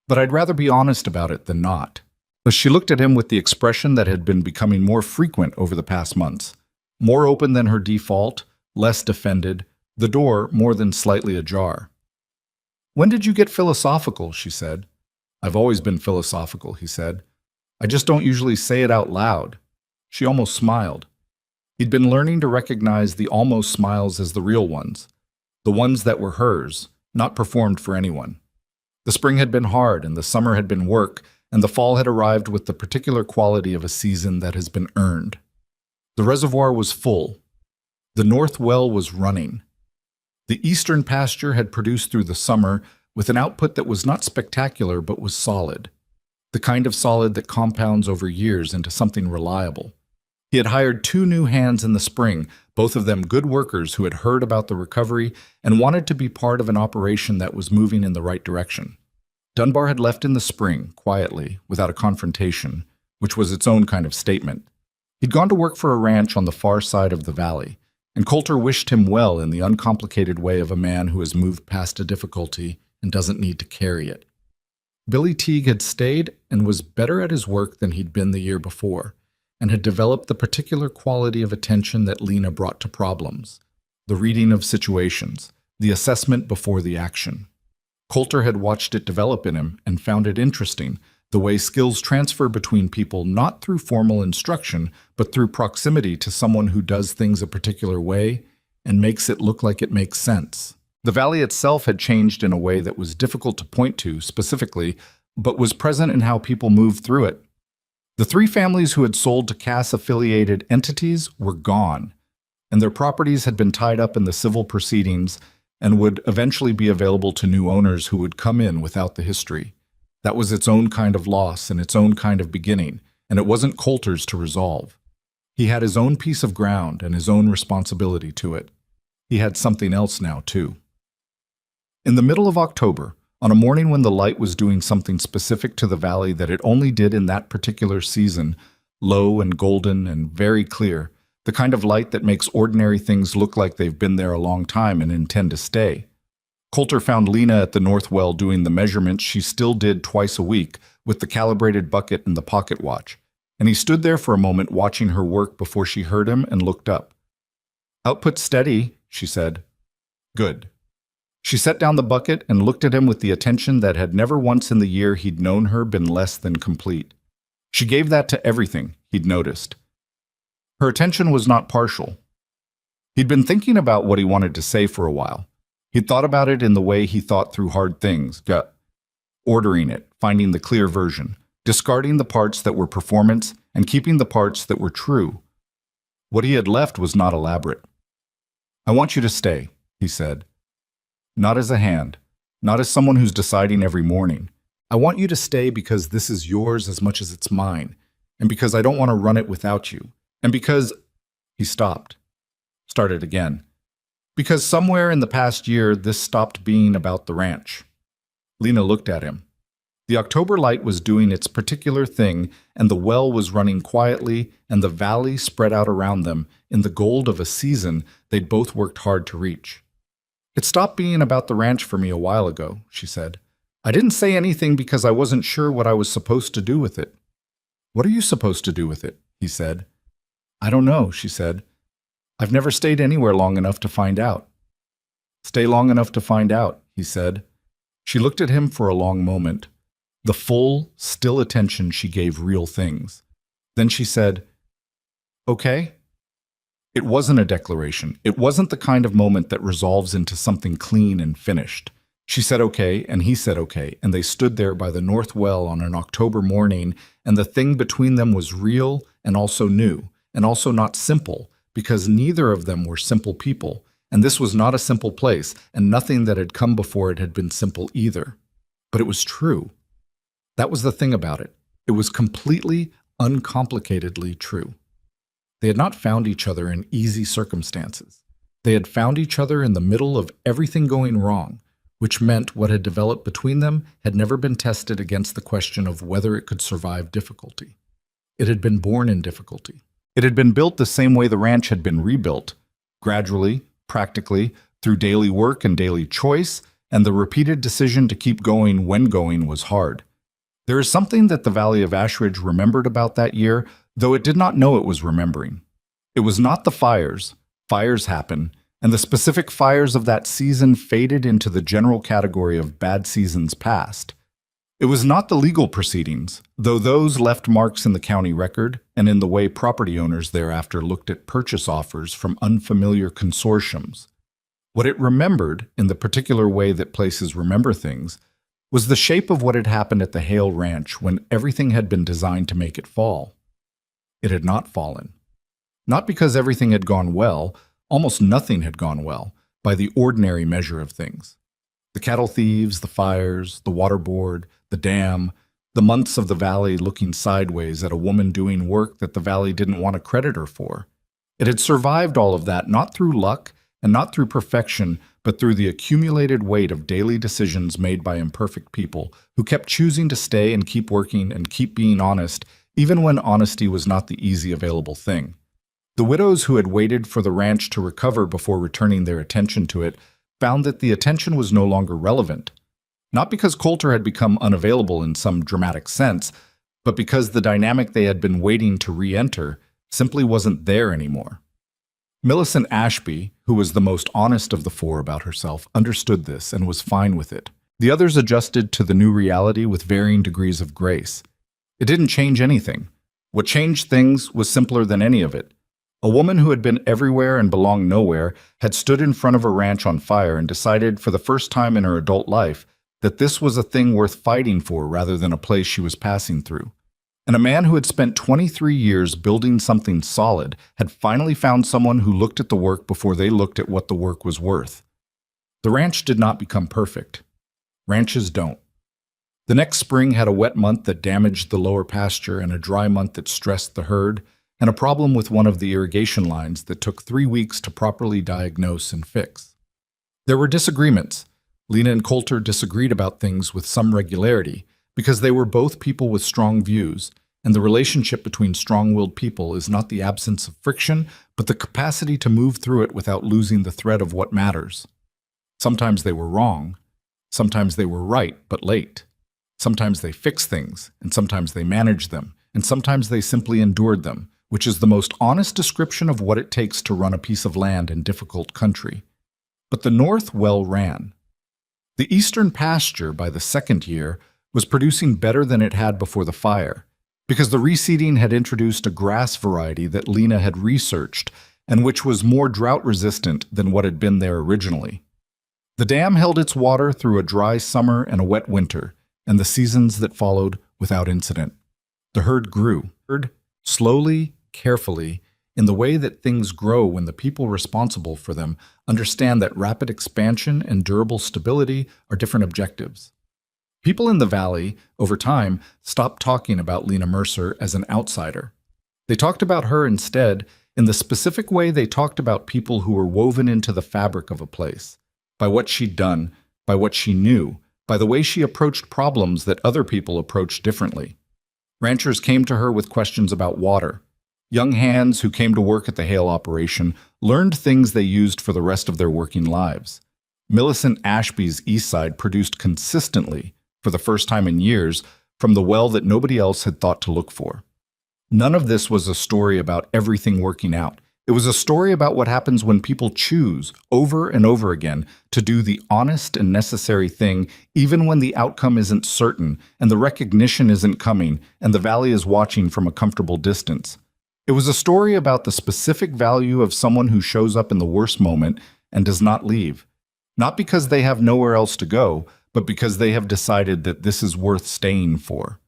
But I'd rather be honest about it than not. But she looked at him with the expression that had been becoming more frequent over the past months. More open than her default, less defended, the door more than slightly ajar. When did you get philosophical, she said. I've always been philosophical, he said. I just don't usually say it out loud. She almost smiled. He'd been learning to recognize the almost smiles as the real ones, the ones that were hers, not performed for anyone. The spring had been hard, and the summer had been work, and the fall had arrived with the particular quality of a season that has been earned. The reservoir was full. The north well was running. The eastern pasture had produced through the summer with an output that was not spectacular but was solid. the kind of solid that compounds over years into something reliable. He had hired 2 new hands in the spring, both of them good workers who had heard about the recovery and wanted to be part of an operation that was moving in the right direction. Dunbar had left in the spring, quietly, without a confrontation, which was its own kind of statement. He'd gone to work for a ranch on the far side of the valley, and Coulter wished him well in the uncomplicated way of a man who has moved past a difficulty and doesn't need to carry it. Billy Teague had stayed and was better at his work than he'd been the year before, and had developed the particular quality of attention that Lena brought to problems, the reading of situations, the assessment before the action. Coulter had watched it develop in him and found it interesting, the way skills transfer between people not through formal instruction, but through proximity to someone who does things a particular way and makes it look like it makes sense. The valley itself had changed in a way that was difficult to point to specifically, but was present in how people moved through it. The 3 families who had sold to Cass-affiliated entities were gone, and their properties had been tied up in the civil proceedings and would eventually be available to new owners who would come in without the history. That was its own kind of loss and its own kind of beginning, and it wasn't Coulter's to resolve. He had his own piece of ground and his own responsibility to it. He had something else now, too. In the middle of October, on a morning when the light was doing something specific to the valley that it only did in that particular season, low and golden and very clear, the kind of light that makes ordinary things look like they've been there a long time and intend to stay, Coulter found Lena at the north well doing the measurements she still did twice a week with the calibrated bucket and the pocket watch, and he stood there for a moment watching her work before she heard him and looked up. "Output steady," she said. "Good." She set down the bucket and looked at him with the attention that had never once in the year he'd known her been less than complete. She gave that to everything, he'd noticed. Her attention was not partial. He'd been thinking about what he wanted to say for a while. He'd thought about it in the way he thought through hard things, ordering it, finding the clear version, discarding the parts that were performance and keeping the parts that were true. What he had left was not elaborate. "I want you to stay," he said. "Not as a hand, not as someone who's deciding every morning. I want you to stay because this is yours as much as it's mine, and because I don't want to run it without you, and because—" He stopped. Started again. "Because somewhere in the past year, this stopped being about the ranch." Lena looked at him. The October light was doing its particular thing, and the well was running quietly, and the valley spread out around them in the gold of a season they'd both worked hard to reach. "It stopped being about the ranch for me a while ago," she said. "I didn't say anything because I wasn't sure what I was supposed to do with it." "What are you supposed to do with it?" he said. "I don't know," she said. "I've never stayed anywhere long enough to find out." "Stay long enough to find out," he said. She looked at him for a long moment, the full, still attention she gave real things. Then she said, "Okay." It wasn't a declaration. It wasn't the kind of moment that resolves into something clean and finished. She said okay, and he said okay, and they stood there by the north well on an October morning, and the thing between them was real and also new, and also not simple, because neither of them were simple people, and this was not a simple place, and nothing that had come before it had been simple either. But it was true. That was the thing about it. It was completely, uncomplicatedly true. They had not found each other in easy circumstances. They had found each other in the middle of everything going wrong, which meant what had developed between them had never been tested against the question of whether it could survive difficulty. It had been born in difficulty. It had been built the same way the ranch had been rebuilt, gradually, practically, through daily work and daily choice, and the repeated decision to keep going when going was hard. There is something that the Valley of Ashridge remembered about that year, though it did not know it was remembering. It was not the fires. Fires happen, and the specific fires of that season faded into the general category of bad seasons past. It was not the legal proceedings, though those left marks in the county record and in the way property owners thereafter looked at purchase offers from unfamiliar consortiums. What it remembered, in the particular way that places remember things, was the shape of what had happened at the Hale Ranch when everything had been designed to make it fall. It had not fallen. Not because everything had gone well, almost nothing had gone well, by the ordinary measure of things. The cattle thieves, the fires, the water board, the dam, The months of the valley looking sideways at a woman doing work that the valley didn't want to credit her for. It had survived all of that not through luck and not through perfection, but through the accumulated weight of daily decisions made by imperfect people who kept choosing to stay and keep working and keep being honest, even when honesty was not the easy available thing. The widows who had waited for the ranch to recover before returning their attention to it found that the attention was no longer relevant. Not because Coulter had become unavailable in some dramatic sense, but because the dynamic they had been waiting to re-enter simply wasn't there anymore. Millicent Ashby, who was the most honest of the four about herself, understood this and was fine with it. The others adjusted to the new reality with varying degrees of grace. It didn't change anything. What changed things was simpler than any of it. A woman who had been everywhere and belonged nowhere had stood in front of a ranch on fire and decided for the first time in her adult life that this was a thing worth fighting for rather than a place she was passing through. And a man who had spent 23 years building something solid had finally found someone who looked at the work before they looked at what the work was worth. The ranch did not become perfect. Ranches don't. The next spring had a wet month that damaged the lower pasture and a dry month that stressed the herd, and a problem with one of the irrigation lines that took 3 weeks to properly diagnose and fix. There were disagreements. Lena and Coulter disagreed about things with some regularity because they were both people with strong views, and the relationship between strong-willed people is not the absence of friction, but the capacity to move through it without losing the thread of what matters. Sometimes they were wrong. Sometimes they were right, but late. Sometimes they fixed things, and sometimes they managed them, and sometimes they simply endured them, which is the most honest description of what it takes to run a piece of land in difficult country. But the North well ran. The eastern pasture, by the second year, was producing better than it had before the fire, because the reseeding had introduced a grass variety that Lena had researched and which was more drought-resistant than what had been there originally. The dam held its water through a dry summer and a wet winter, and the seasons that followed without incident. The herd grew, slowly, carefully, in the way that things grow when the people responsible for them understand that rapid expansion and durable stability are different objectives. People in the valley, over time, stopped talking about Lena Mercer as an outsider. They talked about her instead in the specific way they talked about people who were woven into the fabric of a place, by what she'd done, by what she knew, by the way she approached problems that other people approached differently. Ranchers came to her with questions about water. Young hands who came to work at the Hale operation learned things they used for the rest of their working lives. Millicent Ashby's East Side produced consistently, for the first time in years, from the well that nobody else had thought to look for. None of this was a story about everything working out. It was a story about what happens when people choose, over and over again, to do the honest and necessary thing, even when the outcome isn't certain, and the recognition isn't coming, and the valley is watching from a comfortable distance. It was a story about the specific value of someone who shows up in the worst moment and does not leave. Not because they have nowhere else to go, but because they have decided that this is worth staying for.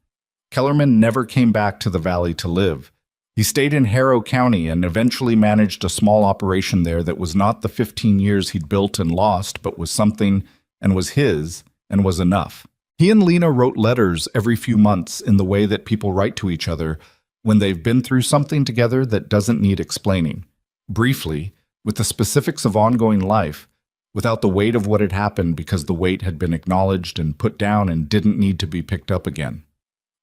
Kellerman never came back to the valley to live. He stayed in Harrow County and eventually managed a small operation there that was not the 15 years he'd built and lost, but was something and was his and was enough. He and Lena wrote letters every few months in the way that people write to each other when they've been through something together that doesn't need explaining. Briefly, with the specifics of ongoing life, without the weight of what had happened because the weight had been acknowledged and put down and didn't need to be picked up again.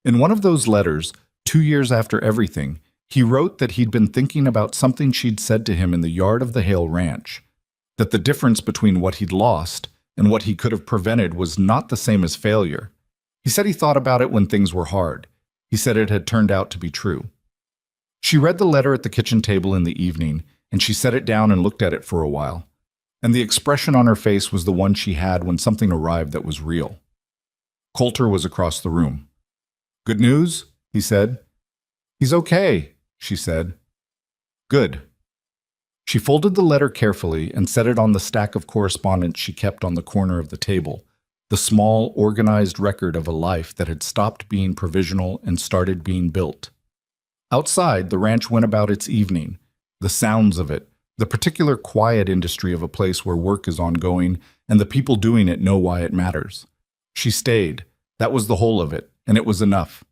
In one of those letters, 2 years after everything, he wrote that he'd been thinking about something she'd said to him in the yard of the Hale Ranch, that the difference between what he'd lost and what he could have prevented was not the same as failure. He said he thought about it when things were hard. He said it had turned out to be true. She read the letter at the kitchen table in the evening, and she set it down and looked at it for a while. And the expression on her face was the one she had when something arrived that was real. Coulter was across the room. "Good news?" he said. "He's okay," she said. "Good." She folded the letter carefully and set it on the stack of correspondence she kept on the corner of the table, the small, organized record of a life that had stopped being provisional and started being built. Outside, the ranch went about its evening, the sounds of it, the particular quiet industry of a place where work is ongoing and the people doing it know why it matters. She stayed. That was the whole of it, and it was enough.